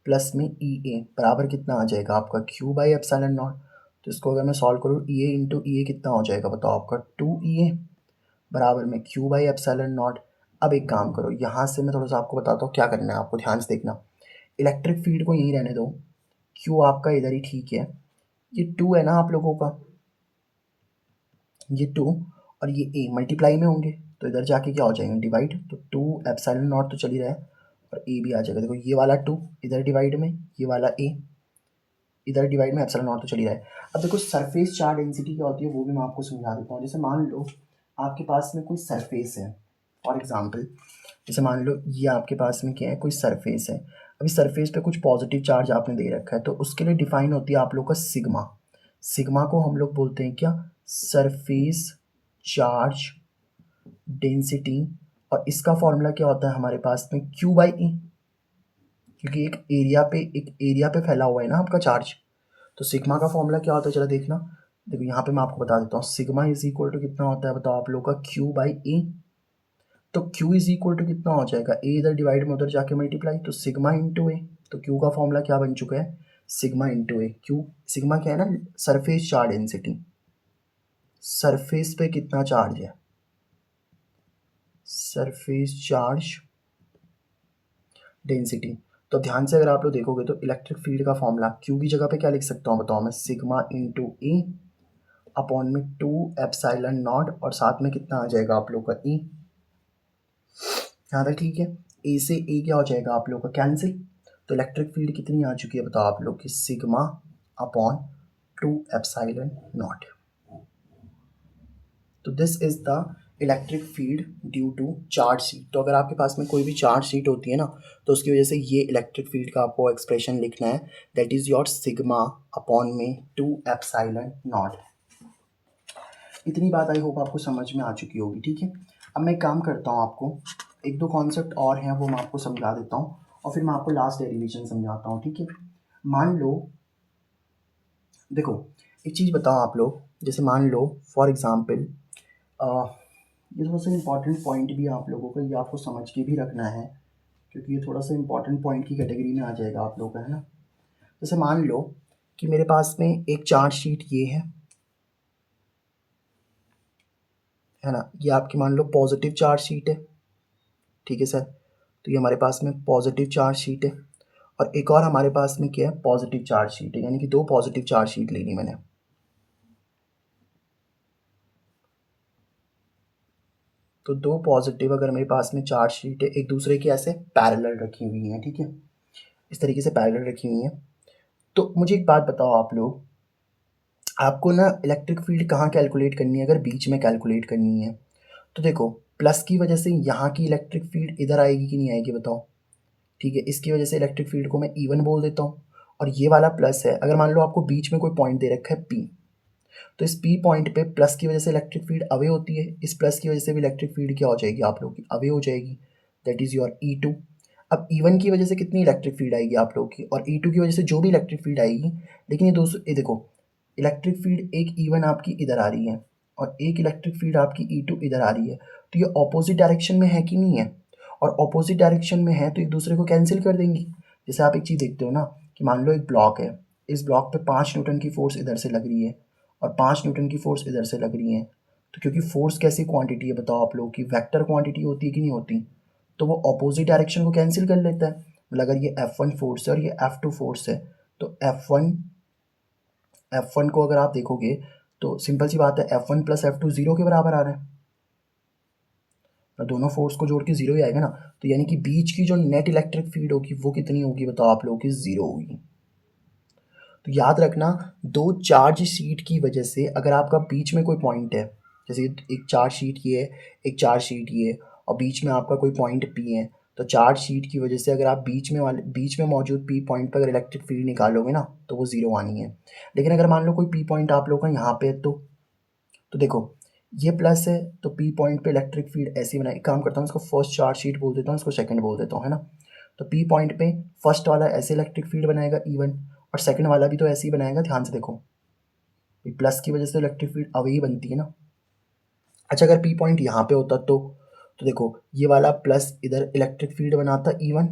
प्लस में ई ए बराबर कितना आ जाएगा आपका Q बाई एप्सिलॉन नॉट। तो इसको अगर मैं सॉल्व करूँ ई ए इंटू ई ए कितना हो जाएगा बताओ आपका 2EA बराबर में Q बाई एप्सिलॉन नॉट। अब एक काम करो, यहाँ से मैं थोड़ा सा आपको बताता हूँ क्या करना है आपको, ध्यान से देखना, इलेक्ट्रिक फील्ड को यहीं रहने दो, Q आपका इधर ही ठीक है, ये 2 है ना आप लोगों का, ये 2 और ये A मल्टीप्लाई में होंगे, तो इधर जाके क्या हो जाएंगे डिवाइड, तो 2 एप्सिलॉन नॉट तो चल ही रहा है और A भी आ जाएगा, देखो ये वाला 2 इधर डिवाइड में, ये वाला A इधर डिवाइड में, एप्सिलॉन नॉट तो चल ही रहा है। अब देखो सरफेस चार्ज डेंसिटी क्या होती है वो भी मैं आपको समझा देता हूँ। जैसे मान लो आपके पास में कोई सरफेस है, फॉर एग्जांपल जैसे मान लो ये आपके पास में क्या है, कोई सरफेस है, अभी सरफेस पे कुछ पॉजिटिव चार्ज आपने दे रखा है, तो उसके लिए डिफाइन होती है आप लोग का सिग्मा, सिग्मा को हम लोग बोलते हैं क्या, सरफेस चार्ज डेंसिटी, और इसका फॉर्मूला क्या होता है हमारे पास में Q बाई ई, क्योंकि एक एरिया पे फैला हुआ है ना आपका चार्ज, तो सिग्मा का फॉर्मूला क्या होता है चलो देखना, देखो यहाँ पे मैं आपको बता देता हूँ, सिग्मा इज इक्वल टू कितना होता है बताओ आप लोग का Q बाई ए, तो Q इज इक्वल टू कितना हो जाएगा, ए इधर डिवाइड में उधर जाके मल्टीप्लाई, तो सिग्मा इंटू ए, तो Q का फॉर्मूला क्या बन चुका है सिग्मा इंटू ए। Q सिग्मा क्या है ना, सरफेस चार्ज डेंसिटी, सरफेस पे कितना चार्ज है, सरफेस चार्ज डेंसिटी। तो ध्यान से अगर आप लोग देखोगे तो इलेक्ट्रिक फील्ड का फॉर्मूला Q की जगह पे क्या लिख सकता हूँ बताओ मैं, सिग्मा इंटू ए अपॉन में 2 एप्सिलॉन नॉट, और साथ में कितना आ जाएगा आप लोग का E, यहाँ तक ठीक है, ए से ए क्या हो जाएगा आप लोग का कैंसिल, तो इलेक्ट्रिक फील्ड कितनी आ चुकी है बताओ आप लोग की, सिग्मा अपॉन 2 एप्सिलॉन नॉट। तो this is the electric field due to charge sheet. तो अगर आपके पास में कोई भी चार्ज शीट होती है ना, तो उसकी वजह से ये इलेक्ट्रिक फील्ड का आपको एक्सप्रेशन लिखना है, that is your sigma upon में 2 एप्सिलॉन नॉट। इतनी बात आई होप आपको समझ में आ चुकी होगी, ठीक है। अब मैं एक काम करता हूँ, आपको एक दो कॉन्सेप्ट और हैं वो मैं आपको समझा देता हूँ, और फिर मैं आपको लास्ट डेरिवेशन समझाता हूँ, ठीक है। मान लो देखो एक चीज़ बताओ आप लोग, जैसे मान लो फॉर एग्ज़ाम्पल ये थोड़ा सा इम्पॉर्टेंट पॉइंट भी आप लोगों को, ये आपको समझ के भी रखना है, क्योंकि ये थोड़ा सा इम्पॉर्टेंट पॉइंट की कैटेगरी में आ जाएगा आप लोगों का, है ना। जैसे मान लो कि मेरे पास में एक चार्ज शीट ये है ना, ये आपकी मान लो पॉजिटिव चार्ज शीट है, ठीक है सर, तो ये हमारे पास में पॉजिटिव चार्ज शीट है, और एक और हमारे पास में क्या है पॉजिटिव चार्ज शीट है, यानी कि दो पॉजिटिव चार्ज शीट ले ली मैंने। तो दो पॉजिटिव अगर मेरे पास में चार्ज शीट है, एक दूसरे के ऐसे पैरेलल रखी हुई हैं, ठीक है, इस तरीके से पैरेलल रखी हुई हैं। तो मुझे एक बात बताओ आप लोग, आपको ना इलेक्ट्रिक फील्ड कहाँ कैलकुलेट करनी है, अगर बीच में कैलकुलेट करनी है तो देखो प्लस की वजह से यहाँ की इलेक्ट्रिक फील्ड इधर आएगी कि नहीं आएगी बताओ, ठीक है, इसकी वजह से इलेक्ट्रिक फील्ड को मैं E1 बोल देता हूँ, और ये वाला प्लस है, अगर मान लो आपको बीच में कोई पॉइंट दे रखा है P, तो इस P पॉइंट पे प्लस की वजह से इलेक्ट्रिक फील्ड अवे होती है, इस प्लस की वजह से भी इलेक्ट्रिक फील्ड क्या हो जाएगी आप लोगों की, अवे हो जाएगी, दैट इज़ योर E2। अब E1 की वजह से कितनी इलेक्ट्रिक फील्ड आएगी आप लोगों की, और E2 की वजह से जो भी इलेक्ट्रिक फील्ड आएगी, लेकिन ये दोस्तों ये देखो इलेक्ट्रिक फील्ड एक E1 आपकी इधर आ रही है, और एक इलेक्ट्रिक फील्ड आपकी E2 इधर आ रही है, तो ये ऑपोजिट डायरेक्शन में है कि नहीं है? और ऑपोजिट डायरेक्शन में है तो एक दूसरे को कैंसिल कर देंगी। जैसे आप एक चीज़ देखते हो ना कि मान लो एक ब्लॉक है, इस ब्लॉक पे 5 न्यूटन की फोर्स इधर से लग रही है और 5 न्यूटन की फोर्स इधर से लग रही है, तो क्योंकि फोर्स कैसी क्वांटिटी है बताओ आप लोग, कि वेक्टर क्वांटिटी होती है कि नहीं होती, तो वो ऑपोजिट डायरेक्शन को कैंसिल कर लेता है। मतलब अगर ये F1 फोर्स है और ये F2 फोर्स है, तो F1 को अगर आप देखोगे तो सिंपल सी बात है, F1 प्लस F2 जीरो के बराबर आ रहा है, तो दोनों फोर्स को जोड़ के जीरो ही आएगा ना। तो यानी कि बीच की जो नेट इलेक्ट्रिक फील्ड होगी वो कितनी होगी बताओ आप लोगों की, जीरो होगी। तो याद रखना, दो चार्ज शीट की वजह से अगर आपका बीच में कोई पॉइंट है, जैसे एक चार्ज शीट ये है, एक चार्ज शीट ये है, और बीच में आपका कोई पॉइंट पी है, तो चार्ज शीट की वजह से अगर आप बीच में मौजूद पी पॉइंट पर अगर इलेक्ट्रिक फील्ड निकालोगे ना तो वो जीरो आनी है। लेकिन अगर मान लो कोई पी पॉइंट आप लोगों का यहाँ पे है, तो देखो ये प्लस है, तो पी पॉइंट पे इलेक्ट्रिक फील्ड ऐसी बनाई। एक काम करता हूँ, इसको फर्स्ट चार्ज शीट बोल देता हूँ, इसको सेकंड बोल देता हूँ, है ना। तो पी पॉइंट पे फर्स्ट वाला ऐसे इलेक्ट्रिक फील्ड बनाएगा E1, और सेकंड वाला भी तो ऐसे ही बनाएगा। ध्यान से देखो, प्लस की वजह से इलेक्ट्रिक फील्ड अवही बनती है ना। अच्छा, अगर पी पॉइंट यहाँ पे होता तो देखो ये वाला प्लस इधर इलेक्ट्रिक फील्ड बनाता E1,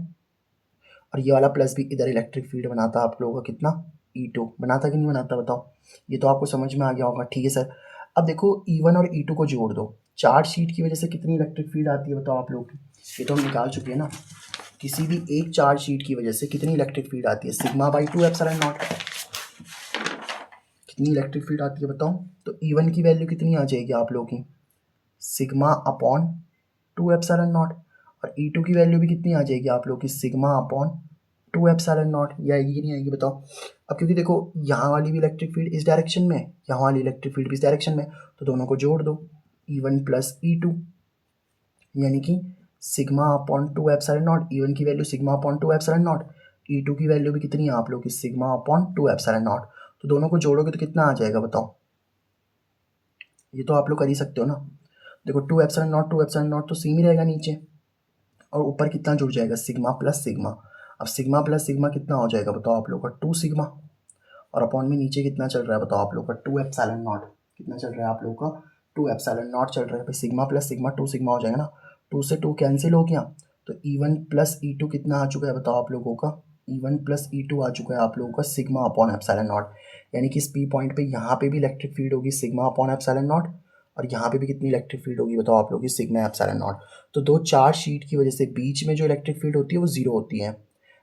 और ये वाला प्लस भी इधर इलेक्ट्रिक फील्ड बनाता आप लोगों का कितना, E2 बनाता कि नहीं बनाता बताओ। ये तो आपको समझ में आ गया होगा, ठीक है सर। अब देखो E1 और E2 को जोड़ दो, चार्ज शीट की वजह से कितनी इलेक्ट्रिक फील्ड आती है बताओ आप लोग की, ये तो हम निकाल चुके हैं ना। किसी भी एक चार्ज शीट की वजह से कितनी इलेक्ट्रिक फील्ड आती है, सिग्मा बाई 2 एप्सिलॉन नॉट। कितनी इलेक्ट्रिक फील्ड आती है बताओ। तो E1 की वैल्यू कितनी आ जाएगी आप लोगों की, सिग्मा अपॉन 2 एप्सिलॉन नॉट, और E2 की वैल्यू भी कितनी आ जाएगी आप लोग की, सिग्मा अपॉन 2 एप्सिलॉन नॉट। ये आएगी कि नहीं आएगी बताओ। अब क्योंकि देखो यहाँ वाली भी इलेक्ट्रिक फील्ड इस डायरेक्शन में, यहाँ वाली इलेक्ट्रिक फील्ड भी इस डायरेक्शन में, तो दोनों को जोड़ दो, E1 प्लस E2, यानी कि sigma upon 2 epsilon not. E1 की value sigma upon 2 epsilon not, E2 की वैल्यू भी कितनी है आप लोग की, सिग्मा अपॉन 2 एप्सिलॉन नॉट। तो दोनों को जोड़ोगे तो कितना आ जाएगा बताओ। ये तो आप लोग कर ही सकते हो ना। देखो 2 एप्सिलॉन नॉट तो सेम ही रहेगा नीचे, और ऊपर कितना जुड़ जाएगा, सिग्मा प्लस सिग्मा। अब सिग्मा प्लस सिग्मा कितना हो जाएगा बताओ आप लोग का, 2 सिग्मा, और अपॉन में नीचे कितना चल रहा है बताओ आप लोग का, 2 एप्सिलॉन नॉट। कितना चल रहा है आप लोग का, 2 एप्सिलॉन नॉट चल रहा है। भाई सिग्मा प्लस सिग्मा 2 सिग्मा हो जाएगा ना, 2 से 2 कैंसिल हो गया, तो E1 प्लस E2 कितना आ चुका है बताओ आप लोगों का, E1 प्लस E2 आ चुका है आप लोगों का सिग्मा अपॉन एप्सिलॉन नॉट। यानी कि इस पी पॉइंट पे यहाँ पे भी इलेक्ट्रिक फील्ड होगी सिग्मा अपॉन एप्सिलॉन नॉट, और यहाँ पे भी कितनी इलेक्ट्रिक फील्ड होगी बताओ आप लोग की, सिग्मा एप्सिलॉन नॉट। तो दो चार्ज शीट की वजह से बीच में जो इलेक्ट्रिक फील्ड होती है वो जीरो होती है,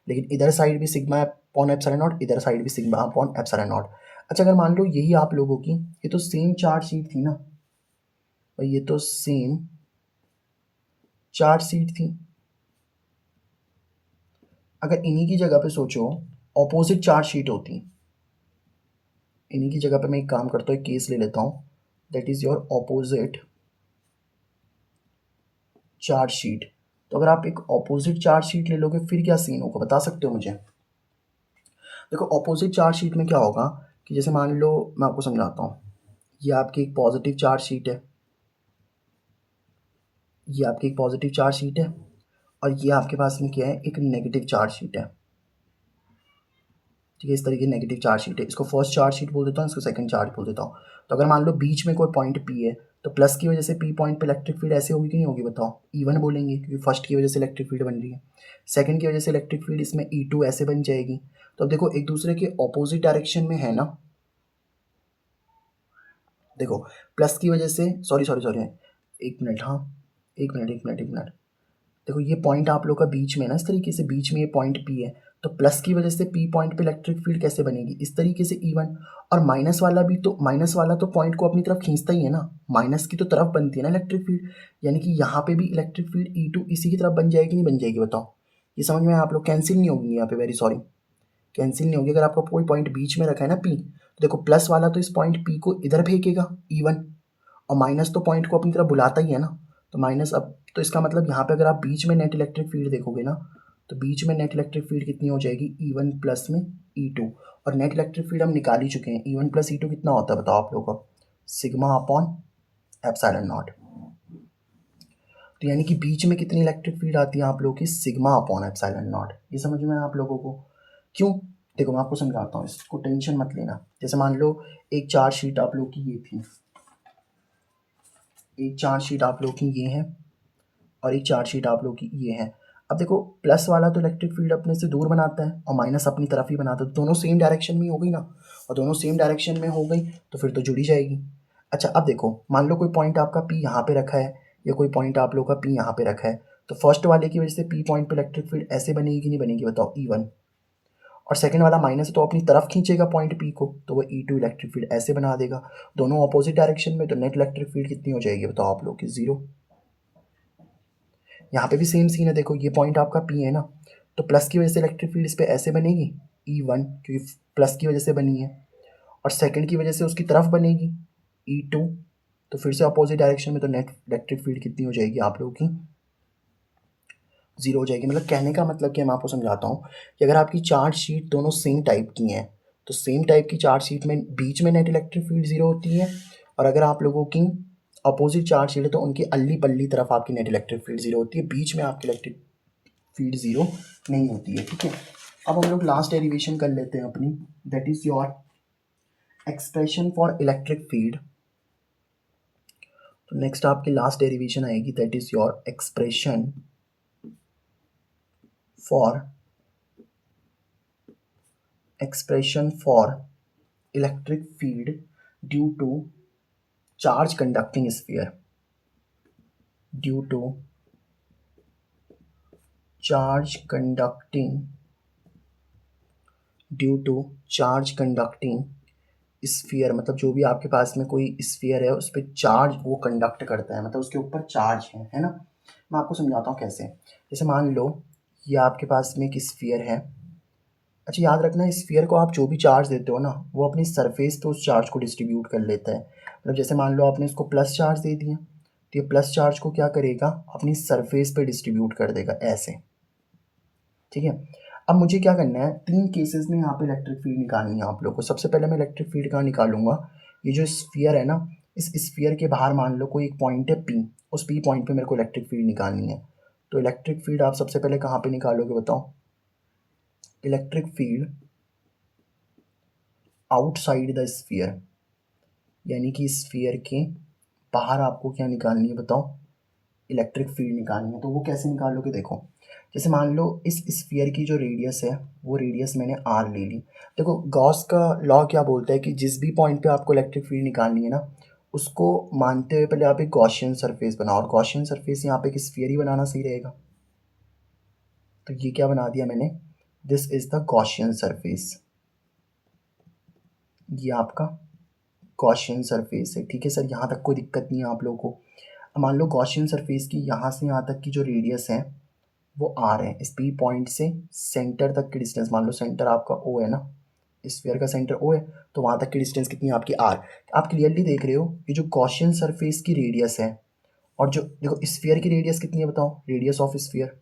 लेकिन इधर साइड भी सिग्मा अपॉन एप्सिलॉन नॉट, इधर साइड भी सिग्मा अपॉन एप्सिलॉन नॉट। अच्छा, अगर मान लो यही आप लोगों की, ये तो सेम चार्ज शीट थी ना भाई, ये तो सेम चार्ज शीट थी। अगर इन्हीं की जगह पे सोचो ऑपोजिट चार्ज शीट होती, इन्हीं की जगह पे मैं एक काम करता हूँ, एक केस ले लेता हूँ, that is your opposite charge sheet. तो अगर आप एक ऑपोजिट चार्ज शीट ले लोगे फिर क्या सीन होगा बता सकते हो मुझे। देखो ऑपोजिट चार्ज शीट में क्या होगा कि जैसे मान लो, मैं आपको समझाता हूँ, ये आपकी एक पॉजिटिव चार्ज शीट है, ये आपकी एक पॉजिटिव चार्ज शीट है, और ये आपके पास में क्या है, एक नेगेटिव चार्ज शीट है। ठीक है, इस तरीके की नेगेटिव चार्ज शीट है, इसको फर्स्ट चार्ज शीट बोल देता हूँ, इसको सेकंड चार्ज बोल देता हूँ। तो अगर मान लो बीच में कोई पॉइंट पी है, तो प्लस की वजह से पी पॉइंट पे इलेक्ट्रिक फील्ड ऐसे होगी कि नहीं होगी बताओ, E1 बोलेंगे क्योंकि फर्स्ट की वजह से इलेक्ट्रिक फील्ड बन रही है, सेकंड की वजह से इलेक्ट्रिक फील्ड इसमें E2 ऐसे बन जाएगी। तो अब देखो एक दूसरे के ऑपोजिट डायरेक्शन में है ना। देखो प्लस की वजह से, सॉरी सॉरी सॉरी, एक मिनट, हाँ एक मिनट, देखो ये पॉइंट आप लोग का बीच में ना, इस तरीके से बीच में ये पॉइंट पी है, तो प्लस की वजह से पी पॉइंट पे इलेक्ट्रिक फील्ड कैसे बनेगी, इस तरीके से E1, और माइनस वाला भी, तो माइनस वाला तो पॉइंट को अपनी तरफ खींचता ही है ना, माइनस की तो तरफ बनती है ना इलेक्ट्रिक फील्ड, यानी कि यहाँ पे भी इलेक्ट्रिक फील्ड E2 इसी की तरफ बन जाएगी नहीं बन जाएगी बताओ। ये समझ में आया आप लोग, कैंसिल नहीं होगी यहाँ पे, वेरी सॉरी, कैंसिल नहीं होगी। अगर आपका कोई पॉइंट बीच में रखा है ना पी, तो देखो प्लस वाला तो इस पॉइंट पी को इधर फेंकेगा E1, और माइनस तो पॉइंट को अपनी तरफ बुलाता ही है ना, तो माइनस। अब तो इसका मतलब यहाँ पे अगर आप बीच में नेट इलेक्ट्रिक फील्ड देखोगे ना, तो बीच में नेट इलेक्ट्रिक फील्ड कितनी हो जाएगी, E1 प्लस में E2, और नेट इलेक्ट्रिक फील्ड हम निकाल ही चुके हैं, E1 प्लस E2 कितना होता है बताओ आप लोगों को, सिग्मा अपॉन एप्सिलॉन नॉट। तो यानी कि बीच में कितनी इलेक्ट्रिक फील्ड आती है आप लोगों की, सिग्मा अपॉन एप्सिलॉन नॉट। ये समझ में आया आप लोगों को क्यों। देखो मैं आपको समझाता हूँ, इसको टेंशन मत लेना। जैसे मान लो एक चार्ज शीट आप लोग की ये थी, एक चार्ज शीट आप लोग की ये है और एक चार्ज शीट आप लोग की ये है। अब देखो प्लस वाला तो इलेक्ट्रिक फील्ड अपने से दूर बनाता है और माइनस अपनी तरफ ही बनाता है, तो दोनों सेम डायरेक्शन में हो गई ना, और दोनों सेम डायरेक्शन में हो गई तो फिर तो जुड़ी जाएगी। अच्छा अब देखो मान लो कोई पॉइंट आपका पी यहाँ पे रखा है या कोई पॉइंट आप लोग का पी यहाँ पे रखा है, तो फर्स्ट वाले की वजह से पी पॉइंट पे इलेक्ट्रिक फील्ड ऐसे बनेगी कि नहीं बनेगी बताओ, E1, और सेकंड वाला माइनस तो अपनी तरफ खींचेगा पॉइंट पी को, तो वो E2 इलेक्ट्रिक फील्ड ऐसे बना देगा, दोनों अपोजिट डायरेक्शन में, तो नेट इलेक्ट्रिक फील्ड कितनी हो जाएगी बताओ आप लोग की, 0। यहाँ पे भी सेम सीन है, देखो ये पॉइंट आपका पी है ना, तो प्लस की वजह से इलेक्ट्रिक फील्ड इस पर ऐसे बनेगी E1 क्योंकि प्लस की वजह से बनी है, और सेकंड की वजह से उसकी तरफ बनेगी E2, तो फिर से अपोजिट डायरेक्शन में, तो नेट इलेक्ट्रिक फील्ड कितनी हो जाएगी आप लोगों की, 0 हो जाएगी। मतलब कहने का मतलब कि मैं आपको समझाता हूँ कि अगर आपकी चार्ज शीट दोनों सेम टाइप की हैं तो सेम टाइप की चार्ज शीट में बीच में नेट इलेक्ट्रिक फील्ड 0 होती है, और अगर आप लोगों की अपोजिट चार्ज शीट है तो उनकी अल्ली पल्ली तरफ आपकी नेट इलेक्ट्रिक फील्ड 0 होती है, बीच में आपकी इलेक्ट्रिक फील्ड 0 नहीं होती है। ठीक है, अब हम लोग लास्ट डेरिवेशन कर लेते हैं अपनी, that is your expression for electric field. तो नेक्स्ट आपकी लास्ट डेरिवेशन आएगी, that is your expression for electric field due to charge conducting sphere, due to charge conducting sphere, मतलब जो भी आपके पास में कोई स्फीयर है उस पर चार्ज वो कंडक्ट करता है, मतलब उसके ऊपर चार्ज है ना। मैं आपको समझाता हूँ कैसे। जैसे मान लो ये आपके पास में एक स्फीयर है। अच्छा याद रखना, स्फीयर को आप जो भी चार्ज देते हो ना वो अपनी सरफेस पे उस चार्ज को डिस्ट्रीब्यूट कर लेता है। मतलब जैसे मान लो आपने इसको प्लस चार्ज दे दिया तो ये प्लस चार्ज को क्या करेगा, अपनी सरफेस पे डिस्ट्रीब्यूट कर देगा ऐसे। ठीक है, अब मुझे क्या करना है, तीन केसेस में यहाँ पे इलेक्ट्रिक फील्ड निकालनी है आप लोग को। सबसे पहले मैं इलेक्ट्रिक फील्ड कहाँ निकालूंगा, ये जो स्फीयर है ना, इस स्फीयर के बाहर मान लो कोई एक पॉइंट है पी, उस पी पॉइंट पे मेरे को इलेक्ट्रिक फील्ड निकालनी है। तो इलेक्ट्रिक फील्ड आप सबसे पहले कहाँ पे निकालोगे बताओ, electric field outside the sphere, यानी कि स्फीयर के बाहर आपको क्या निकालनी है बताओ, इलेक्ट्रिक फील्ड निकालनी है। तो वो कैसे निकालोगे, देखो जैसे मान लो इस स्फीयर की जो रेडियस है वो रेडियस मैंने आर ले ली। देखो गॉस का लॉ क्या बोलता है कि जिस भी पॉइंट पे आपको इलेक्ट्रिक फील्ड निकालनी है ना उसको मानते हुए पहले आप एक गॉसियन सरफेस बनाओ, और गॉसियन सरफेस यहाँ पे एक स्फीयर ही बनाना सही रहेगा। तो ये क्या बना दिया मैंने, this is the Gaussian surface, ये आपका गॉसियन सरफेस है। ठीक है सर, यहाँ तक कोई दिक्कत नहीं है आप लोगों को। अब मान लो गॉसियन सरफेस की यहाँ से यहाँ तक की जो रेडियस है वो आर है, इस पी पॉइंट से सेंटर तक की डिस्टेंस, मान लो सेंटर आपका ओ है ना, स्फीयर का सेंटर ओ है, तो वहाँ तक की डिस्टेंस कितनी है आपकी आर। आप क्लियरली देख रहे हो ये जो गॉसियन सरफेस की रेडियस है, और जो देखो स्फीयर की रेडियस कितनी है बताओ, रेडियस ऑफ स्फीयर।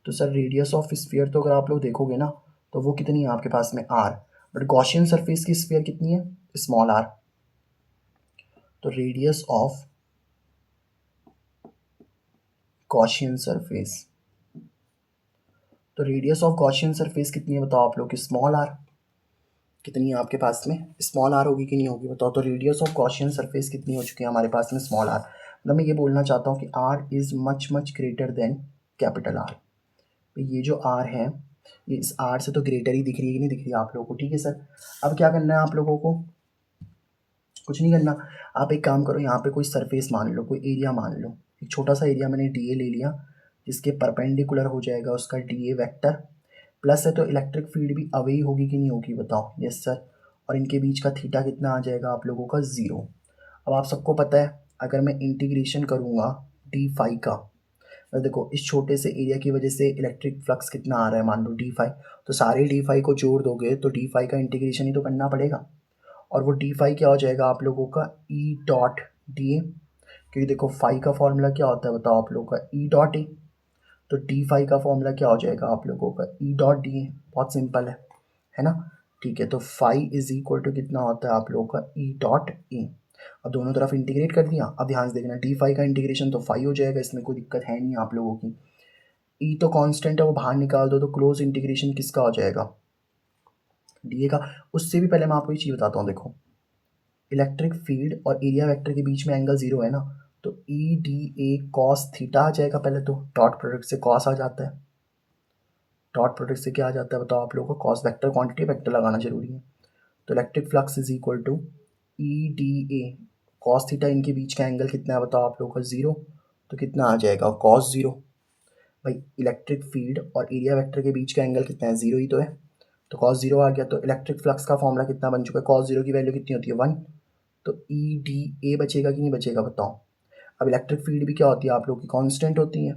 तो सर रेडियस ऑफ स्फीयर तो अगर आप लोग देखोगे ना तो वो कितनी है आपके पास में आर, बट गॉसियन सरफेस की स्फीयर कितनी है, स्मॉल आर। तो रेडियस ऑफ गॉसियन सरफेस, तो रेडियस ऑफ गॉसियन सरफेस कितनी है बताओ आप लोग की, स्मॉल आर। कितनी है आपके पास में, स्मॉल आर होगी कि नहीं होगी बताओ। तो रेडियस ऑफ गॉसियन सरफेस कितनी हो चुकी है हमारे पास में, स्मॉल आर। मतलब मैं ये बोलना चाहता हूँ कि R is much much greater than capital R. तो ये जो आर है ये इस आर से तो ग्रेटर ही दिख रही है कि नहीं दिख रही है आप लोगों को। ठीक है सर, अब क्या करना है आप लोगों को, कुछ नहीं करना। आप एक काम करो, यहाँ पे कोई सरफेस मान लो, कोई एरिया मान लो, एक छोटा सा एरिया मैंने डी ए ले लिया, जिसके परपेंडिकुलर हो जाएगा उसका डी ए वैक्टर, प्लस है तो इलेक्ट्रिक फील्ड भी अवे ही होगी कि नहीं होगी बताओ, यस सर। और इनके बीच का थीटा कितना आ जाएगा आप लोगों का, 0। अब आप सबको पता है अगर मैं इंटीग्रेशन करूँगा डी फाई का, तो देखो इस छोटे से एरिया की वजह से इलेक्ट्रिक फ्लक्स कितना आ रहा है मान लो डी फाई, तो सारे डी फाई को जोड़ दोगे तो डी फाई का इंटीग्रेशन ही तो करना पड़ेगा, और वो डी फाई क्या हो जाएगा आप लोगों का, ई डॉट डी ए। क्योंकि देखो फाई का फॉर्मूला क्या होता है बताओ आप लोगों का, ई डॉट ए। तो डी फाई का फॉर्मूला क्या हो जाएगा आप लोगों का, ई डॉट डी ए। बहुत सिंपल है ना। ठीक है, तो फाई इज इक्वल टू कितना होता है आप लोगों का, ई डॉट ए। अब दोनों तरफ इंटीग्रेट कर दिया। अब ध्यान से देखना, डी फाई का इंटीग्रेशन तो फाई हो जाएगा, इसमें कोई दिक्कत है नहीं आप लोगों की। ई तो कांस्टेंट है वो बाहर निकाल दो, तो क्लोज इंटीग्रेशन किसका हो जाएगा, डी ए का। उससे भी पहले मैं आपको ये चीज़ बताता हूँ, देखो इलेक्ट्रिक फील्ड और एरिया वेक्टर के बीच में एंगल 0 है ना, तो E D A cos theta आ जाएगा। पहले तो डॉट प्रोडक्ट से कॉस आ जाता है, डॉट प्रोडक्ट से क्या आ जाता है बताओ आप लोगों को, कॉस वेक्टर क्वांटिटी वेक्टर लगाना जरूरी है। तो electric flux is equal to E D A cos theta, इनके बीच का एंगल कितना है बताओ आप लोगों को, 0। तो कितना आ जाएगा, कॉस 0। भाई इलेक्ट्रिक फील्ड और एरिया वेक्टर के बीच का एंगल कितना है, 0 ही तो है, तो कॉस 0 आ गया। तो इलेक्ट्रिक फ्लक्स का फॉर्मूला कितना बन चुका है, कॉस 0 की वैल्यू कितनी होती है, 1। तो ई डी ए बचेगा कि नहीं बचेगा बताओ। अब इलेक्ट्रिक फील्ड भी क्या होती है आप लोग की, कांस्टेंट होती है।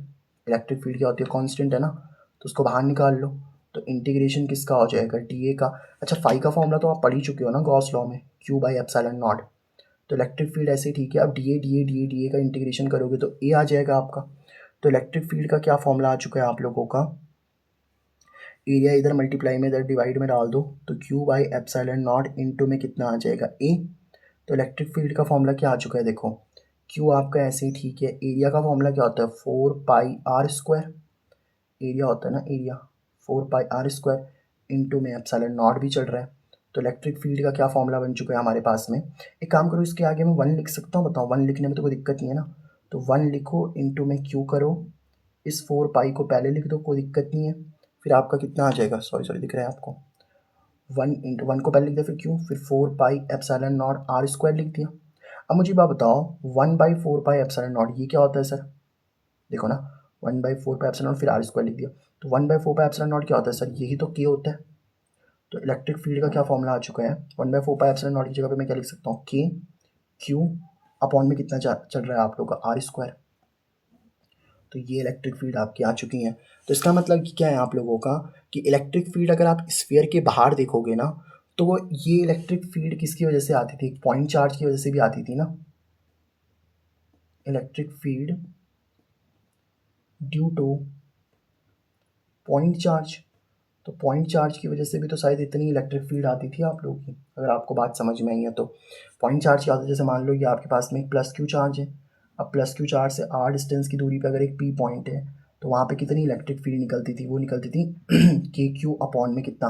इलेक्ट्रिक फील्ड क्या होती है, कांस्टेंट है ना, तो उसको बाहर निकाल लो। तो इंटीग्रेशन किसका हो जाएगा, डी ए का। अच्छा फाई का फॉर्मूला तो आप पढ़ ही चुके हो ना गॉस लॉ में, क्यू बाई एप्सिलॉन नॉट। तो इलेक्ट्रिक फील्ड ऐसे ही ठीक है। अब D A D A D A D ए का इंटीग्रेशन करोगे तो ए आ जाएगा आपका। तो इलेक्ट्रिक फील्ड का क्या फॉर्मूला आ चुका है आप लोगों का, एरिया इधर मल्टीप्लाई में इधर डिवाइड में डाल दो, तो Q by epsilon not into में कितना आ जाएगा, ए। तो इलेक्ट्रिक फील्ड का फॉर्मूला क्या आ चुका है देखो, क्यू आपका ऐसे ही ठीक है। एरिया का फॉर्मूला क्या होता है, 4 पाई r स्क्वायर, एरिया होता है ना एरिया, 4 पाई r स्क्वायर इंटू में एप्सिलॉन नॉट भी चल रहा है। तो इलेक्ट्रिक फील्ड का क्या फॉर्मूला बन चुका है हमारे पास में। एक काम करो, इसके आगे मैं 1 लिख सकता हूँ बताओ, 1 लिखने में तो कोई दिक्कत नहीं है ना। तो 1 लिखो इंटू में क्यू करो, इस 4 पाई को पहले लिख दो, कोई दिक्कत नहीं है। फिर आपका कितना आ जाएगा, सॉरी सॉरी दिख रहा है आपको, 1 को पहले लिख दिया, फिर क्यू, फिर 4 pi epsilon not r square लिख दिया। अब मुझे बात बताओ, 1/4 पाई एप्सिलॉन नॉट ये क्या होता है सर, देखो ना, 1/4 पाई एप्सिलॉन नॉट फिर r स्क्वायर लिख दिया। तो 1/4 पाई एप्सिलॉन नॉट क्या होता है सर, यही तो के होता है। तो इलेक्ट्रिक फील्ड का क्या फॉर्मूला आ चुका है, 1/4 पाई एप्सिलॉन नॉट की जगह पे मैं क्या लिख सकता हूँ, के क्यू अपॉन में कितना चल रहा है आप लोग का, r स्क्वायर। तो ये इलेक्ट्रिक फील्ड आपकी आ चुकी हैं। तो इसका मतलब कि क्या है आप लोगों का, कि इलेक्ट्रिक फील्ड अगर आप स्फीयर के बाहर देखोगे ना, तो वो ये इलेक्ट्रिक फील्ड किसकी वजह से आती थी, पॉइंट चार्ज की वजह से भी आती थी ना, electric field due two point charge. तो पॉइंट चार्ज की वजह से भी तो शायद इतनी इलेक्ट्रिक फील्ड आती थी आप लोगों की, अगर आपको बात समझ में आई है तो। पॉइंट चार्ज क्या होता है, जैसे मान लो ये आपके पास में एक प्लस क्यू चार्ज है। अब प्लस क्यू चार्ज से आर डिस्टेंस की दूरी पर अगर एक पी पॉइंट है, तो वहाँ पे कितनी इलेक्ट्रिक फील्ड निकलती थी, वो निकलती थी के क्यू अपॉन में कितना,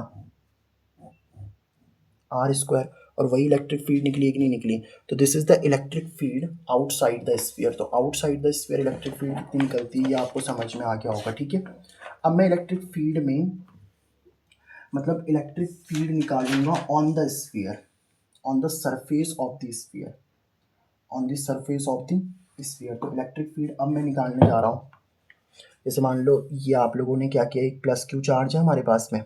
r स्क्वायर। और वही इलेक्ट्रिक फील्ड निकली कि नहीं निकली। तो this is the electric field outside the sphere. तो outside the sphere electric field कितनी निकलती है, ये आपको समझ में आ गया होगा, ठीक है। अब मैं इलेक्ट्रिक फील्ड में मतलब इलेक्ट्रिक फील्ड निकालूंगा on the sphere, on the surface of the sphere, on the surface of the sphere. तो इलेक्ट्रिक फील्ड अब मैं निकालने जा रहा हूँ। जैसे मान लो ये आप लोगों ने क्या किया, एक प्लस क्यू चार्ज है हमारे पास में,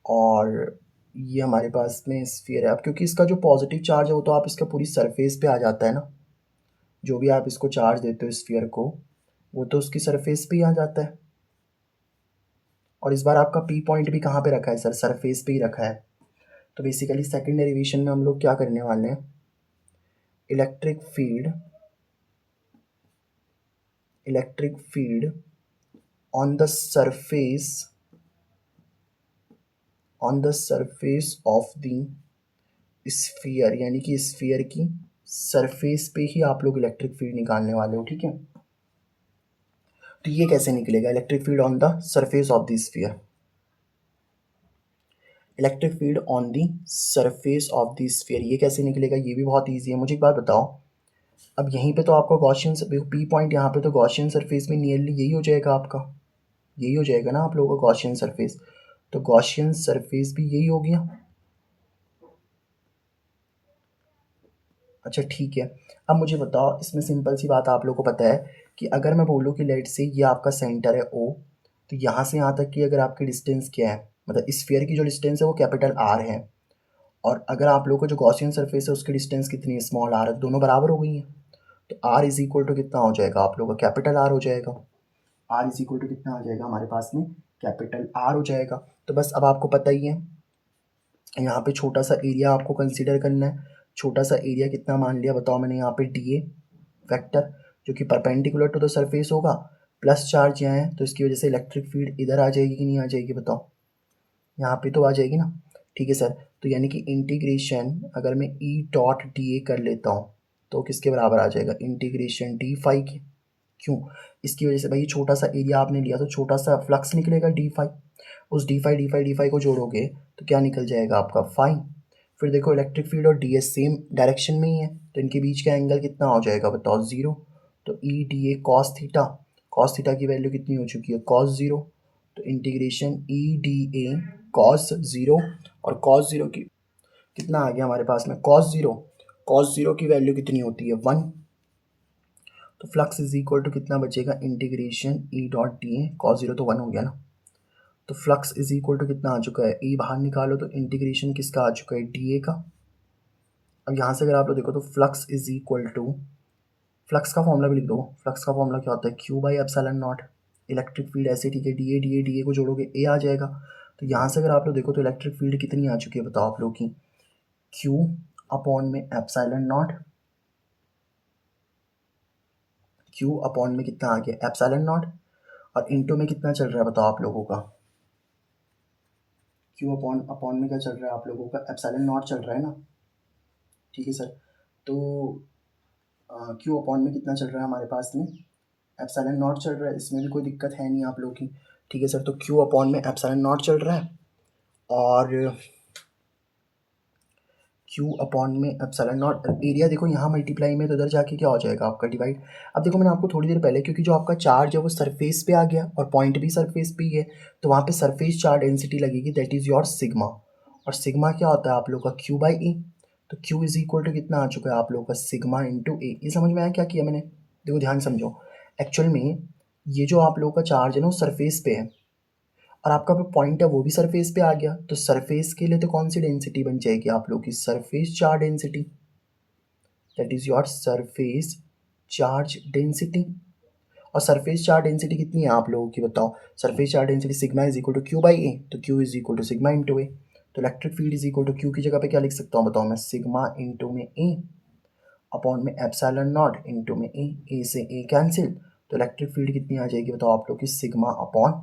और ये हमारे पास में स्फीयर है। अब क्योंकि इसका जो पॉजिटिव चार्ज है वो तो आप इसका पूरी सरफेस पे आ जाता है ना, जो भी आप इसको चार्ज देते हो स्फीयर को, वो तो उसकी सरफेस पे ही आ जाता है। और इस बार आपका पी पॉइंट भी कहाँ पे रखा है सर, सरफेस पे ही रखा है। तो बेसिकली सेकेंड डेरिवेशन में हम लोग क्या करने वाले हैं, electric field, electric field on the surface, on the surface of the sphere, यानी कि स्फीयर की सरफेस पे ही आप लोग इलेक्ट्रिक फील्ड निकालने वाले हो, ठीक है। तो ये कैसे निकलेगा, electric field on the surface of the sphere, electric field on the surface of the sphere, ये कैसे निकलेगा, ये भी बहुत ईजी है। मुझे एक बात बताओ, अब यहीं पे तो आपका गॉसियन पी पॉइंट, यहाँ पे तो गॉसियन सरफेस में नियरली यही हो जाएगा आपका, यही हो जाएगा ना आप लोगों का गॉसियन सरफेस। तो गॉसियन सरफेस भी यही हो गया। अच्छा ठीक है। अब मुझे बताओ, इसमें सिंपल सी बात आप लोगों को पता है कि अगर मैं बोलूँ कि लेट से ये आपका सेंटर है ओ, तो यहाँ से यहाँ तक की अगर आपकी डिस्टेंस क्या है, मतलब स्फीयर की जो डिस्टेंस है वो कैपिटल आर है, और अगर आप लोगों को जो गॉसियन सरफेस है उसकी डिस्टेंस कितनी है, स्मॉल आर है, दोनों बराबर हो गई हैं। तो आर इज इक्वल टू कितना हो जाएगा आप लोगों का, कैपिटल आर हो जाएगा। आर इज इक्वल टू कितना आ जाएगा हमारे पास में, कैपिटल आर हो जाएगा। तो बस अब आपको पता ही है, यहाँ पे छोटा सा एरिया आपको कंसीडर करना है। छोटा सा एरिया कितना मान लिया बताओ मैंने, यहाँ पे डी ए वैक्टर जो कि परपेंडिकुलर टू द सरफेस होगा, प्लस चार्ज यहाँ है, तो इसकी वजह से इलेक्ट्रिक फील्ड इधर आ जाएगी कि नहीं आ जाएगी बताओ, यहाँ पे तो आ जाएगी ना। ठीक है सर, तो यानी कि इंटीग्रेशन अगर मैं ई डॉट डी ए कर लेता हूँ तो किसके बराबर आ जाएगा, इंटीग्रेशन डी फाई के। क्यों, इसकी वजह से भाई छोटा सा एरिया आपने लिया तो छोटा सा फ्लक्स निकलेगा डी फाई, उस डी फाई को जोड़ोगे तो क्या निकल जाएगा आपका फाई। फिर देखो इलेक्ट्रिक फील्ड और डी एस सेम डायरेक्शन में ही है, तो इनके बीच का एंगल कितना हो जाएगा बताओ, 0। तो E D A cos theta की वैल्यू कितनी हो चुकी है, कॉस 0। तो integration E D A cos 0, और कॉस 0 की कितना आ गया हमारे पास में, कॉस 0 की वैल्यू कितनी होती है, 1। तो फ्लक्स इज इक्वल टू कितना बचेगा, integration E dot d A, cos 0 तो 1 हो गया ना। तो फ्लक्स इज इक्वल टू कितना आ चुका है, ई बाहर निकालो तो इंटीग्रेशन किसका आ चुका है, डी ए का। अब यहाँ से अगर आप लोग देखो तो flux is equal to, flux का फॉर्मूला भी लिख दो। फ्लक्स का फॉर्मूला क्या होता है, Q by epsilon naught. Electric field ऐसे ठीक है, डी ए को जोड़ोगे ए आ जाएगा। तो यहाँ से अगर आप लोग देखो तो इलेक्ट्रिक फील्ड कितनी आ चुकी है बताओ आप लोग की, क्यू अपॉन में एप्सिलॉन नॉट, क्यू अपॉन में कितना आ गया, एप्सिलॉन नॉट, और इनटू में कितना चल रहा है बताओ आप लोगों का, क्यू अपॉन अपॉन में क्या चल रहा है आप लोगों का, एप्सिलॉन नॉट चल रहा है ना, ठीक है सर। तो क्यू अपॉन में कितना चल रहा है हमारे पास में, एप्सिलॉन नॉट चल रहा है, इसमें भी कोई दिक्कत है नहीं आप लोगों की, ठीक है सर। तो क्यू अपॉन में एप्सिलॉन नॉट चल रहा है, और क्यू अपॉन में एप्सिलॉन नॉट, एरिया देखो यहाँ मल्टीप्लाई में, तो उधर जाके क्या हो जाएगा आपका, डिवाइड। अब देखो मैंने आपको थोड़ी देर पहले, क्योंकि जो आपका चार्ज है वो सरफेस पे आ गया और पॉइंट भी सरफेस पे ही है, तो वहाँ पे सरफेस चार्ज डेंसिटी लगेगी, दैट इज़ योर सिग्मा। और सिग्मा क्या होता है आप लोग का, क्यू बाई ए। तो क्यू इज इक्वल टू कितना आ चुका है आप लोगों का, सिग्मा इंटू ए। ये समझ में आया क्या किया मैंने, देखो ध्यान समझो। एक्चुअल में ये जो आप लोगों का चार्ज है ना वो सरफेस पे है, और आपका जो पॉइंट है वो भी सरफेस पे आ गया, तो सरफेस के लिए तो कौन सी डेंसिटी बन जाएगी आप लोग की, surface charge density, that is your surface charge density. और सरफेस चार्ज डेंसिटी कितनी है आप लोगों की बताओ, surface charge density sigma is equal to Q by A, तो Q is equal to sigma into A. तो electric field is equal to Q की जगह पे क्या लिख सकता हूँ बताओ मैं, सिग्मा इंटू में ए अपॉन में एप्सिलॉन नॉट इंटू में ए से ए कैंसिल। तो इलेक्ट्रिक फील्ड कितनी आ जाएगी बताओ आप लोग की, सिग्मा अपॉन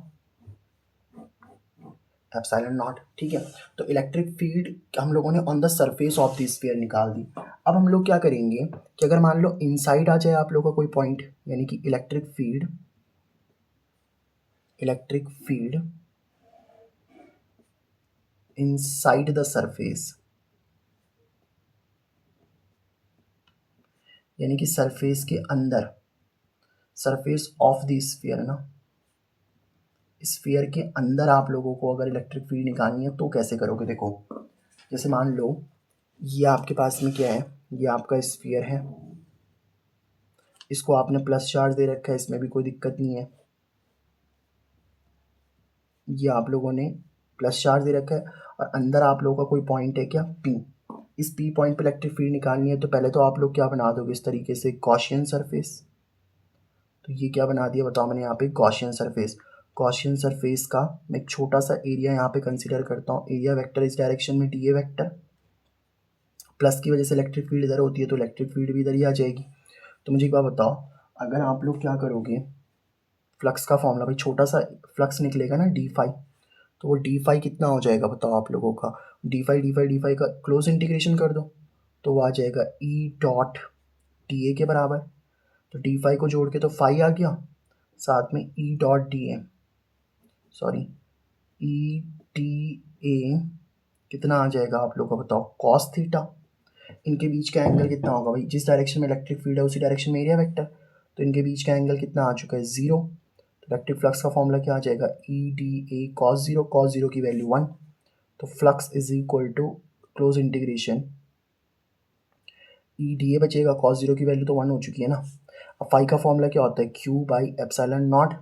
एप्सिलॉन नॉट, ठीक है। तो इलेक्ट्रिक फील्ड हम लोगों ने on the surface of the sphere निकाल दी। अब हम लोग क्या करेंगे कि अगर मान लो इनसाइड आ जाए आप लोगों का कोई पॉइंट, यानी कि electric field inside the surface, यानी कि सरफेस के अंदर, सरफेस ऑफ द स्फीयर है ना, स्फीयर के अंदर आप लोगों को अगर इलेक्ट्रिक फील्ड निकालनी है तो कैसे करोगे, देखो जैसे मान लो ये आपके पास में क्या है, ये आपका स्फीयर है, इसको आपने प्लस चार्ज दे रखा है, इसमें भी कोई दिक्कत नहीं है। ये आप लोगों ने प्लस चार्ज दे रखा है, और अंदर आप लोगों का कोई पॉइंट है क्या, पी। इस पी पॉइंट पे इलेक्ट्रिक फील्ड निकालनी है, तो पहले तो आप लोग क्या बना दोगे इस तरीके से, गॉसियन सरफेस। तो ये क्या बना दिया बताओ मैंने यहाँ पे, गॉसियन सरफेस। गॉसियन सरफेस का मैं एक छोटा सा एरिया यहाँ पे कंसीडर करता हूँ, एरिया वेक्टर इस डायरेक्शन में डी ए वेक्टर, प्लस की वजह से इलेक्ट्रिक फील्ड इधर होती है, तो इलेक्ट्रिक फील्ड भी इधर ही आ जाएगी। तो मुझे एक बात बताओ, अगर आप लोग क्या करोगे, फ्लक्स का फॉर्मूला, भाई छोटा सा फ्लक्स निकलेगा ना डी फाई, तो वो डी फाई कितना हो जाएगा बताओ आप लोगों का, डी फाई का क्लोज इंटीग्रेशन कर दो, तो वो आ जाएगा ई डॉट डी ए के बराबर। तो डी फाई को जोड़ के तो फाई आ गया, साथ में ई dot d A, sorry E D A कितना आ जाएगा आप लोग का बताओ, कॉस थीटा। इनके बीच का एंगल कितना होगा भाई, जिस डायरेक्शन में इलेक्ट्रिक फील्ड है उसी डायरेक्शन में एरिया वेक्टर, तो इनके बीच का एंगल कितना आ चुका है, 0। तो इलेक्ट्रिक फ्लक्स का फॉर्मूला क्या आ जाएगा, ई डी ए कॉस 0 की वैल्यू 1। तो flux is equal to close integration E D A बचेगा, कॉस 0 की वैल्यू तो 1 हो चुकी है ना। अब फाई का फॉर्मूला क्या होता है, Q by epsilon naught.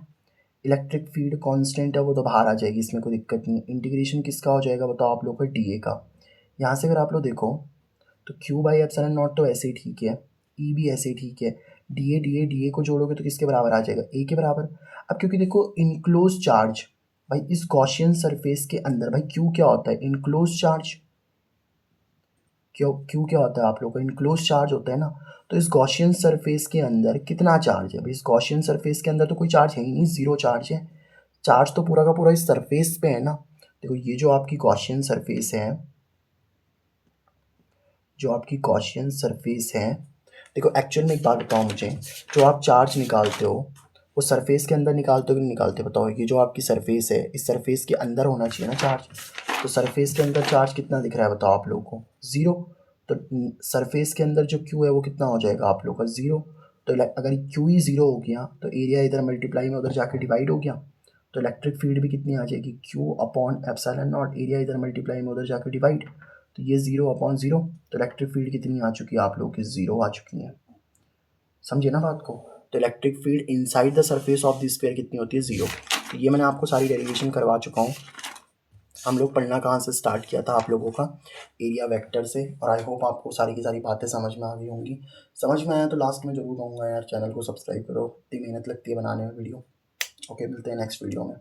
Electric field constant है वो तो बाहर आ जाएगी, इसमें कोई दिक्कत नहीं। इंटीग्रेशन किसका हो जाएगा बताओ आप लोग का, डी ए का। यहाँ से अगर आप लोग देखो तो क्यू बाई एप्सिलॉन नॉट तो ऐसे ही ठीक है, ई भी ऐसे ही ठीक है, डी ए को जोड़ोगे तो किसके बराबर आ जाएगा, ए के बराबर। अब क्योंकि देखो इनक्लोज चार्ज, भाई इस गॉसियन सरफेस के अंदर, भाई क्यू क्या होता है, इनक्लोज चार्ज। क्यू क्या होता है आप लोग का, इनक्लोज चार्ज होता है ना। तो इस गॉसियन सरफेस के अंदर कितना चार्ज है भाई, इस गॉसियन सरफेस के अंदर तो कोई चार्ज है ही नहीं, 0 चार्ज है। चार्ज तो पूरा का पूरा इस सरफेस पे है ना। देखो ये जो आपकी गॉसियन सरफेस है, जो आपकी गॉसियन सरफेस है, देखो एक्चुअल में एक बात बताओ मुझे, जो आप चार्ज निकालते हो वो सरफेस के अंदर निकालते हो कि नहीं निकालते बताओ। ये जो आपकी सरफेस है, इस सरफेस के अंदर होना चाहिए ना चार्ज। तो सरफेस के अंदर चार्ज कितना दिख रहा है बताओ आप लोगों को, 0। तो सरफेस के अंदर जो क्यू है वो कितना हो जाएगा आप लोगों का, 0। तो अगर क्यू ही 0 हो गया तो एरिया इधर मल्टीप्लाई में उधर जाके डिवाइड हो गया, तो इलेक्ट्रिक फील्ड भी कितनी आ जाएगी, Q upon epsilon not, area इधर मल्टीप्लाई में उधर जाके डिवाइड, तो ये 0 अपॉन 0। तो इलेक्ट्रिक फील्ड कितनी आ चुकी है आप लोगों की, 0 आ चुकी है। समझे ना बात को। तो electric field inside the surface of the sphere कितनी होती है, 0। तो ये मैंने आपको सारी डेरिवेशन करवा चुका हूँ। हम लोग पढ़ना कहाँ से स्टार्ट किया था आप लोगों का, एरिया वेक्टर से, और आई होप आपको सारी की सारी बातें समझ में आ गई होंगी। समझ में आया तो लास्ट में जरूर कहूँगा यार चैनल को सब्सक्राइब करो, इतनी मेहनत लगती है बनाने में वीडियो। ओके, मिलते हैं नेक्स्ट वीडियो में।